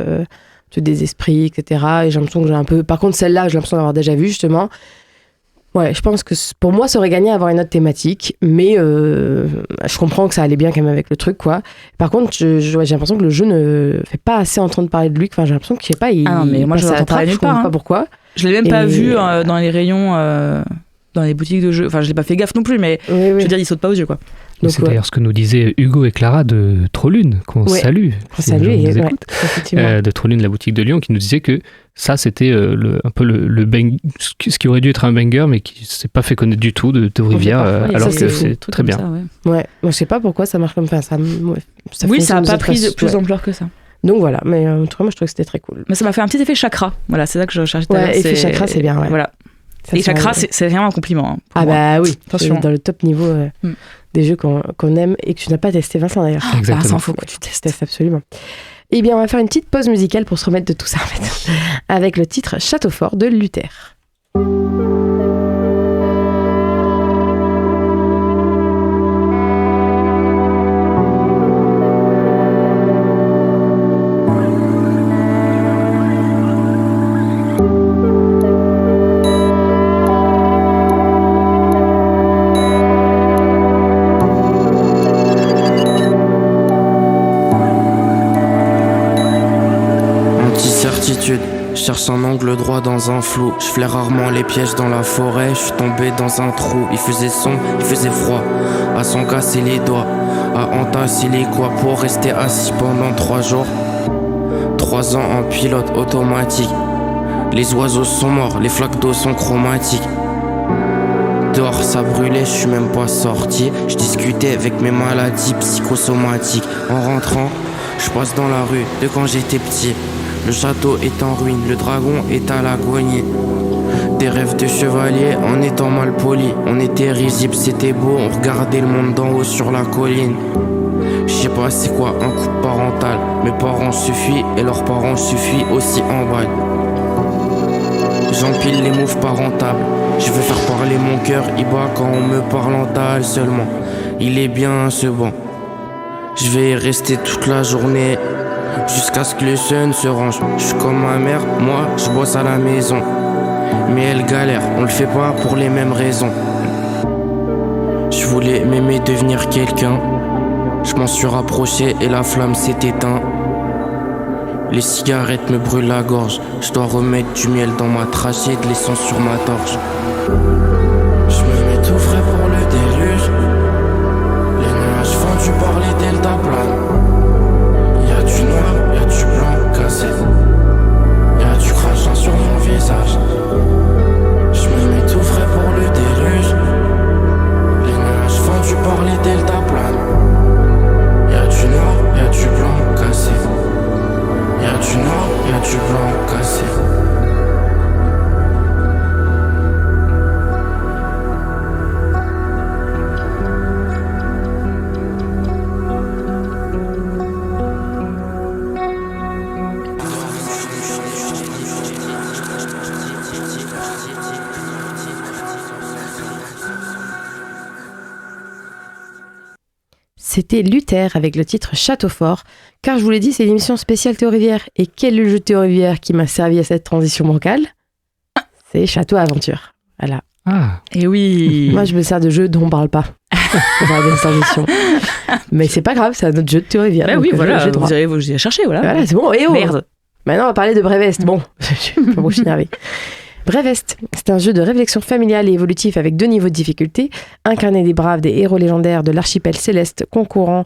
S7: Des esprits, etc. Et j'ai l'impression que j'ai un peu... Par contre, celle-là, j'ai l'impression d'avoir déjà vu, justement. Ouais, je pense que pour moi, ça aurait gagné à avoir une note thématique, mais je comprends que ça allait bien quand même avec le truc, quoi. Par contre, j'ai l'impression que le jeu ne fait pas assez entendre parler de lui. Enfin, j'ai l'impression que, je sais pas,
S9: mais moi, je l'entends parler nulle part.
S7: Je sais pas pourquoi.
S9: Je l'ai même pas vu dans les rayons, dans les boutiques de jeux. Enfin, je l'ai pas fait gaffe non plus, mais je veux dire, il saute pas aux yeux, quoi.
S10: Donc, c'est d'ailleurs ce que nous disaient Hugo et Clara de Trollune, qu'on salue.
S7: Qu'on salue,
S10: de Trollune, la boutique de Lyon, qui nous disait que ça, c'était un peu ce qui aurait dû être un banger, mais qui s'est pas fait connaître du tout de Rivière, alors que c'est très bien.
S7: Ça, moi, je sais pas pourquoi ça marche comme ça. Ça
S9: a pas pris plus d'ampleur que ça.
S7: Donc voilà, mais en tout cas, moi, je trouvais que c'était très cool.
S9: Mais ça m'a fait un petit effet chakra. Voilà, c'est ça que je cherchais.
S7: Effet chakra, c'est bien, ouais.
S9: Voilà. Et chakra, c'est vraiment un compliment.
S7: Ah bah oui, attention. Dans le top niveau des jeux qu'on aime et que tu n'as pas testé, Vincent, d'ailleurs.
S9: Exactement. Faut que tu testes
S7: absolument. Eh bien, on va faire une petite pause musicale pour se remettre de tout ça, en fait, avec le titre Château fort de Luther.
S13: Je cherche un angle droit dans un flou. Je flaire rarement les pièges dans la forêt. Je suis tombé dans un trou. Il faisait sombre, il faisait froid. À s'en casser les doigts, à entasser les quoi pour rester assis pendant 3 jours. 3 ans en pilote automatique. Les oiseaux sont morts, les flaques d'eau sont chromatiques. Dehors ça brûlait, je suis même pas sorti. Je discutais avec mes maladies psychosomatiques. En rentrant, je passe dans la rue de quand j'étais petit. Le château est en ruine, le dragon est à l'agonie. Des rêves de chevalier en étant mal poli. On était risibles, c'était beau, on regardait le monde d'en haut sur la colline. Je sais pas c'est quoi un couple parental. Mes parents suffisent et leurs parents suffisent aussi en bail. J'empile les moves parentables. Je veux faire parler mon cœur, il bat quand on me parle en dalle seulement. Il est bien ce banc. Je vais y rester toute la journée. Jusqu'à ce que le sun se range. Je suis comme ma mère, moi je bosse à la maison. Mais elle galère, on le fait pas pour les mêmes raisons. Je voulais m'aimer, devenir quelqu'un. Je m'en suis rapproché et la flamme s'est éteinte. Les cigarettes me brûlent la gorge. Je dois remettre du miel dans ma trachée, de l'essence sur ma torche. Je me mets tout frais pour le déluge. Les nuages fondus par les deltaplanes. Y'a du noir, y'a du blanc cassé. Y'a du crachin sur mon visage. Je me mets tout frais pour le déluge. Les nuages fondus par les deltaplanes. Y'a du noir, y'a du blanc cassé. Y'a du noir, y'a du blanc cassé.
S7: C'était Luther avec le titre Château Fort, car je vous l'ai dit, c'est l'émission spéciale Théo Rivière. Et quel est le jeu Théo Rivière qui m'a servi à cette transition bancale ? C'est Château Aventure. Voilà.
S10: Ah.
S9: Et oui.
S7: Moi, je me sers de jeux dont on parle pas. Mais c'est pas grave, c'est un autre jeu de Théo Rivière.
S9: Bah oui, voilà, vous irez chercher, voilà.
S7: Voilà, c'est bon. Et oh.
S9: Merde.
S7: Maintenant, on va parler de Bravest. Bon, je vais pas vous énerver. Bravest, c'est un jeu de réflexion familiale et évolutif avec 2 niveaux de difficulté. Incarner des braves, des héros légendaires de l'archipel céleste concourant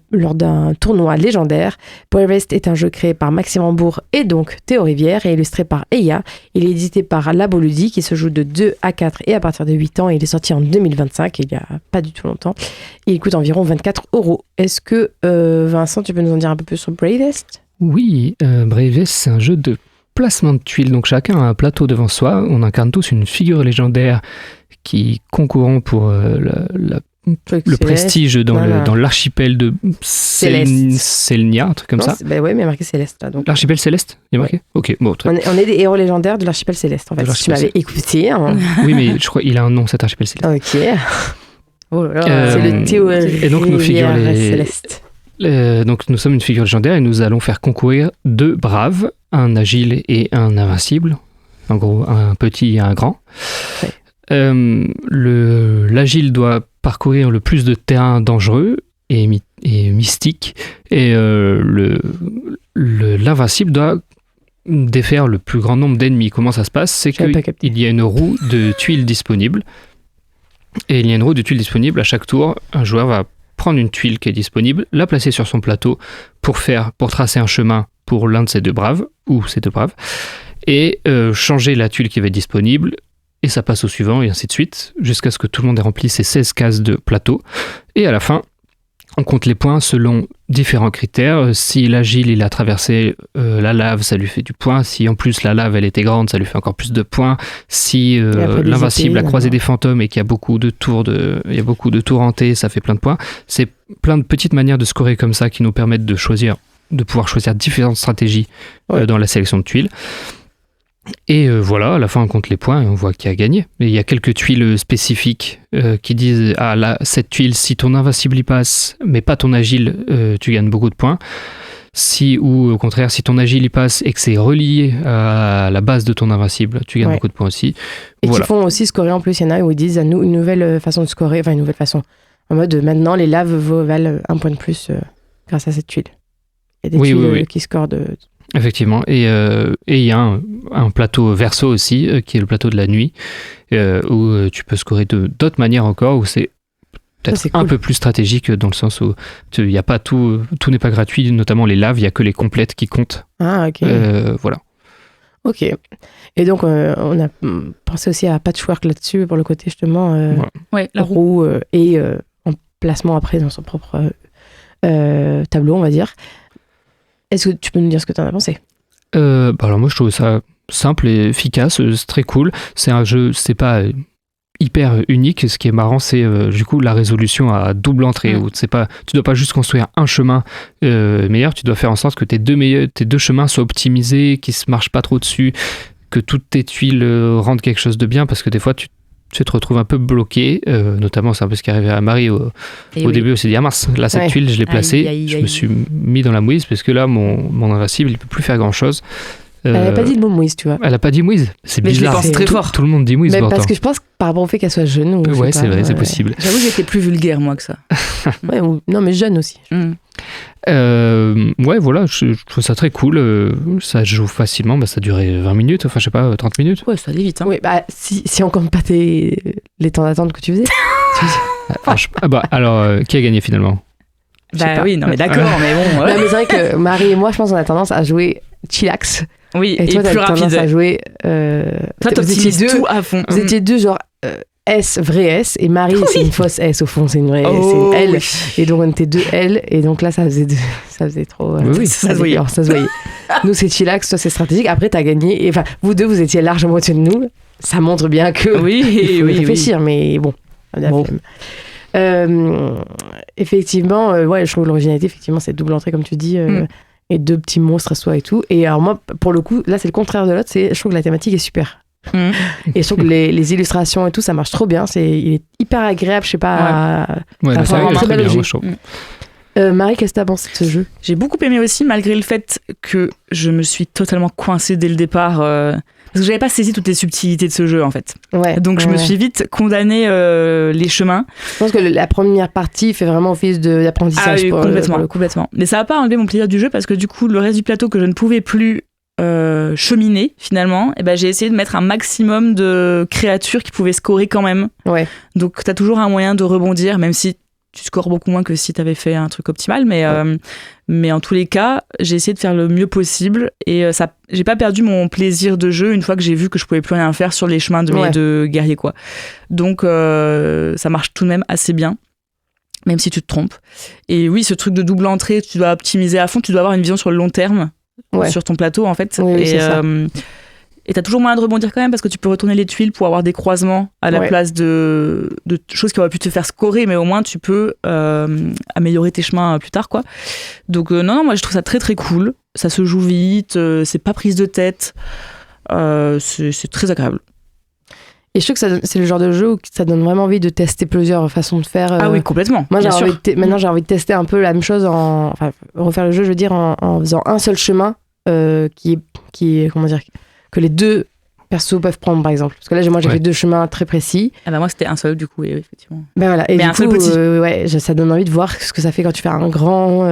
S7: lors d'un tournoi légendaire. Bravest est un jeu créé par Maxime Rambourg et donc Théo Rivière et illustré par Eya. Il est édité par Labo Ludique, qui se joue de 2 à 4 et à partir de 8 ans. Il est sorti en 2025, il y a pas du tout longtemps. Il coûte environ 24 €. Est-ce que, Vincent, tu peux nous en dire un peu plus sur Bravest ?
S10: Oui, Bravest, c'est un jeu de placement de tuiles, donc chacun a un plateau devant soi, on incarne tous une figure légendaire qui concourront pour le prestige dans l'archipel de Selnia, un truc comme ça.
S7: Ben ouais, mais il y a marqué Céleste là. Donc...
S10: L'archipel Céleste, il y a marqué. Ok, bon, très bien.
S7: On est des héros légendaires de l'archipel Céleste en fait. Si tu m'avais écouté. Hein.
S10: Oui, mais je crois qu'il a un nom cet archipel Céleste.
S7: Ok. Oh là là, c'est le Théo
S10: et donc nos figures
S7: Céleste.
S10: Donc nous sommes une figure légendaire et nous allons faire concourir 2 braves, un agile et un invincible. En gros, un petit et un grand. Ouais. L'agile doit parcourir le plus de terrain dangereux et mystique, et l'invincible doit défaire le plus grand nombre d'ennemis. Comment ça se passe ? C'est qu'il y a une roue de tuiles disponible, et il y a une roue de tuiles disponible à chaque tour. Un joueur va prendre une tuile qui est disponible, la placer sur son plateau pour tracer un chemin pour l'un de ces 2 braves, ou ces 2 braves, et changer la tuile qui va être disponible, et ça passe au suivant, et ainsi de suite, jusqu'à ce que tout le monde ait rempli ses 16 cases de plateau. Et à la fin, on compte les points selon différents critères. Si l'agile, il a traversé la lave, ça lui fait du point. Si en plus la lave, elle était grande, ça lui fait encore plus de points. Si l'invincible a croisé des fantômes et qu'il y a beaucoup de tours hantés, ça fait plein de points. C'est plein de petites manières de scorer comme ça qui nous permettent de pouvoir choisir différentes stratégies dans la sélection de tuiles. Et voilà, à la fin on compte les points et on voit qui a gagné. Et il y a quelques tuiles spécifiques qui disent cette tuile, si ton invincible y passe mais pas ton agile, tu gagnes beaucoup de points. Ou au contraire, si ton agile y passe et que c'est relié à la base de ton invincible, tu gagnes beaucoup de points aussi.
S7: Et qui font aussi scorer en plus. Il y en a où ils disent à nous une nouvelle façon de scorer, enfin une nouvelle façon, en mode maintenant les laves valent 1 point de plus grâce à cette tuile. Il y a des tuiles qui scorent de...
S10: Effectivement, et il y a un plateau verso aussi, qui est le plateau de la nuit, où tu peux scorer d'autres manières encore, où c'est peut-être un peu plus stratégique, dans le sens où il y a pas tout n'est pas gratuit, notamment les laves, il n'y a que les complètes qui comptent.
S7: Ah, ok.
S10: Voilà.
S7: Ok. Et donc, on a pensé aussi à patchwork là-dessus, pour le côté justement
S9: la
S7: roue et en placement après dans son propre tableau, on va dire. Est-ce que tu peux nous dire ce que tu en as pensé ?
S10: Alors moi je trouve ça simple et efficace, c'est très cool. C'est un jeu, c'est pas hyper unique. Ce qui est marrant, c'est du coup la résolution à double entrée. Où tu dois pas juste construire un chemin meilleur, tu dois faire en sorte que tes 2 chemins soient optimisés, qu'ils se marchent pas trop dessus, que toutes tes tuiles rendent quelque chose de bien, parce que des fois tu te retrouves un peu bloqué, notamment c'est un peu ce qui est arrivé à Marie au début. On s'est dit mince, là cette tuile je l'ai placée, je me suis mis dans la mouise parce que là mon invincible il peut plus faire grand chose.
S7: Elle n'a pas dit le mot mouise, tu vois.
S10: Elle n'a pas dit mouise. C'est
S9: mais
S10: bizarre.
S9: Je pense très fort.
S10: Tout le monde dit mouise.
S7: Mais
S10: pourtant.
S7: parce que je pense que par rapport au fait qu'elle soit jeune. Ou
S10: ouais, c'est vrai, c'est possible.
S9: J'avoue que j'étais plus vulgaire, moi, que ça.
S7: Ouais, non, mais jeune aussi.
S10: Ouais, voilà, je trouve ça très cool. Ça joue facilement. Ça durait 20 minutes, enfin, je sais pas, 30 minutes.
S9: Ouais, ça allait vite. Hein.
S7: Oui, si on compte pas les temps d'attente que tu faisais.
S10: Alors, qui a gagné finalement?
S9: Oui, non, mais d'accord, mais bon. Ouais.
S7: Non, mais c'est vrai que Marie et moi, je pense qu'on a tendance à jouer chillax.
S9: Oui,
S7: et toi,
S9: plus
S7: t'as tendance à jouer.
S9: Toi, t'optimises tout à fond.
S7: Vous étiez deux, genre. S, vrai S, et Marie, c'est une fausse S au fond, c'est une vraie c'est une L. Oui. Et donc on était deux L, et donc là ça faisait trop.
S10: Oui,
S7: ça se voyait. Nous c'est chillax, toi c'est stratégique. Après t'as gagné, et enfin vous deux vous étiez largement au-dessus de nous. Ça montre bien que il faut réfléchir, mais bon. Effectivement, ouais, je trouve que l'originalité, effectivement, c'est double entrée comme tu dis. Et deux petits monstres à soi et tout. Et alors moi, pour le coup, là c'est le contraire de l'autre, je trouve que la thématique est super. Et je trouve que les illustrations et tout, ça marche trop bien. Il est hyper agréable, je sais pas.
S10: Ouais,
S7: c'est un très bel objet. Marie, qu'est-ce que t'as pensé de ce jeu?
S9: J'ai beaucoup aimé aussi, malgré le fait que je me suis totalement coincée dès le départ. Parce que j'avais pas saisi toutes les subtilités de ce jeu en fait.
S7: Ouais,
S9: donc je me suis vite condamné les chemins.
S7: Je pense que la première partie fait vraiment office d'apprentissage.
S9: Ah oui, complètement. Mais ça n'a pas enlevé mon plaisir du jeu parce que du coup, le reste du plateau que je ne pouvais plus cheminer finalement, et j'ai essayé de mettre un maximum de créatures qui pouvaient scorer quand même.
S7: Ouais. Donc
S9: t'as toujours un moyen de rebondir, même si tu scores beaucoup moins que si t'avais fait un truc optimal, mais en tous les cas, j'ai essayé de faire le mieux possible et j'ai pas perdu mon plaisir de jeu une fois que j'ai vu que je pouvais plus rien faire sur les chemins de mes deux guerriers quoi. Donc ça marche tout de même assez bien. Même si tu te trompes. Et oui, ce truc de double entrée, tu dois optimiser à fond, tu dois avoir une vision sur le long terme. Sur ton plateau en fait.
S7: Oui,
S9: et t'as toujours moyen de rebondir quand même parce que tu peux retourner les tuiles pour avoir des croisements à la place de choses qui auraient pu te faire scorer, mais au moins tu peux améliorer tes chemins plus tard quoi. Donc non, moi je trouve ça très très cool, ça se joue vite, c'est pas prise de tête, c'est très agréable.
S7: Et je trouve que c'est le genre de jeu où ça donne vraiment envie de tester plusieurs façons de faire.
S9: Ah oui, complètement.
S7: Moi, maintenant, j'ai envie de tester un peu la même chose, refaire le jeu, je veux dire, en faisant un seul chemin qui est, comment dire, que les deux persos peuvent prendre, par exemple. Parce que là, moi, j'ai fait deux chemins très précis.
S9: Ah bah moi, c'était un seul, du coup, oui, effectivement.
S7: Ben voilà. Et
S9: mais
S7: du
S9: un
S7: coup,
S9: seul petit.
S7: Ça donne envie de voir ce que ça fait quand tu fais un grand...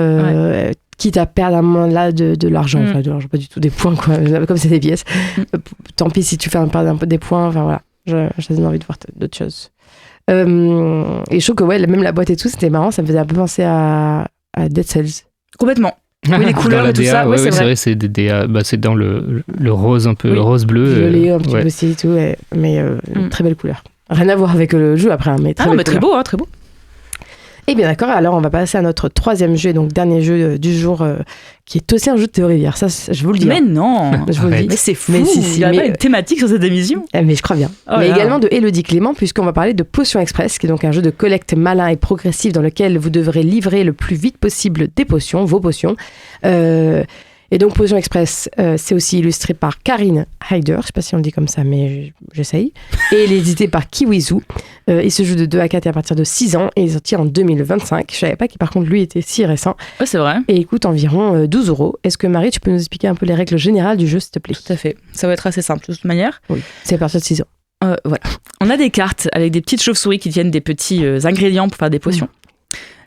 S7: quitte à perdre à un moment là de l'argent, enfin de l'argent, pas du tout des points, quoi, comme c'est des pièces. Tant pis si tu fais perdre un peu des points, enfin voilà. J'ai envie de voir d'autres choses. Et je trouve que même la boîte et tout, c'était marrant, ça me faisait un peu penser à Dead Cells.
S9: Complètement. Oui, les couleurs et tout ça.
S10: Ouais, c'est vrai, c'est c'est dans le rose un peu rose-bleu.
S7: Violet un petit peu aussi et tout, mais très belle couleur. Rien à voir avec le jeu après, mais très
S9: mais très beau, très beau.
S7: Eh bien d'accord, alors on va passer à notre troisième jeu, donc dernier jeu du jour, qui est aussi un jeu de théorie. Ça, je vous le dis.
S9: Mais non,
S7: je vous le dis.
S9: Mais c'est fou. Il n'y a pas une thématique sur cette émission.
S7: Mais je crois bien. Mais également de Élodie Clément, puisqu'on va parler de Potion Express, qui est donc un jeu de collecte malin et progressif dans lequel vous devrez livrer le plus vite possible des potions, vos potions. Et donc Potion Express, c'est aussi illustré par Karine Heider, je ne sais pas si on le dit comme ça, mais j'essaye. Et il est édité par Kiwizu. Il se joue de 2 à 4 et à partir de 6 ans, et il est sorti en 2025. Je ne savais pas qu'il, par contre, lui, était si récent.
S9: Ouais, c'est vrai.
S7: Et il coûte environ 12 €. Est-ce que Marie, tu peux nous expliquer un peu les règles générales du jeu, s'il te plaît?
S9: Tout à fait. Ça va être assez simple, de toute manière.
S7: Oui, c'est à partir de 6 ans.
S9: Voilà. On a des cartes avec des petites chauves-souris qui tiennent des petits ingrédients pour faire des potions.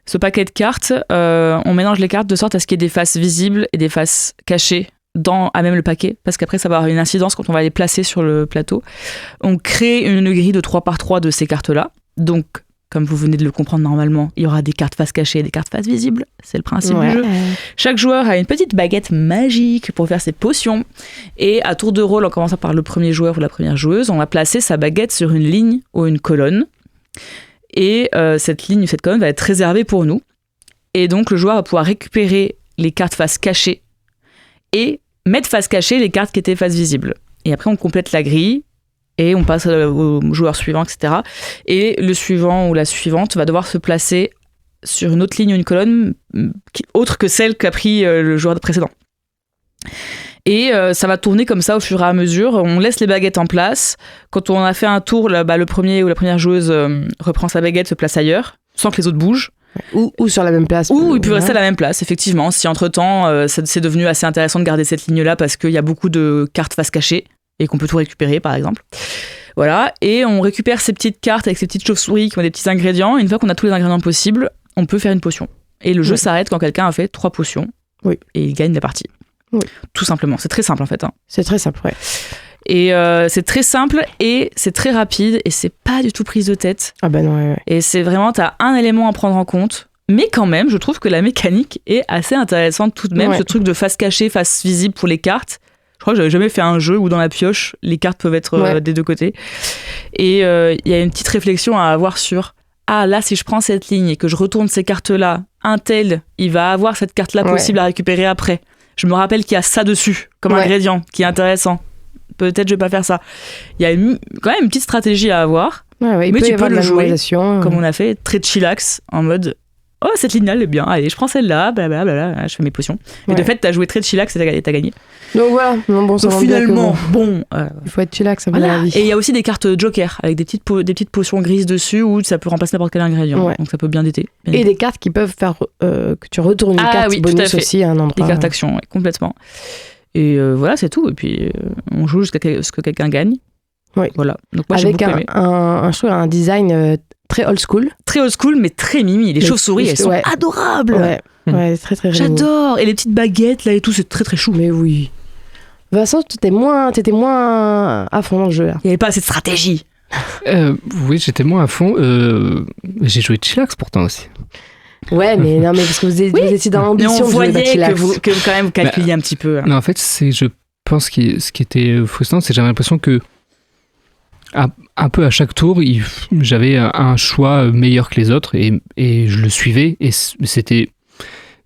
S9: Ce paquet de cartes, on mélange les cartes de sorte à ce qu'il y ait des faces visibles et des faces cachées à même le paquet, parce qu'après ça va avoir une incidence quand on va les placer sur le plateau. On crée une grille de 3x3 de ces cartes-là. Donc, comme vous venez de le comprendre normalement, il y aura des cartes faces cachées et des cartes faces visibles. C'est le principe du jeu. Chaque joueur a une petite baguette magique pour faire ses potions. Et à tour de rôle, en commençant par le premier joueur ou la première joueuse, on va placer sa baguette sur une ligne ou une colonne. Et cette ligne ou cette colonne va être réservée pour nous. Et donc, le joueur va pouvoir récupérer les cartes face cachées et mettre face cachée les cartes qui étaient face visibles. Et après, on complète la grille et on passe au joueur suivant, etc. Et le suivant ou la suivante va devoir se placer sur une autre ligne ou une colonne autre que celle qu'a pris le joueur précédent. Et ça va tourner comme ça au fur et à mesure. On laisse les baguettes en place. Quand on a fait un tour, le premier ou la première joueuse reprend sa baguette, se place ailleurs, sans que les autres bougent.
S7: Ou sur la même place.
S9: Ou il peut rester à la même place, effectivement. Si entre-temps, c'est devenu assez intéressant de garder cette ligne-là parce qu'il y a beaucoup de cartes face cachée et qu'on peut tout récupérer, par exemple. Voilà, et on récupère ces petites cartes avec ces petites chauves-souris qui ont des petits ingrédients. Et une fois qu'on a tous les ingrédients possibles, on peut faire une potion. Et le jeu s'arrête quand quelqu'un a fait 3 potions.
S7: Oui.
S9: Et il gagne la partie.
S7: Oui.
S9: Tout simplement. C'est très simple, en fait.
S7: C'est très simple, ouais.
S9: Et c'est très simple et c'est très rapide et c'est pas du tout prise de tête.
S7: Ah ben non, ouais.
S9: Et c'est vraiment, t'as un élément à prendre en compte. Mais quand même, je trouve que la mécanique est assez intéressante tout de même. Ce truc de face cachée, face visible pour les cartes. Je crois que j'avais jamais fait un jeu où dans la pioche, les cartes peuvent être des deux côtés. Et il y a une petite réflexion à avoir sur là, si je prends cette ligne et que je retourne ces cartes-là, un tel, il va avoir cette carte-là possible à récupérer après. Je me rappelle qu'il y a ça dessus comme ingrédient qui est intéressant. Peut-être je vais pas faire ça. Il y a quand même une petite stratégie à avoir.
S7: Mais tu peux le jouer
S9: comme on a fait, très chillax, en mode cette ligne-là elle est bien, allez je prends celle-là, blablabla, je fais mes potions. Et de fait t'as joué très chillax et t'as gagné.
S7: Donc voilà,
S9: donc finalement,
S7: il faut être chillax,
S9: voilà. Et il y a aussi des cartes joker avec des petites potions grises dessus où ça peut remplacer n'importe quel ingrédient. Donc ça peut bien dater.
S7: Et des cartes qui peuvent faire que tu retournes une carte bonus aussi à un endroit.
S9: Des cartes action, complètement. Et voilà, c'est tout. Et puis, on joue jusqu'à ce que quelqu'un gagne.
S7: Oui.
S9: Voilà. Donc moi,
S7: avec un design très old school.
S9: Très old school, mais très mimi. Les chauves-souris, elles sont adorables.
S7: Ouais, très très
S9: j'adore. Et les petites baguettes, là, et tout, c'est très très chou.
S7: Mais oui. Vincent, t'étais moins à fond dans le jeu, là.
S9: Il n'y avait pas assez de stratégie.
S10: Oui, j'étais moins à fond. J'ai joué chillax pourtant aussi.
S7: Ouais, mais non, mais parce que vous étiez dans l'ambition.
S9: On voyait que quand même vous calculiez un petit peu. Hein.
S10: Non, en fait, je pense que ce qui était frustrant, c'est que j'avais l'impression que un peu à chaque tour, j'avais un choix meilleur que les autres et je le suivais et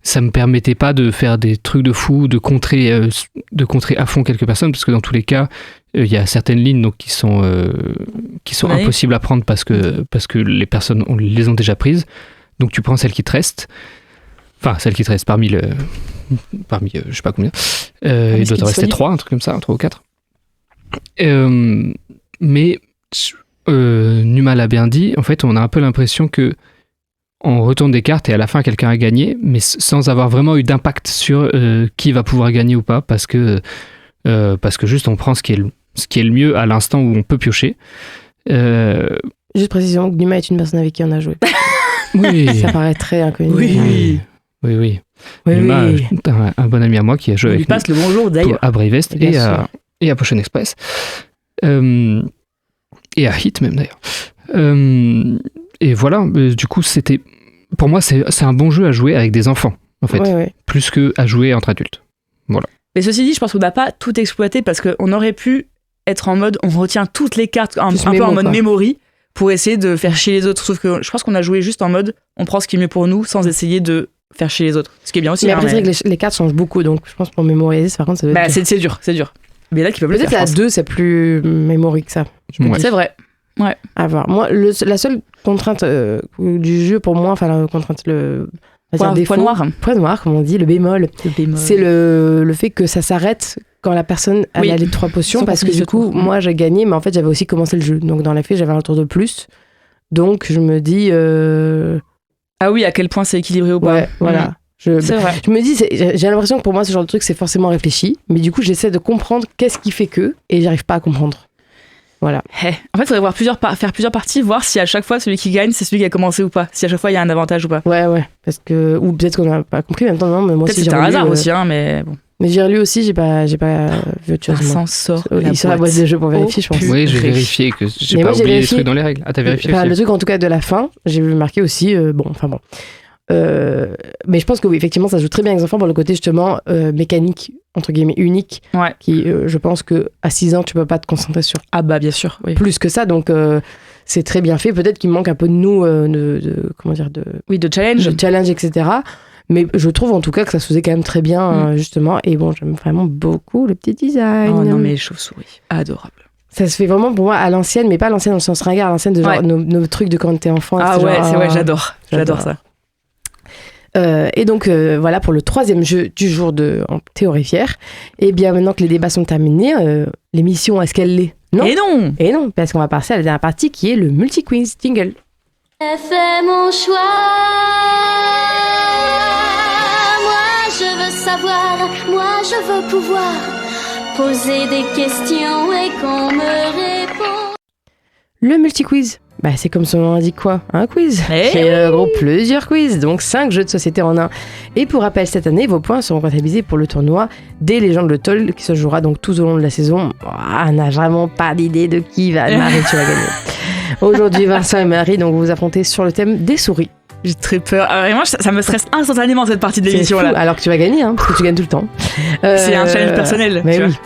S10: ça me permettait pas de faire des trucs de fou, de contrer à fond quelques personnes, parce que dans tous les cas, il y a certaines lignes donc qui sont impossibles à prendre parce que les personnes les ont déjà prises. Donc tu prends celle qui te reste, parmi je sais pas combien, il doit te rester 3, un truc comme ça, 3 ou 4. Mais Numa l'a bien dit, en fait on a un peu l'impression que on retourne des cartes et à la fin quelqu'un a gagné, mais sans avoir vraiment eu d'impact sur qui va pouvoir gagner ou pas, parce que juste on prend ce qui est le mieux à l'instant où on peut piocher.
S7: Juste précision, Numa est une personne avec qui on a joué.
S10: Oui.
S7: Ça paraît très inconnu.
S10: Oui. Numa, un bon ami à moi qui a joué avec
S9: passe le bonjour d'ailleurs
S10: à Brave West et à Potion Express. Et à Hit même d'ailleurs. Et voilà, du coup pour moi c'est un bon jeu à jouer avec des enfants en fait, plus que à jouer entre adultes. Voilà.
S9: Mais ceci dit, je pense qu'on n'a pas tout exploité parce qu'on aurait pu être en mode on retient toutes les cartes un peu en mode memory pour essayer de faire chier les autres, sauf que je pense qu'on a joué juste en mode on prend ce qui est mieux pour nous sans essayer de faire chier les autres, ce qui est bien aussi.
S7: Mais après c'est vrai que les cartes changent beaucoup, donc je pense pour mémoriser par contre ça doit être
S9: c'est dur. Mais là, peuvent
S7: peut-être à 2 c'est plus mémorique que ça.
S9: C'est vrai. Ouais.
S7: À voir. Moi, la seule contrainte du jeu pour moi, enfin la contrainte,
S9: point
S7: noir, comme on dit, le bémol. C'est le fait que ça s'arrête quand la personne a les 3 potions, parce que du coup, moi j'ai gagné, mais en fait j'avais aussi commencé le jeu. Donc dans les faits, j'avais un tour de plus. Donc je me dis.
S9: Ah oui, à quel point c'est équilibré ou pas.
S7: Ouais, voilà. C'est vrai. Je me dis, j'ai l'impression que pour moi, ce genre de truc, c'est forcément réfléchi. Mais du coup, j'essaie de comprendre qu'est-ce qui fait que, et j'arrive pas à comprendre. Voilà.
S9: En fait, il faudrait faire plusieurs parties, voir si à chaque fois, celui qui gagne, c'est celui qui a commencé ou pas. Si à chaque fois, il y a un avantage ou pas.
S7: Ouais. Parce que, ou peut-être qu'on n'a pas compris en même temps, non, mais moi aussi,
S9: j'ai relu. Peut-être c'est un hasard aussi, hein, mais bon.
S7: Mais j'ai relu aussi, j'ai pas vu autre chose.
S9: Ça sort.
S7: Il sur la boîte de jeu pour vérifier, je pense.
S10: Oui, j'ai vérifié que j'ai pas oublié les trucs dans les règles. Ah, t'as vérifié aussi.
S7: Le truc, en tout cas, de la fin, j'ai marqué aussi, mais je pense que oui, effectivement, ça joue très bien avec les enfants pour le côté justement mécanique, entre guillemets, unique, qui, je pense que à 6 ans, tu peux pas te concentrer sur
S9: bien sûr,
S7: plus que ça, donc c'est très bien fait. Peut-être qu'il manque un peu de nous, de challenge, etc. Mais je trouve en tout cas que ça se faisait quand même très bien, justement. Et bon, j'aime vraiment beaucoup le petit design.
S9: Oh non, mais les chauves-souris, adorable.
S7: Ça se fait vraiment pour moi à l'ancienne, mais pas à l'ancienne dans le sens ringard, à l'ancienne de genre nos trucs de quand t'es enfant.
S9: J'adore ça.
S7: Et donc voilà pour le 3e jeu du jour en Théorifière. Et bien maintenant que les débats sont terminés, l'émission est-ce qu'elle l'est? Non. Et non, parce qu'on va passer à la dernière partie qui est le multi-quiz jingle.
S2: J'ai fait mon choix. savoir, moi je veux pouvoir poser des questions et qu'on me répond.
S7: Le multi-quiz, bah, c'est comme son nom indique quoi, un quiz. Plusieurs quiz, donc 5 jeux de société en un. Et pour rappel, cette année, vos points seront comptabilisés pour le tournoi des légendes de Toll qui se jouera donc tout au long de la saison. On n'a vraiment pas d'idée de qui va. Marie, tu vas gagner. Aujourd'hui, Vincent et Marie, donc vous vous affrontez sur le thème des souris.
S9: J'ai très peur. Vraiment, ça me stresse instantanément cette partie de l'émission là.
S7: Alors que tu vas gagner, hein, parce que tu gagnes tout le temps.
S9: C'est un challenge personnel.
S7: Mais
S9: tu
S7: oui.
S9: vois.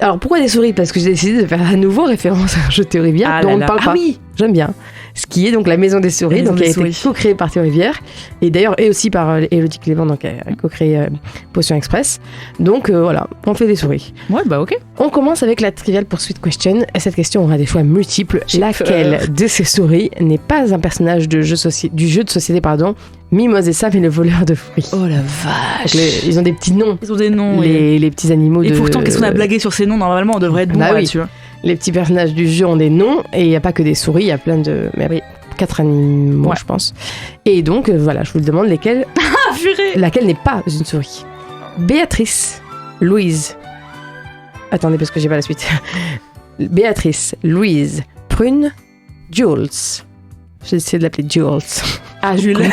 S7: Alors pourquoi des souris ? Parce que j'ai décidé de faire à nouveau référence à un jeu Théo Rivière dont on ne parle pas.
S9: Oui,
S7: j'aime bien. Ce qui est donc la Maison des Souris, donc qui a été co-créée par Théo Rivière et d'ailleurs et aussi par Élodie Clément, donc a co-créé Potion Express. Donc voilà, on fait des souris.
S9: Ouais, bah ok.
S7: On commence avec la Trivial Pursuit Question. Cette question aura des choix multiples. Laquelle de ces souris n'est pas un personnage du jeu de société, Mimose et Sam et le voleur de fruits.
S9: Oh la vache.
S7: Ils ont des petits noms.
S9: Ils ont des noms.
S7: Les petits animaux
S9: et pourtant, qu'est-ce qu'on a blagué sur ces noms ? Normalement, on devrait être bon là-dessus. Bah oui.
S7: Les petits personnages du jeu ont des noms et il n'y a pas que des souris, il y a plein de... Mais oui, 4 animaux, je pense. Et donc, voilà, je vous demande lesquels...
S9: Ah, purée !
S7: Laquelle n'est pas une souris. Béatrice, Louise... Attendez, parce que j'ai pas la suite. Béatrice, Louise, Prune, Jules. J'ai essayé de l'appeler Jules.
S9: Ah, Jules.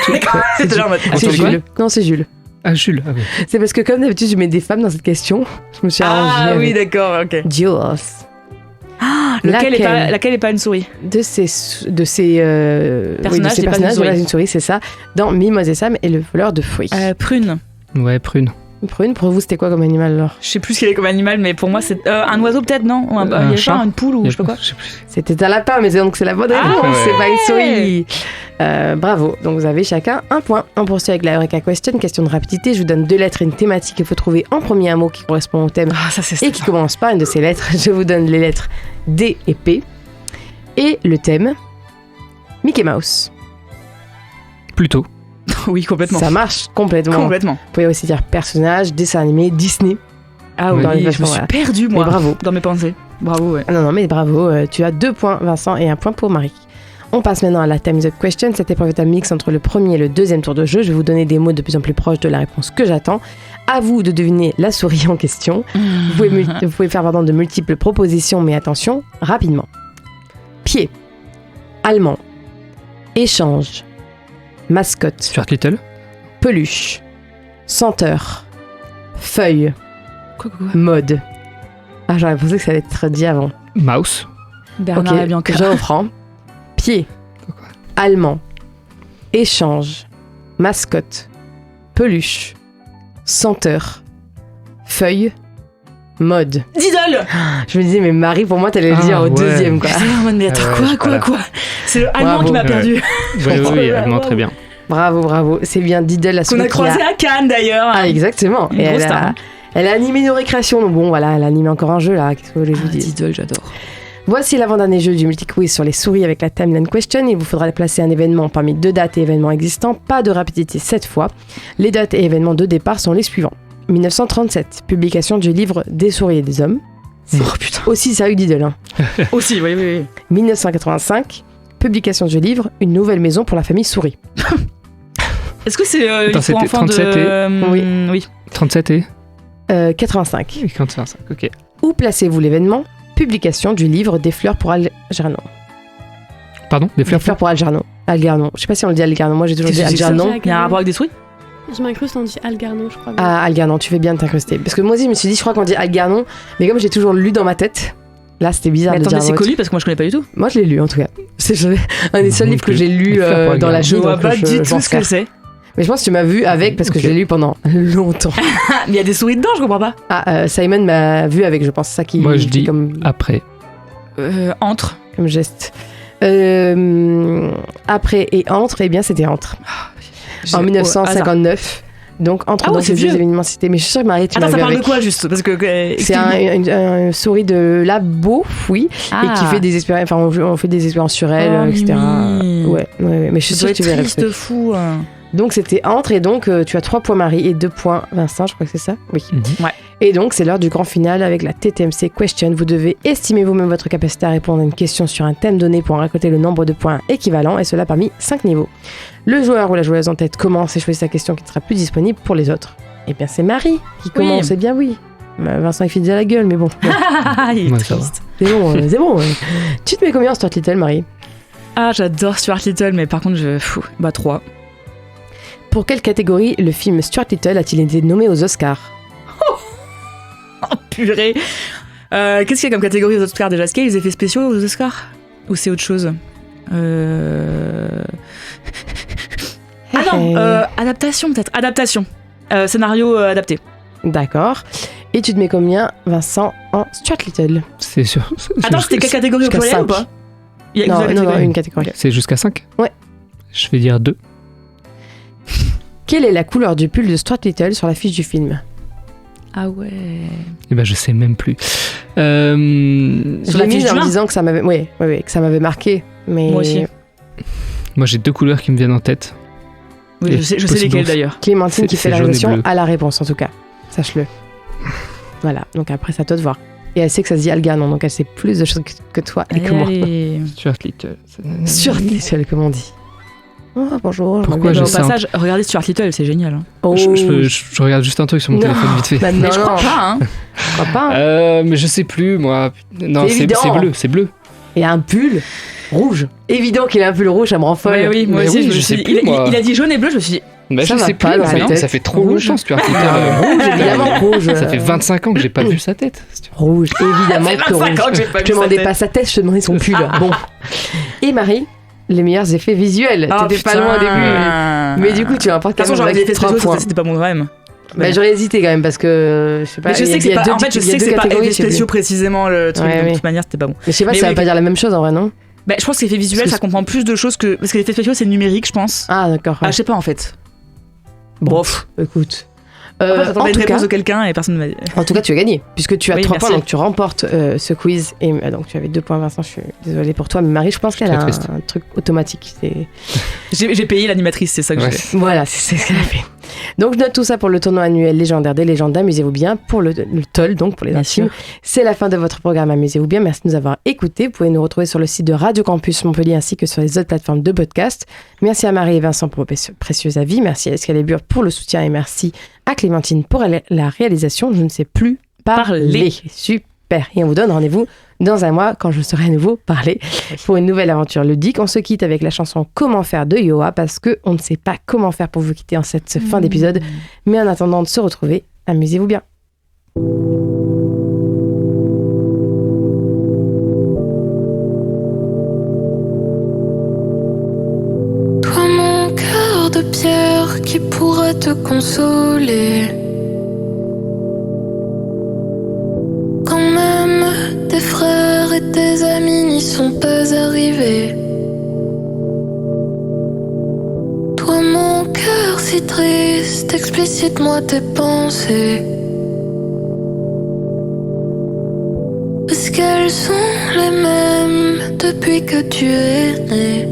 S7: C'est Jules. Non, c'est Jules.
S10: Ah, Jules. Ah, oui.
S7: C'est parce que comme d'habitude, je mets des femmes dans cette question. Je me suis arrangée.
S9: Ah oui, d'accord, ok.
S7: Jules.
S9: Ah, laquelle est pas une souris ?
S7: De ces personnages, voilà, une souris, c'est ça. Dans Mimose et Sam et le voleur de fruits.
S9: Prune.
S10: Ouais, Prune.
S7: Prune, pour vous, c'était quoi comme animal alors ?
S9: Je sais plus ce qu'elle est comme animal, mais pour moi, c'est un oiseau peut-être, non ? Ou un chat, une poule ou je sais pas quoi.
S7: C'était un lapin, mais donc c'est la bonne réponse, c'est pas une souris. Bravo, donc vous avez chacun un point. On poursuit avec la Eureka Question, question de rapidité. Je vous donne 2 lettres et une thématique. Il faut trouver en premier un mot qui correspond au thème et qui commence par une de ces lettres. Je vous donne les lettres D et P. Et le thème, Mickey Mouse.
S10: Plutôt.
S9: Oui, complètement.
S7: Ça marche complètement.
S9: Complètement.
S7: Vous pouvez aussi dire personnage, dessin animé, Disney.
S9: Ah oui, je me suis perdue, moi, dans mes pensées. Bravo, ouais.
S7: Non, mais bravo. Tu as 2 points, Vincent, et 1 point pour Marie. On passe maintenant à la Time's Up Question. Cette épreuve est un mix entre le premier et le deuxième tour de jeu. Je vais vous donner des mots de plus en plus proches de la réponse que j'attends. À vous de deviner la souris en question. Vous pouvez faire de multiples propositions, mais attention, rapidement. Pied. Allemand. Échange. Mascotte.
S10: Stuart Little.
S7: Peluche. Senteur. Feuille.
S9: Quoi.
S7: Mode. Ah, j'aurais pensé que ça allait être dit avant.
S10: Mouse.
S9: Bernard et Bianca.
S7: Je reprends. Pied. Allemand. Échange. Mascotte. Peluche. Senteur. Feuille. Mode.
S9: Diddle.
S7: Je me disais, mais Marie, pour moi, t'allais le dire au deuxième, quoi.
S9: Mais attends, quoi. C'est le allemand qui m'a perdu.
S10: Oui, allemand, très bien.
S7: Bravo. C'est bien Diddle, la souris.
S9: Qu'on a croisé à Cannes, d'ailleurs.
S7: Ah, exactement. Et elle a animé nos récréations. Donc bon, voilà, elle a animé encore un jeu, là. Qu'est-ce que vous voulez que je vous dise ?
S9: Diddle, j'adore.
S7: Voici l'avant-dernier jeu du multi-quiz sur les souris avec la Timeline Question. Il vous faudra placer un événement parmi 2 dates et événements existants. Pas de rapidité cette fois. Les dates et événements de départ sont les suivants. 1937, publication du livre Des souris et des hommes. C'est aussi sérieux que Diddle. Hein.
S9: Aussi, oui.
S7: 1985, publication du livre Une nouvelle maison pour la famille souris.
S9: Est-ce que c'est pour enfants
S10: 37
S9: de... Oui.
S10: 37 et
S7: 85.
S10: Oui, 85, ok.
S7: Où placez-vous l'événement ? Publication du livre Des fleurs pour Algernon.
S10: Pardon ? Des fleurs
S7: pour Algernon. Algernon. Je sais pas si on le dit Algernon. Moi, j'ai toujours dit Algernon.
S9: Il y a un rapport avec des souris ?
S14: Je m'incruste, on dit Algernon, je crois.
S7: Ah, Algernon, tu fais bien de t'incruster. Parce que moi aussi, je me suis dit, je crois qu'on dit Algernon, mais comme j'ai toujours lu dans ma tête, là, c'était bizarre de dire.
S9: C'est connu parce que moi, je connais pas du tout.
S7: Moi, je l'ai lu en tout cas. C'est un des seuls livres que j'ai lu dans la vie.
S9: Je vois pas du tout ce que c'est.
S7: Mais je pense que tu m'as vu avec parce que je l'ai lu pendant longtemps.
S9: Mais il y a des souris dedans, je comprends pas.
S7: Ah, Simon m'a vu avec, je pense, ça qui.
S10: Moi, je dis
S7: comme...
S10: après.
S9: Entre.
S7: Comme geste. Après et entre, eh bien, c'était entre. En 1959. Donc, entre dans ces deux événements cités. Mais je suis sûre que Marie, tu m'as vu avec.
S9: Ça parle de quoi, juste parce que
S7: c'est un souris de labo, oui, et qui fait des expériences. Enfin, on fait des expériences sur elle, etc. Ouais. Mais je suis sûre que tu verrais.
S9: C'est triste fou.
S7: Donc, c'était entre, et donc, tu as 3 points Marie et 2 points Vincent, je crois que c'est ça. Oui.
S9: Ouais.
S7: Et donc, c'est l'heure du grand final avec la TTMC Question. Vous devez estimer vous-même votre capacité à répondre à une question sur un thème donné pour en récolter le nombre de points équivalent, et cela parmi 5 niveaux. Le joueur ou la joueuse en tête commence et choisit sa question qui ne sera plus disponible pour les autres. Eh bien, c'est Marie qui commence. Eh bien, oui. Vincent, il fait déjà la gueule, mais bon.
S9: Il est triste.
S7: C'est bon, c'est bon. Tu te mets combien en Stuart Little, Marie?
S9: Ah, j'adore Stuart Little, mais par contre, 3.
S7: Pour quelle catégorie le film Stuart Little a-t-il été nommé aux Oscars?
S9: Oh, purée. Qu'est-ce qu'il y a comme catégorie aux Oscars déjà? Est-ce qu'il y a les effets spéciaux aux Oscars? Ou c'est autre chose? Ah non, adaptation peut-être. Adaptation. Scénario adapté.
S7: D'accord. Et tu te mets combien, Vincent, en Stuart Little?
S10: C'est sûr.
S9: Attends, c'était quelle catégorie au pluriel ou pas?
S7: Non, une catégorie.
S10: C'est jusqu'à 5?
S7: Ouais.
S10: Je vais dire 2.
S7: Quelle est la couleur du pull de Stuart Little sur la fiche du film?
S9: Ah ouais.
S10: Eh ben, je sais même plus.
S7: Sur la fiche en disant que ça m'avait, que ça m'avait marqué. Mais...
S9: Moi aussi.
S10: Moi, j'ai 2 couleurs qui me viennent en tête.
S9: Oui, je sais lesquelles d'ailleurs.
S7: Clémentine qui fait la réalisation a la réponse en tout cas. Sache-le. Voilà, donc après c'est à toi de voir. Et elle sait que ça se dit Algernon, donc elle sait plus de choses que toi et que moi.
S10: Stuart Little.
S7: Stuart Little, comme on dit. Oh, bonjour.
S10: Pourquoi
S9: au passage, regardez Stuart Little, c'est génial. Hein.
S7: Oh.
S10: Je regarde juste un truc sur mon téléphone vite fait.
S7: Bah non,
S9: mais je crois pas. Hein.
S7: Je crois pas.
S10: Mais je sais plus, moi. Non, c'est bleu, c'est bleu.
S7: Il a un pull rouge. Évident qu'il a un pull rouge, ça me rend folle.
S9: Oui, moi aussi, je sais plus. Il a dit jaune et bleu, je me suis dit.
S10: Bah, je sais plus, ça fait trop longtemps, Stuart Little.
S7: Rouge, évidemment, rouge.
S10: Ça fait 25 ans que j'ai pas vu sa tête.
S7: Rouge, évidemment que rouge. Je te demandais pas sa tête, je te demandais son pull. Bon. Et Marie, les meilleurs effets visuels. T'étais pas loin au début. Mais du coup, tu m'importes quand même.
S9: J'aurais été très spéciaux, c'était pas mon rêve.
S7: Bah, j'aurais hésité quand même parce que je sais pas.
S9: Mais je sais que c'est pas. En fait, je sais que c'est pas effets spéciaux précisément le truc. De toute manière, c'était pas bon.
S7: Mais je sais pas, ça veut pas dire la même chose en vrai, non?
S9: Bah, je pense que l'effet visuel, ça comprend plus de choses que. Parce que l'effet spéciaux, c'est numérique, je pense.
S7: Ah, d'accord.
S9: Ah, je sais pas en fait.
S7: Bon, écoute.
S9: J'attendais une réponse de quelqu'un et personne ne m'a dit.
S7: En tout cas, tu as gagné, puisque tu as 3 points, donc tu remportes ce quiz. Et donc tu avais 2 points, Vincent, je suis désolée pour toi. Mais Marie, je pense qu'elle a un truc automatique.
S9: J'ai payé l'animatrice, c'est ça que j'ai fait.
S7: Voilà, c'est ce qu'elle a fait. Donc je note tout ça pour le tournoi annuel légendaire des légendes d'Amusez-vous bien, pour le TOL, donc pour les intimes. C'est la fin de votre programme Amusez-vous bien. Merci de nous avoir écoutés. Vous pouvez nous retrouver sur le site de Radio Campus Montpellier ainsi que sur les autres plateformes de podcast. Merci à Marie et Vincent pour vos précieux avis. Merci à Excalibur pour le soutien et merci à Clémentine pour la réalisation. Je ne sais plus parler. Super. Et on vous donne rendez-vous dans un mois quand je saurai à nouveau parler pour une nouvelle aventure ludique. On se quitte avec la chanson Comment faire de Yoa parce qu'on ne sait pas comment faire pour vous quitter en cette fin d'épisode. Mais en attendant de se retrouver, amusez-vous bien.
S1: Toi mon cœur de pierre qui pourra te consoler. Quand même tes frères et tes amis n'y sont pas arrivés. Toi mon cœur si triste, explicite-moi tes pensées. Est-ce qu'elles sont les mêmes depuis que tu es né?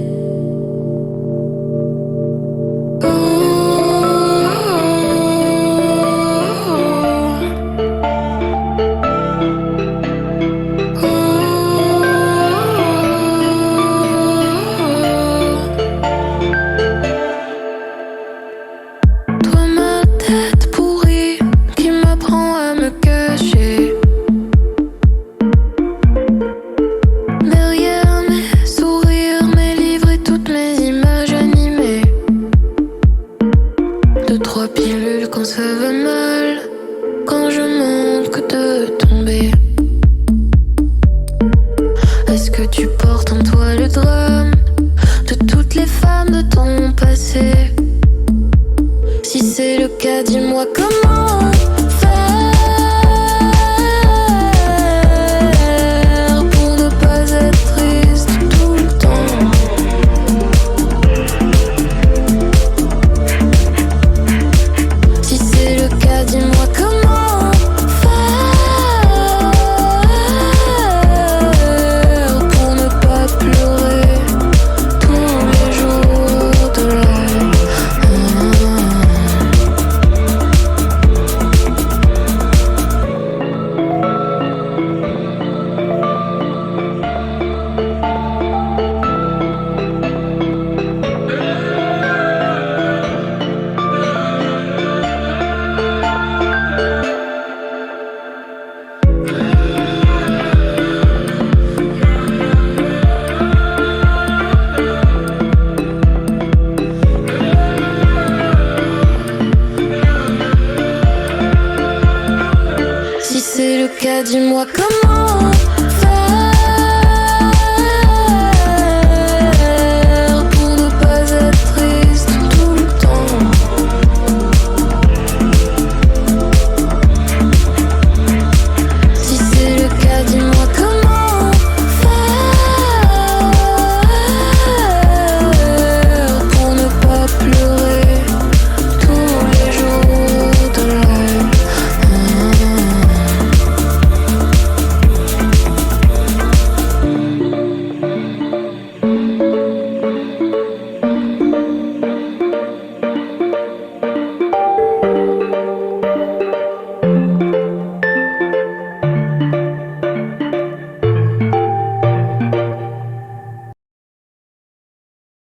S1: Derrière mes sourires, mes livres dis-moi comment